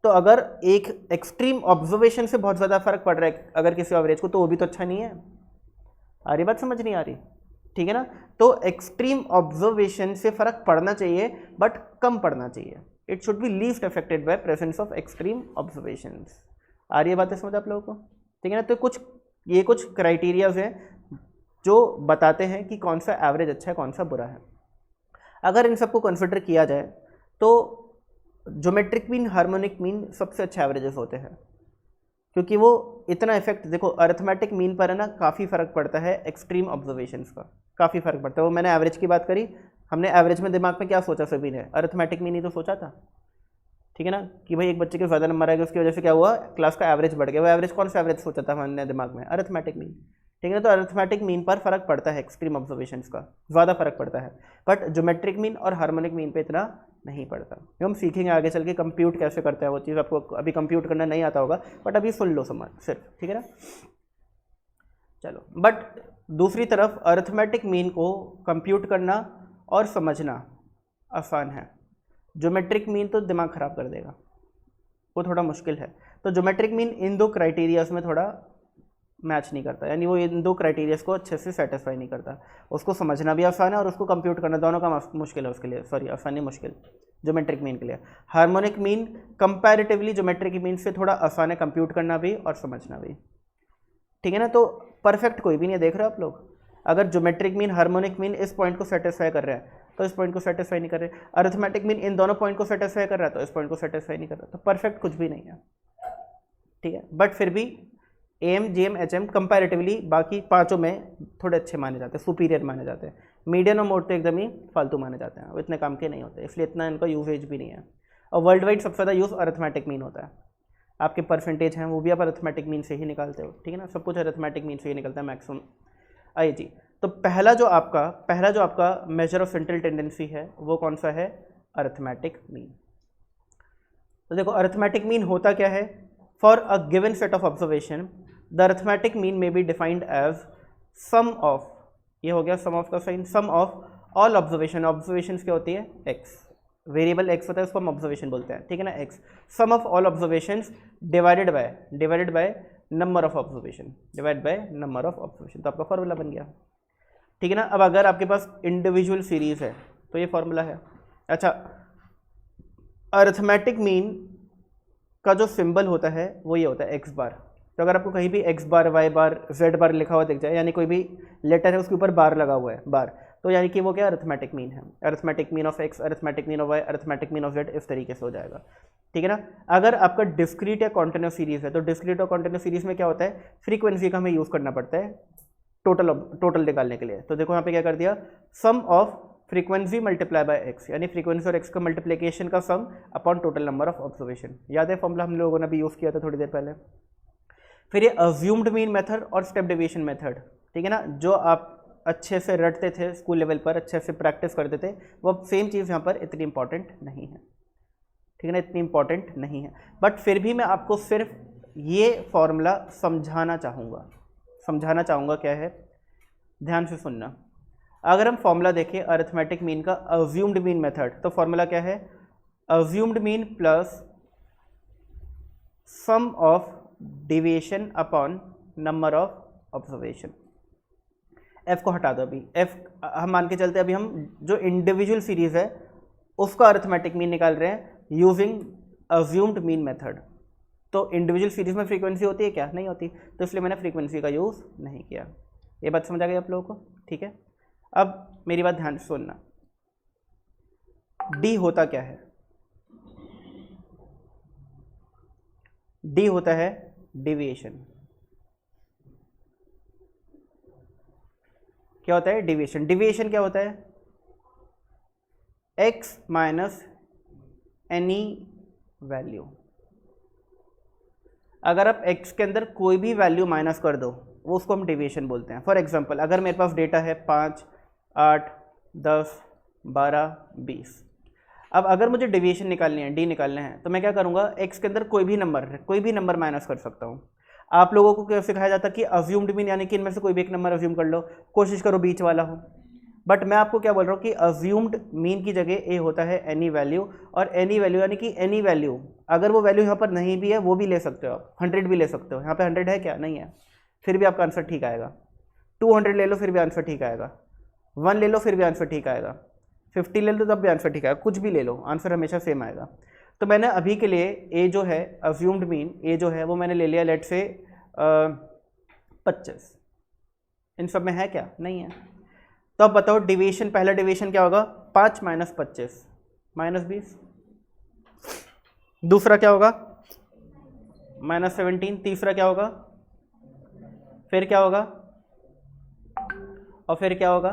तो अगर एक एक्सट्रीम ऑब्जर्वेशन से बहुत ज़्यादा फर्क पड़ रहा है अगर किसी एवरेज को, तो वो भी तो अच्छा नहीं है। आ रही बात समझ नहीं आ रही, ठीक है ना। तो एक्सट्रीम ऑब्जर्वेशन से फर्क पड़ना चाहिए बट कम पड़ना चाहिए। It should be least affected by presence of extreme observations. आ रही है बातें समझ आप लोगों को। ठीक है ना। तो ये कुछ क्राइटेरियाज हैं जो बताते हैं कि कौन सा एवरेज अच्छा है, कौन सा बुरा है। अगर इन सबको कंसिडर किया जाए तो ज्योमेट्रिक मीन, हार्मोनिक मीन सबसे अच्छे एवरेजेस होते हैं, क्योंकि वो इतना इफेक्ट, देखो अरिथमेटिक मीन पर है ना काफ़ी फ़र्क पड़ता है एक्सट्रीम ऑब्जर्वेशंस का, काफ़ी फ़र्क पड़ता है। वो मैंने एवरेज की बात करी, हमने एवरेज में दिमाग में क्या सोचा सभी ने, अरिथमेटिक मीन ही तो सोचा था, ठीक है ना, कि भाई एक बच्चे के ज़्यादा नंबर आएगा उसकी वजह से क्या हुआ, क्लास का एवरेज बढ़ गया। वो एवरेज कौन सा एवरेज सोचा था हमने दिमाग में, अरिथमेटिक मीन, ठीक है ना। तो अरिथमेटिक मीन पर फर्क पड़ता है एक्सट्रीम ऑब्जर्वेशंस का, ज़्यादा फर्क पड़ता है, बट ज्योमेट्रिक मीन और हार्मोनिक मीन पे इतना नहीं पड़ता। हम सीखेंगे आगे चल के कंप्यूट कैसे करता है वो चीज़, आपको अभी कंप्यूट करना नहीं आता होगा, बट अभी सुन लो समझ सिर्फ, ठीक है ना। चलो, बट दूसरी तरफ अरिथमेटिक मीन को कंप्यूट करना और समझना आसान है, ज्योमेट्रिक मीन तो दिमाग ख़राब कर देगा, वो थोड़ा मुश्किल है। तो ज्योमेट्रिक मीन इन दो क्राइटेरियाज में थोड़ा मैच नहीं करता, यानी वो इन दो क्राइटेरियाज को अच्छे से सेटिस्फाई नहीं करता। उसको समझना भी आसान है और उसको कंप्यूट करना, दोनों का मुश्किल है उसके लिए, सॉरी आसानी मुश्किल ज्योमेट्रिक मीन के लिए। Harmonic mean comparatively geometric mean से थोड़ा आसान है कंप्यूट करना भी और समझना भी, ठीक है ना। तो परफेक्ट कोई भी नहीं है, देख रहे हो आप लोग, अगर ज्योमेट्रिक मीन हार्मोनिक मीन इस पॉइंट को सेटिस्फाई कर रहा है तो इस पॉइंट को सेटिस्फाई नहीं कर रहे, अरिथमेटिक मीन इन दोनों पॉइंट को सेटिस्फाई कर रहा है तो इस पॉइंट को सेटिस्फाई नहीं कर रहा, तो परफेक्ट कुछ भी नहीं है, ठीक है। बट फिर भी एम, जेएम, एचएम कंपैरेटिवली बाकी पांचों में थोड़े अच्छे माने जाते हैं, सुपीरियर माने जाते हैं। मीडियन और मोड तो एकदम ही फालतू माने जाते हैं, वो इतने काम के नहीं होते, इसलिए इतना इनका यूजेज भी नहीं है। और वर्ल्ड वाइड सबसे ज़्यादा यूज़ अरिथमेटिक मीन होता है, आपके परसेंटेज हैं वो भी आप अरिथमेटिक मीन से ही निकालते हो, ठीक है ना, सब कुछ अरिथमेटिक मीन से ही निकलता है मैक्सिमम। आइए जी, तो पहला जो आपका मेजर ऑफ सेंट्रल टेंडेंसी है वो कौन सा है, अरिथमेटिक मीन। तो देखो अरिथमेटिक मीन होता क्या है, for a given set of observation the arithmetic mean may be defined as sum of, ये हो गया सम ऑफ का sign, sum of all observation, observation क्या होती है, एक्स, वेरिएबल एक्स होता है उसको हम ऑब्जर्वेशन बोलते हैं, ठीक है ना, x, sum of all observation divided by number of observation, divide by number of observation, तो आपका फॉर्मूला बन गया, ठीक है ना। अब अगर आपके पास इंडिविजुअल सीरीज है तो ये फॉर्मूला है। अच्छा, अरिथमेटिक मीन का जो सिंबल होता है वो ये होता है एक्स बार, तो अगर आपको कहीं भी एक्स बार, वाई बार, जेड बार लिखा हुआ दिख जाए, यानी कोई भी लेटर है उसके ऊपर बार लगा हुआ है, बार, तो यानी कि वो क्या अरिथमेटिक मीन है, arithmetic mean of x, arithmetic mean of y, arithmetic mean of z, इस तरीके से हो जाएगा, ठीक है ना। अगर आपका डिस्क्रीट या कॉन्टिन्यूस सीरीज है तो डिस्क्रीट और कॉन्टिन्यूस सीरीज में क्या होता है, फ्रीक्वेंसी का हमें यूज़ करना पड़ता है टोटल निकालने के लिए। तो देखो यहाँ पे क्या कर दिया, sum of frequency multiply by x, यानी फ्रीक्वेंसी और एक्स का मल्टीप्लिकेशन का sum upon total number of observation, याद है फॉर्मूला हम लोगों ने भी यूज़ किया था थोड़ी देर पहले। फिर ये अज्यूम्ड मीन मेथड और स्टेप डेविएशन मेथड, ठीक है ना, जो आप अच्छे से रटते थे स्कूल लेवल पर, अच्छे से प्रैक्टिस करते थे, वो अब सेम चीज़ यहाँ पर इतनी इंपॉर्टेंट नहीं है, ठीक है ना, इतनी इंपॉर्टेंट नहीं है। बट फिर भी मैं आपको सिर्फ ये फॉर्मूला समझाना चाहूँगा क्या है, ध्यान से सुनना। अगर हम फॉर्मूला देखें अरिथमेटिक मीन का, अज्यूम्ड मीन मेथड, तो फॉर्मूला क्या है, assumed mean plus sum of deviation upon number of observation. F को हटा दो, अभी एफ हम मान के चलते, अभी हम जो इंडिविजुअल सीरीज है उसका अरिथमेटिक मीन निकाल रहे हैं यूजिंग अज्यूम्ड मीन मेथड। तो इंडिविजुअल सीरीज में फ्रीक्वेंसी होती है क्या, नहीं होती, तो इसलिए मैंने फ्रीक्वेंसी का यूज़ नहीं किया। ये बात समझ आ गई आप लोगों को, ठीक है। अब मेरी बात ध्यान से सुनना, डी होता क्या है, डी होता है डेविएशन। क्या होता है, डेविएशन। डेविएशन क्या होता है, एक्स माइनस एनी वैल्यू। अगर आप x के अंदर कोई भी वैल्यू माइनस कर दो वो उसको हम डेविएशन बोलते हैं। फॉर एग्जांपल, अगर मेरे पास डेटा है 5, 8, 10, 12, 20, अब अगर मुझे डेविएशन निकालनी है, डी निकालना है, तो मैं क्या करूँगा, x के अंदर कोई भी नंबर माइनस कर सकता हूँ। आप लोगों को क्या सिखाया जाता है कि अज्यूम्ड मीन, यानी कि इनमें से कोई भी एक नंबर अज्यूम कर लो, कोशिश करो बीच वाला हो। बट मैं आपको क्या बोल रहा हूँ कि अज्यूम्ड मीन की जगह ए होता है एनी वैल्यू, और एनी वैल्यू यानी कि एनी वैल्यू, अगर वो वैल्यू यहाँ पर नहीं भी है वो भी ले सकते हो आप, 100 भी ले सकते हो। यहाँ पे 100 है क्या, नहीं है, फिर भी आपका आंसर ठीक आएगा। 200 ले लो फिर भी आंसर ठीक आएगा, 1 ले लो फिर भी आंसर ठीक आएगा, 50 ले लो तब भी आंसर ठीक आएगा, कुछ भी ले लो आंसर हमेशा सेम आएगा। तो मैंने अभी के लिए ए जो है अज्यूम्ड मीन, ए जो है वो मैंने ले लिया लेट से 25। इन सब में है क्या? नहीं है। तो अब बताओ डिवीजन, पहला डिवीजन क्या होगा? 5 माइनस 25 माइनस 20। दूसरा क्या होगा? माइनस 17। तीसरा क्या होगा? फिर क्या होगा? और फिर क्या होगा?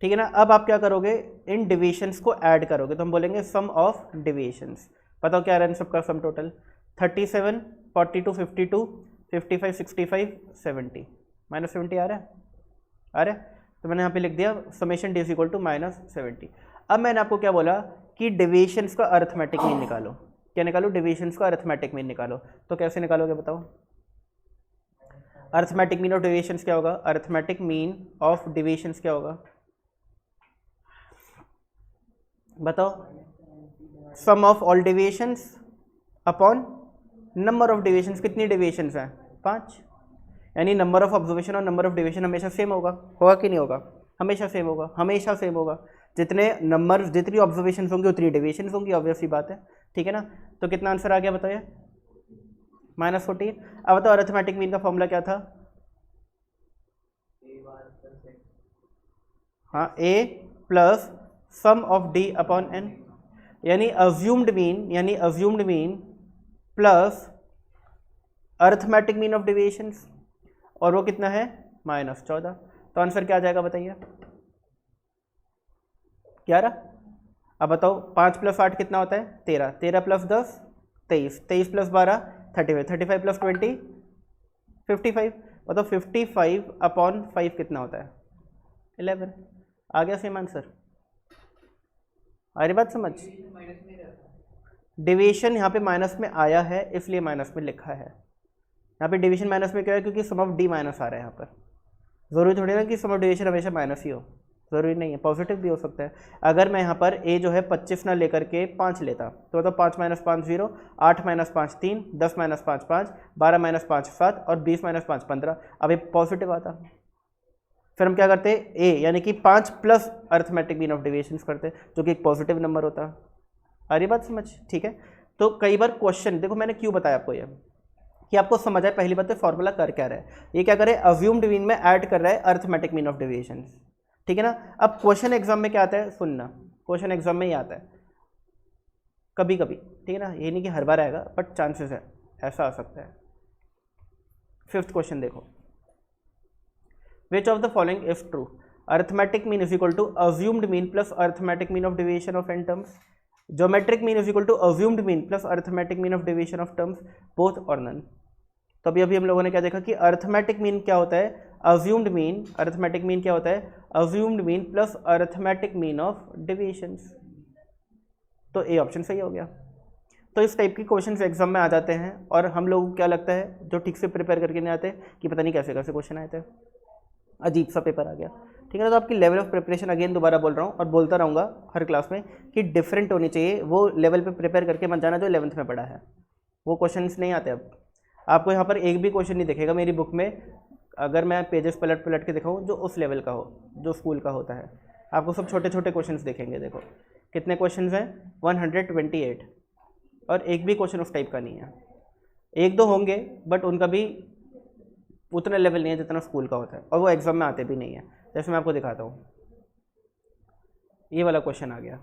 ठीक है ना। अब आप क्या करोगे? इन डिविजन्स को ऐड करोगे तो हम बोलेंगे सम ऑफ डिविजन्स। बताओ क्या आ रहा है इन सबका सम टोटल? 37, 42, 52, 55, 65, 70। माइनस 70 आ रहा है? आ रहा है। तो मैंने यहाँ पे लिख दिया summation d is equal to minus 70। अब मैंने आपको क्या बोला कि डिविजन्स का अरिथमेटिक मीन निकालो। क्या निकालो? डिविजन्स का अरिथमेटिक मीन निकालो। तो कैसे निकालोगे बताओ? अरिथमेटिक मीन ऑफ डिविजन्स क्या होगा? अरिथमेटिक मीन ऑफ डिविजन्स क्या होगा? बताओ। Sum of all divisions upon number of divisions. कितनी डिविजन्स हैं? 5। यानी नंबर ऑफ ऑब्जर्वेशन और नंबर ऑफ डिविजन हमेशा सेम होगा। होगा कि नहीं होगा? हमेशा सेम होगा। हमेशा सेम होगा। जितने नंबर, जितनी ऑब्जर्वेशन होंगी उतनी डिविजन होंगी। ऑब्वियस सी बात है। ठीक है ना। तो कितना आंसर आ गया बताइए? माइनस 14। अब बताओ अरिथमेटिक मीन का फॉर्मूला क्या था? हाँ, A plus sum of d upon n. यानी assumed mean plus arithmetic mean of deviations. और वो कितना है? माइनस 14। तो आंसर क्या आ जाएगा बताइए? 11। अब बताओ 5 प्लस 8 कितना होता है? 13। 13 प्लस 10 23। 23 प्लस 12 35। 35 प्लस 20 55। बताओ 55 अपॉन 5 कितना होता है? 11। आ गया सेम आंसर। आ रही बात समझ? डिवीजन यहाँ पे माइनस में आया है इसलिए माइनस में लिखा है। यहाँ पे डिवीजन माइनस में क्यों है? क्योंकि सम ऑफ डी माइनस आ रहा है यहाँ पर। ज़रूरी थोड़ी ना कि सम ऑफ डिवीजन हमेशा माइनस ही हो। ज़रूरी नहीं है, पॉजिटिव भी हो सकता है। अगर मैं यहाँ पर ए जो है 25 ना लेकर के 5 लेता तो बताओ 5 माइनस 5 0, 8 माइनस 5 3, 10 माइनस 5 5, 12 माइनस 5 7 और 20 माइनस 5 15। अब ये पॉजिटिव आता। फिर हम क्या करते? ए यानी कि 5 plus arithmetic mean of deviation करते जो कि एक पॉजिटिव नंबर होता। आ रही बात समझ? ठीक है। तो कई बार क्वेश्चन देखो, मैंने क्यों बताया आपको ये कि आपको समझ आए। पहली बात तो फॉर्मूला कर क्या रहा है? ये क्या करे? अज्यूम्ड मीन में ऐड कर रहा है अरिथमेटिक मीन ऑफ डिविएशन। ठीक है ना। अब क्वेश्चन एग्जाम में क्या आता है? सुनना, क्वेश्चन एग्जाम में ही आता है कभी कभी। ठीक है ना। ये नहीं कि हर बार आएगा, बट चांसेस है ऐसा आ सकता है। 5th क्वेश्चन देखो। Which of the following is true? Arithmetic mean is equal to assumed mean plus arithmetic mean of deviation of n terms. Geometric mean is equal to assumed mean plus arithmetic mean of deviation of terms, both or none. तो अभी हम लोगों ने क्या देखा कि arithmetic mean क्या होता है? Assumed mean. अरिथमेटिक मीन क्या होता है? Assumed mean plus arithmetic mean of deviations. तो ए ऑप्शन सही हो गया। तो इस टाइप के क्वेश्चन एग्जाम में आ जाते हैं और हम लोगों को क्या लगता है जो ठीक से प्रिपेयर करके नहीं आते कि पता नहीं कैसे कैसे क्वेश्चन आए थे, अजीब सा पेपर आ गया। ठीक है ना। तो आपकी लेवल ऑफ प्रिपरेशन अगेन दोबारा बोल रहा हूँ और बोलता रहूँगा हर क्लास में कि डिफरेंट होनी चाहिए। वो लेवल पे प्रिपेयर करके मत जाना जो 11th में पढ़ा है। वो क्वेश्चंस नहीं आते। अब आपको यहाँ पर एक भी क्वेश्चन नहीं दिखेगा मेरी बुक में, अगर मैं पेजेस पलट पलट के दिखाऊँ जो उस लेवल का हो, जो स्कूल का होता है। आपको सब छोटे छोटे क्वेश्चन दिखेंगे। देखो कितने क्वेश्चन हैं? 128। और एक भी क्वेश्चन उस टाइप का नहीं है। एक दो होंगे बट उनका भी उतना लेवल नहीं है जितना स्कूल का होता है, और वो एग्जाम में आते भी नहीं है। जैसे मैं आपको दिखाता हूँ, ये वाला क्वेश्चन आ गया।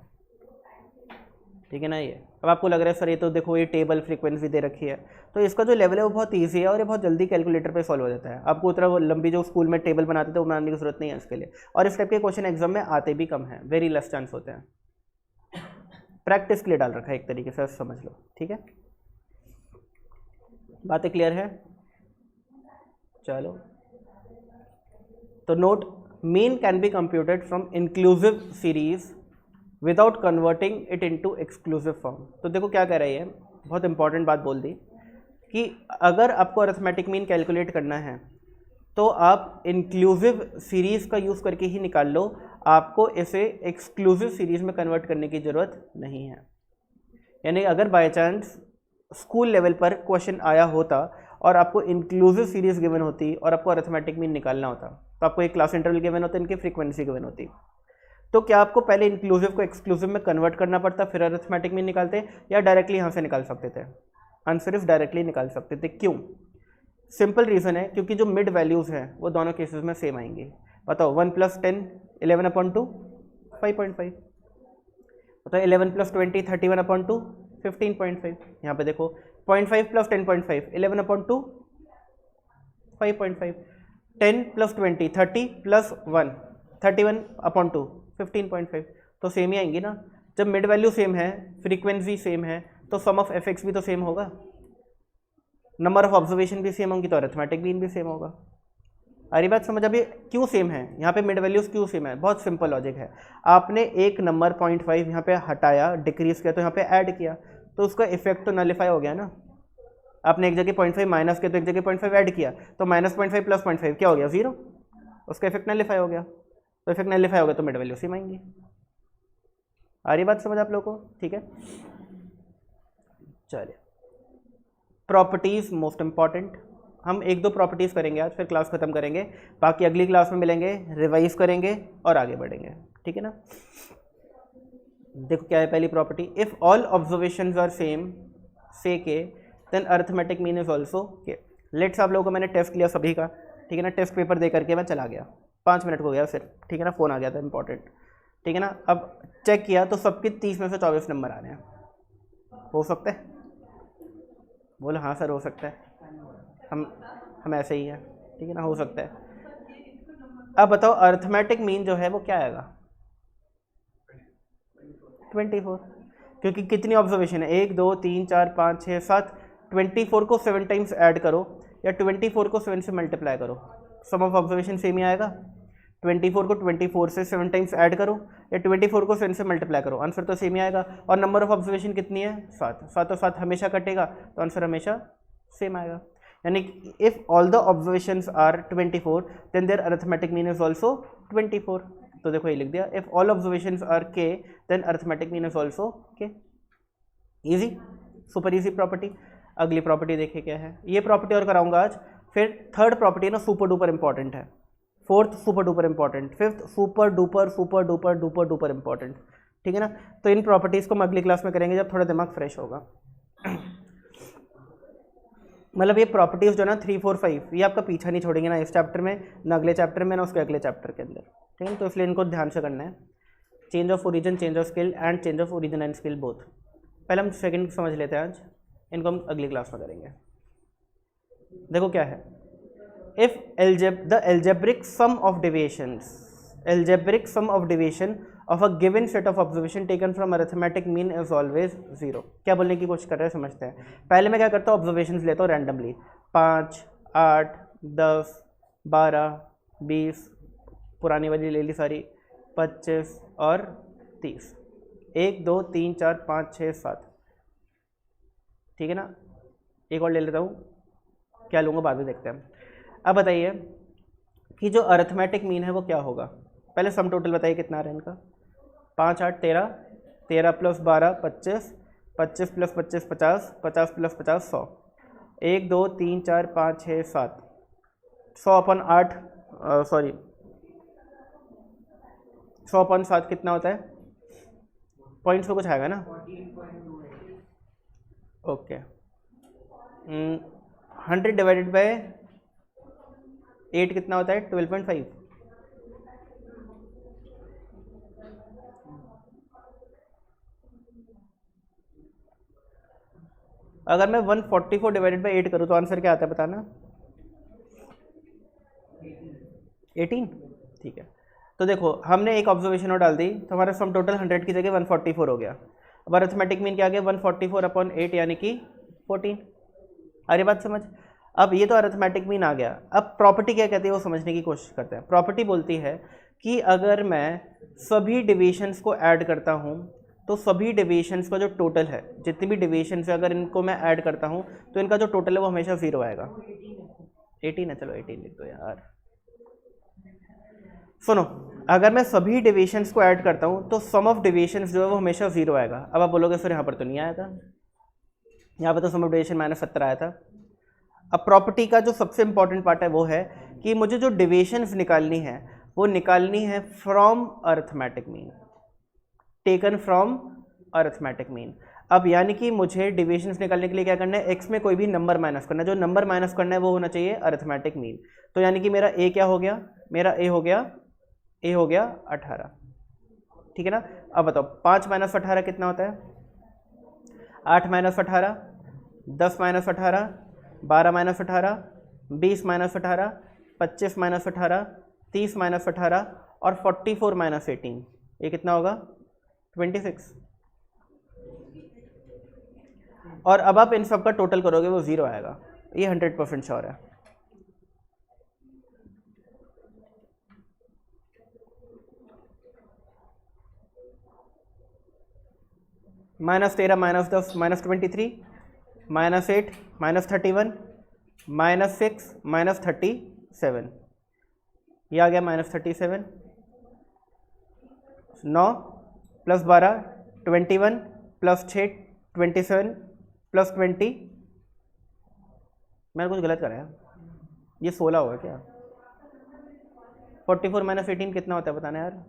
ठीक है ना। ये अब आपको लग रहा है सर ये तो देखो ये टेबल फ्रीक्वेंसी दे रखी है, तो इसका जो लेवल है वो बहुत ईजी है और ये बहुत जल्दी कैलकुलेटर पे सॉल्व हो जाता है। आपको उतना वो लंबी जो स्कूल में टेबल बनाते थे वो बनाने की जरूरत नहीं है इसके लिए। और इस टाइप के क्वेश्चन एग्जाम में आते भी कम है, वेरी लेस चांस होते हैं। प्रैक्टिस के लिए डाल रखा है एक तरीके से, समझ लो। ठीक है, बातें क्लियर है? चलो, तो note, mean can be computed from inclusive series without converting it into exclusive form. तो देखो क्या कह रही है, बहुत इंपॉर्टेंट बात बोल दी कि अगर आपको अरिथमेटिक मीन कैलकुलेट करना है तो आप इंक्लूसिव सीरीज़ का यूज़ करके ही निकाल लो, आपको इसे एक्सक्लूसिव सीरीज़ में कन्वर्ट करने की ज़रूरत नहीं है। यानी अगर बाय चांस स्कूल लेवल पर क्वेश्चन आया होता और आपको इंक्लूसिव सीरीज़ गिवन होती और आपको अरिथमेटिक मीन निकालना होता, तो आपको एक क्लास इंटरवल गिवन होता, इनकी फ्रीक्वेंसी गिवन होती, तो क्या आपको पहले इंक्लूसिव को एक्सक्लूसिव में कन्वर्ट करना पड़ता फिर अरिथमेटिक मीन निकालते, या डायरेक्टली यहाँ से निकाल सकते थे? आंसर इफ डायरेक्टली निकाल सकते थे। क्यों? सिंपल रीज़न है, क्योंकि जो मिड वैल्यूज़ हैं वो दोनों केसेस में सेम आएंगी। बताओ 1 + 10 11/2 5.5, बताओ 11 + 20 31/2 15.5। यहाँ पे देखो 0.5 + 10.5 11/2 5.5, 10 + 20 30 + 1 31/2 15.5, तो सेम ही आएंगी ना। जब मिड वैल्यू सेम है, फ्रीक्वेंसी सेम है, तो सम ऑफ एफ एक्स भी तो सेम होगा, नंबर ऑफ ऑब्जर्वेशन भी सेम होंगी, तो अरिथमेटिक मीन भी सेम होगा। आ रही बात समझ? अभी क्यों सेम है यहाँ पे, मिड वैल्यूज क्यों सेम है? बहुत सिंपल लॉजिक है। आपने एक नंबर 0.5 यहाँ पे हटाया, डिक्रीज किया, तो यहाँ पे ऐड किया, तो उसका इफेक्ट तो नलिफाई हो गया ना। आपने एक जगह 0.5 माइनस किया, तो एक जगह 0.5 ऐड किया, तो -0.5 + 0.5 क्या हो गया? 0। उसका इफेक्ट नलिफाई हो गया, तो इफेक्ट नलिफाई हो गया तो मिड वैल्यू सेम आएंगी। आ रही बात समझ आप लोगों को? ठीक है, चलिए प्रॉपर्टीज मोस्ट इंपॉर्टेंट। हम 1-2 प्रॉपर्टीज करेंगे आज, फिर क्लास खत्म करेंगे। बाकी अगली क्लास में मिलेंगे, रिवाइज करेंगे और आगे बढ़ेंगे, ठीक है ना। देखो क्या है पहली property, if all observations are same से k then arithmetic mean is also k. Let's आप लोगों को मैंने टेस्ट लिया सभी का, ठीक है ना, टेस्ट पेपर दे करके मैं चला गया, 5 मिनट हो गया फिर, ठीक है ना, फ़ोन आ गया था इंपॉर्टेंट, ठीक है ना। अब चेक किया तो सबके 30 में से 24 नंबर आ रहे हैं। हो सकता है? बोलो हाँ सर हो सकता है, हम ऐसे ही हैं, ठीक है ना, हो सकता है। अब बताओ अरिथमेटिक मीन जो है वो क्या आएगा? 24, क्योंकि कितनी ऑब्जर्वेशन है, 1 2 3 4 5 6 7, 24 को 7 टाइम्स ऐड करो या 24 को 7 से मल्टीप्लाई करो, सम ऑफ ऑब्जर्वेशन सेम ही आएगा। 24 को 24 से 7 टाइम्स ऐड करो या 24 को 7 से मल्टीप्लाई करो, आंसर तो सेम ही आएगा। और नंबर ऑफ ऑब्जर्वेशन कितनी है? 7, 7 और 7 हमेशा कटेगा, तो आंसर हमेशा सेम आएगा। यानी if all the observations are 24 then their arithmetic mean is also 24। तो देखो ये लिख दिया, if all observations are k then arithmetic mean is also k. Easy, super easy property. अगली प्रॉपर्टी देखिए क्या है, ये प्रॉपर्टी और कराऊंगा आज। फिर थर्ड प्रॉपर्टी ना सुपर डुपर इंपॉर्टेंट है, fourth super duper important, fifth super duper super duper duper duper important, ठीक है ना। तो इन प्रॉपर्टीज़ को हम अगली क्लास में करेंगे जब थोड़ा दिमाग फ्रेश होगा। मतलब ये प्रॉपर्टीज़ जो ना 3 4 5 ये आपका पीछा नहीं छोड़ेंगे ना इस चैप्टर में, ना अगले चैप्टर में, ना उसके अगले चैप्टर के अंदर, ठीक है। तो इसलिए इनको ध्यान से करना है। Change of origin, change of skill and change of origin and skill both. पहले हम सेकंड समझ लेते हैं आज, इनको हम अगली क्लास में करेंगे। देखो क्या है, if the algebraic sum of deviation of a given set of observation taken from arithmetic mean is always 0। क्या बोलने की कोशिश कर रहे हैं समझते हैं। पहले मैं क्या करता हूँ, ऑब्जर्वेशंस लेता हूँ रैंडमली, 5 8 10 12 20, पुरानी वाली ले ली सारी, 25 और 30, 1 2 3 4 5 6 7, ठीक है ना। एक और ले लेता हूँ, क्या लूँगा बाद में देखते हैं। अब बताइए कि जो अरिथमेटिक मीन है वो क्या होगा। पहले सम टोटल बताइए कितना आ रहा है इनका, 5 8 13, 13 + 12 25, 25 + 25 50, 50 + 50 100, 1 2 3 4 5 6 7, 100/8 सॉरी 100/7 कितना होता है? पॉइंट्स में कुछ आएगा ना, ओके। 100 डिवाइडेड बाय 8 कितना होता है? 12.5। अगर मैं 144 डिवाइडेड बाय 8 करूँ तो आंसर क्या आता है बताना? 18, ठीक है। तो देखो हमने एक ऑब्जर्वेशन और डाल दी, तो हमारा सम टोटल 100 की जगह 144 हो गया। अब अरिथमेटिक मीन क्या आ गया? 144/8 यानी कि 14। अरे बात समझ। अब ये तो अरिथमेटिक मीन आ गया। अब प्रॉपर्टी क्या कहती है वो समझने की कोशिश करते हैं। प्रॉपर्टी बोलती है कि अगर मैं सभी डिविएशंस को ऐड करता हूँ तो सभी डिविएशंस का जो टोटल है, जितनी भी डिविएशंस है, अगर इनको मैं ऐड करता हूँ तो इनका जो टोटल है वो हमेशा 0 आएगा। 18 है, चलो 18 लिख दो यार। सुनो, अगर मैं सभी डिविएशंस को ऐड करता हूँ तो सम ऑफ डिविएशंस जो है वो हमेशा 0 आएगा। अब आप बोलोगे सर यहाँ पर तो नहीं आया था, यहाँ पर तो सम ऑफ डिविएशन -17 आया था। अब प्रॉपर्टी का जो सबसे इंपॉर्टेंट पार्ट है वो है कि मुझे जो डिविएशंस निकालनी है वो निकालनी है from arithmetic mean, taken from arithmetic mean. अब यानी कि मुझे डिविजन्स निकालने के लिए क्या करना है, एक्स में कोई भी नंबर माइनस करना है, जो नंबर माइनस करना है वो होना चाहिए अरिथमेटिक मीन। तो यानी कि मेरा ए क्या हो गया, मेरा ए हो गया 18, ठीक है ना। अब बताओ 5 माइनस 18 कितना होता है, 8 minus 18, 10 minus 18, 12 minus 18, 20 minus 18, 25 minus 18, 30 minus 18 और 44 माइनस 18, ये कितना होगा 26। और अब आप इन सब का टोटल करोगे वो 0 आएगा, ये 100% श्योर है। -13 -10 -23 -8 -31 -6 -37, ये आ गया -37। 9 + 12 21 + 6 27 + 20, मैंने कुछ गलत कराया, ये 16 होगा क्या। 44 - 18 कितना होता है बताना यार।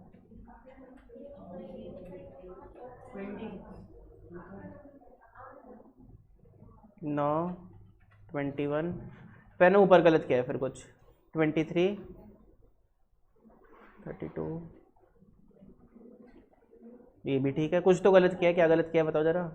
9 21, मैंने ऊपर गलत किया है फिर कुछ, 23 32, ये भी ठीक है, कुछ तो गलत किया है, क्या गलत किया है बताओ जरा।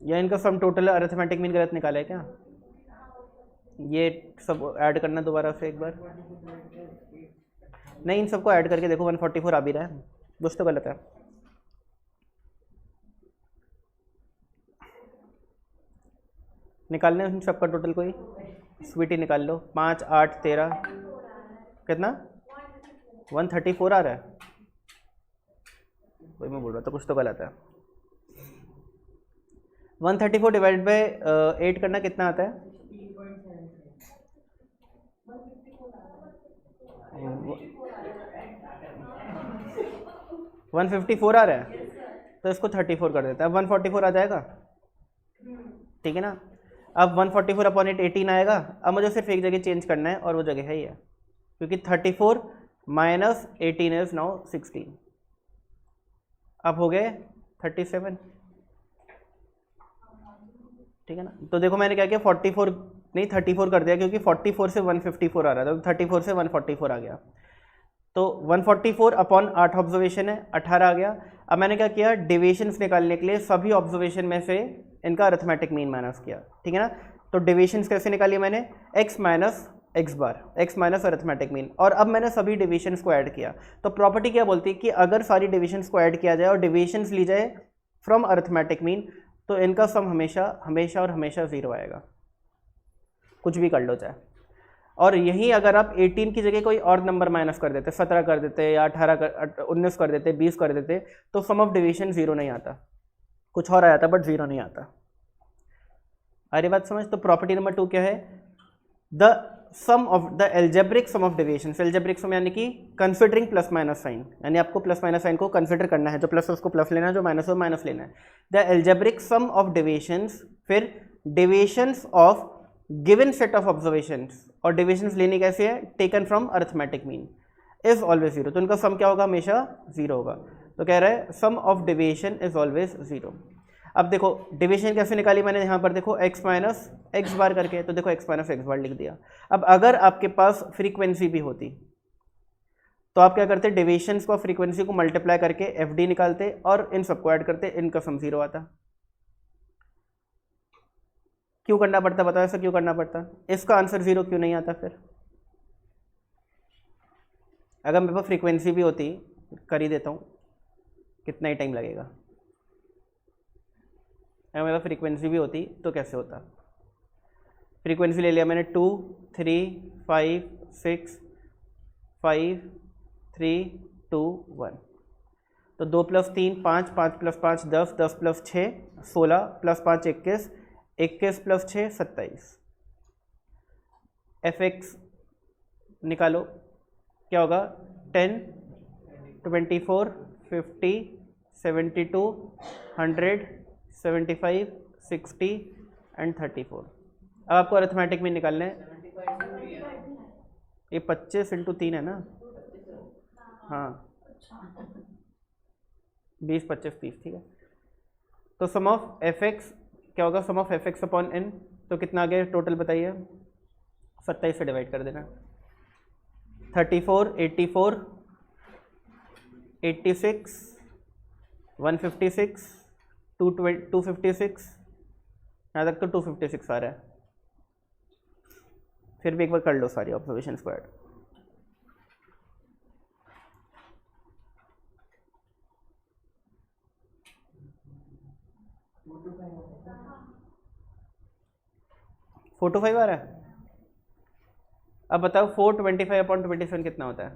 या इनका सम टोटल अरिथमेटिक मीन गलत निकाला है क्या, ये सब ऐड करना दोबारा से एक बार। नहीं, इन सबको ऐड करके देखो 144 आ भी रहा है, कुछ तो गलत है। निकालने इन सबका टोटल कोई, स्वीटी निकाल लो। 5 8 13 कितना 134 आ रहा है, वही मैं बोल रहा था कुछ तो गलत है। 134 डिवाइडेड बाय 8 करना कितना आता है, 154 आ रहा है, तो इसको 34 कर देता है, 144 आ जाएगा, ठीक है ना। अब 144 अपॉन 8 18 आएगा। अब मुझे सिर्फ एक जगह चेंज करना है और वो जगह है ये, क्योंकि 34 माइनस 18 इज नाउ 16, अब हो गए 37, ठीक है ना। तो देखो मैंने क्या किया, 44 नहीं 34 कर दिया, क्योंकि 44 से 154 आ रहा था, तो 34 से 144 आ गया, तो 144 अपॉन 8 ऑब्जर्वेशन है 18 आ गया। अब मैंने क्या किया, डिविजन्स निकालने के लिए सभी ऑब्जर्वेशन में से इनका अरिथमेटिक मीन माइनस किया, ठीक है ना। तो डिविजन्स कैसे निकाली मैंने, x माइनस एक्स बार, x माइनस अरिथमेटिक मीन, और अब मैंने सभी डिविजन्स को ऐड किया। तो प्रॉपर्टी क्या बोलती है कि अगर सारी डिविजन्स को ऐड किया जाए और डिविजन्स ली जाए फ्रॉम अरिथमेटिक मीन, तो इनका सम हमेशा हमेशा और हमेशा 0 आएगा, कुछ भी कर लो चाहे। और यही अगर आप 18 की जगह कोई और नंबर माइनस कर देते, 17 कर देते या 19 कर देते, 20 कर देते, तो सम ऑफ डिवीजन 0 नहीं आता, कुछ और आ जाता बट 0 नहीं आता। अरे बात समझ। तो प्रॉपर्टी नंबर 2 क्या है, the sum of the algebraic sum of division. Algebraic sum यानी कि कंसिडरिंग प्लस माइनस साइन, यानी आपको प्लस माइनस साइन को कंसिडर करना है, जो प्लस है उसको प्लस लेना है, जो माइनस है माइनस लेना है। The algebraic sum of divisions, फिर divisions of given set of observations, और डिविजन्स लेनी कैसे है, taken from arithmetic mean, is always 0। तो इनका सम क्या होगा, हमेशा 0 होगा। तो कह रहा है sum of division is always 0। अब देखो डिवीजन कैसे निकाली मैंने, यहाँ पर देखो x माइनस एक्स बार करके, तो देखो x माइनस एक्स बार लिख दिया। अब अगर आपके पास फ्रीक्वेंसी भी होती तो आप क्या करते, डिविजन्स को फ्रीक्वेंसी को मल्टीप्लाई करके FD निकालते और इन सबको ऐड करते, इनका सम 0 आता। क्यों करना पड़ता, बताओ ऐसा क्यों करना पड़ता, इसका आंसर 0 क्यों नहीं आता फिर। अगर मेरे पास फ्रीक्वेंसी भी होती, कर ही देता हूँ, कितना ही टाइम लगेगा, अगर मेरे पास फ्रीक्वेंसी भी होती तो कैसे होता। फ्रीक्वेंसी ले लिया मैंने 2 3 5 6 5 3 2 1, तो 2 + 3 5, 5 + 5 10, 10 + 6 16, + 5 21, 21 + 6 27। fx निकालो क्या होगा, 10 24 50 72 100 75, 60 एंड 34। अब आपको अरिथमेटिक में निकालना है। ये 25 इंटू 3 है ना, हाँ 20, 25, 30, ठीक है। तो सम ऑफ एफ एक्स क्या होगा, sum of f x upon n, तो कितना आ गया टोटल बताइए, 27 से डिवाइड कर देना। 34, 84, 86, 156, 256, यहाँ तक तो 256 आ रहा है। फिर भी एक बार कर लो सारी observation square. Four two five आ रहा है। अब बताओ 425 अपॉन 27 कितना होता है?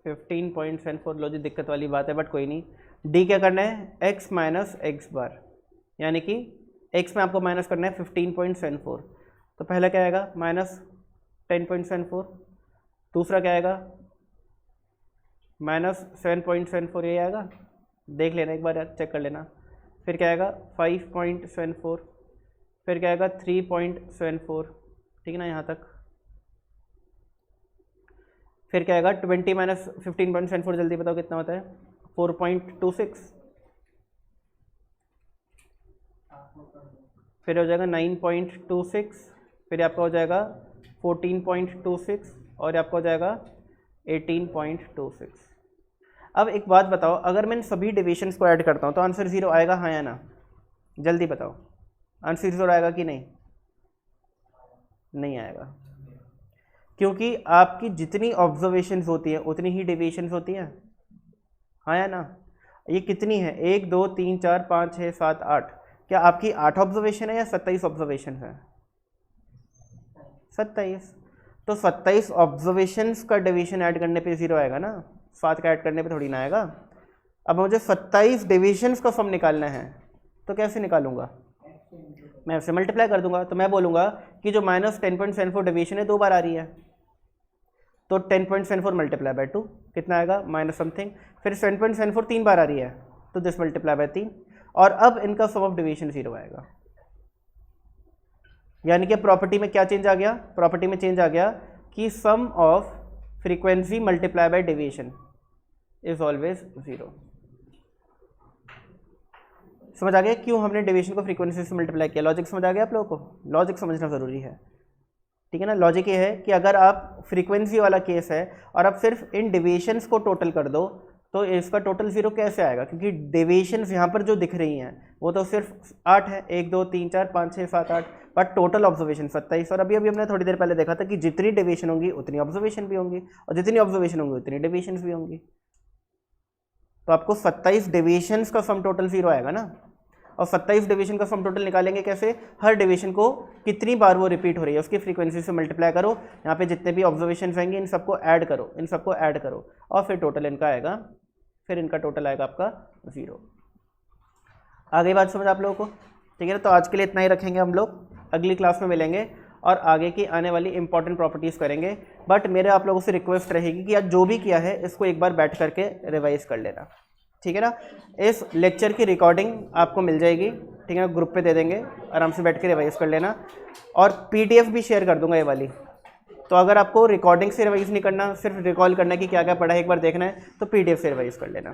15.74। लो जी, दिक्कत वाली बात है बट कोई नहीं। डी क्या करना है, x माइनस एक्स बार, यानी कि x में आपको माइनस करना है 15.74। तो पहला क्या आएगा, माइनस 10.74, दूसरा क्या आएगा, माइनस 7.74, ये आएगा, देख लेना एक बार, चेक कर लेना। फिर क्या आएगा 5.74, फिर क्या आएगा 3.74, ठीक है ना यहाँ तक। फिर क्या आएगा 20 माइनस 15.74, जल्दी बताओ कितना होता है, 4.26। फिर हो जाएगा 9.26, फिर आपका हो जाएगा 14.26 और आपका हो जाएगा 18.26। अब एक बात बताओ, अगर मैं इन सभी डिविजन्स को ऐड करता हूँ तो आंसर 0 आएगा, हाँ या ना? जल्दी बताओ, आंसर 0 आएगा कि नहीं? नहीं आएगा, क्योंकि आपकी जितनी ऑब्जर्वेशंस होती हैं उतनी ही डेविएशंस होती हैं, हाँ या ना? ये कितनी है, 1 2 3 4 5 6 7 8, क्या आपकी 8 ऑब्जर्वेशन है या 27 ऑब्जर्वेशन है? 27। तो 27 ऑब्जर्वेशंस का डेविएशन ऐड करने पे 0 आएगा ना, 7 का ऐड करने पे थोड़ी ना आएगा। अब मुझे 27 डेविएशंस का सम निकालना है, तो कैसे निकालूंगा, मैं उससे मल्टीप्लाई कर दूंगा। तो मैं बोलूँगा कि जो माइनस 10.74 डेविएशन है 2 बार आ रही है, तो 10.74 मल्टीप्लाई बाय 2 कितना आएगा, माइनस समथिंग। फिर 7.74 3 बार आ रही है, तो दिस मल्टीप्लाई बाय 3, और अब इनका सम ऑफ डेविएशन 0 आएगा। यानी कि प्रॉपर्टी में क्या चेंज आ गया, प्रॉपर्टी में चेंज आ गया कि sum of frequency multiply by deviation is always 0। समझ आ गया क्यों हमने डेविएशन को फ्रीक्वेंसी से मल्टीप्लाई किया? लॉजिक समझ आ गया आप लोगों को? लॉजिक समझना ज़रूरी है, ठीक है ना। लॉजिक ये है कि अगर आप फ्रीक्वेंसी वाला केस है और आप सिर्फ इन डेविएशंस को टोटल कर दो तो इसका टोटल 0 कैसे आएगा, क्योंकि डेविएशंस यहाँ पर जो दिख रही हैं वो तो सिर्फ 8 है, 1 2 3 4 5 6 7 8, बट टोटल ऑब्जर्वेशन 27। और अभी हमने थोड़ी देर पहले देखा था कि जितनी डेविएशन होंगी उतनी ऑब्जर्वेशन भी होंगी, और जितनी ऑब्जर्वेशन होंगी उतनी डेविएशंस भी होंगी। तो आपको 27 डेविएशंस का सम टोटल 0 आएगा ना। और 27 डेविएशन का सम टोटल निकालेंगे कैसे, हर डेविएशन को कितनी बार वो रिपीट हो रही है उसकी फ्रीक्वेंसी से मल्टीप्लाई करो, यहाँ पे जितने भी ऑब्जर्वेशन आएंगे इन सबको ऐड करो, इन सबको ऐड करो, और फिर टोटल इनका आएगा, फिर इनका टोटल आएगा आपका 0। आ गई बात समझ आप लोगों को? ठीक है ना। तो आज के लिए इतना ही रखेंगे हम लोग, अगली क्लास में मिलेंगे और आगे की आने वाली इंपॉर्टेंट प्रॉपर्टीज़ करेंगे। बट मेरे आप लोगों से रिक्वेस्ट रहेगी कि आज जो भी किया है इसको एक बार बैठ करके रिवाइज कर लेना, ठीक है ना। इस लेक्चर की रिकॉर्डिंग आपको मिल जाएगी, ठीक है ना, ग्रुप पे दे देंगे, आराम से बैठ के रिवाइज कर लेना। और पीडीएफ भी शेयर कर दूंगा ये वाली, तो अगर आपको रिकॉर्डिंग से रिवाइज नहीं करना, सिर्फ रिकॉल करना कि क्या क्या पढ़ा है एक बार देखना है, तो पीडीएफ से रिवाइज कर लेना,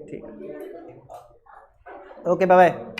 ठीक है। Okay, bye bye.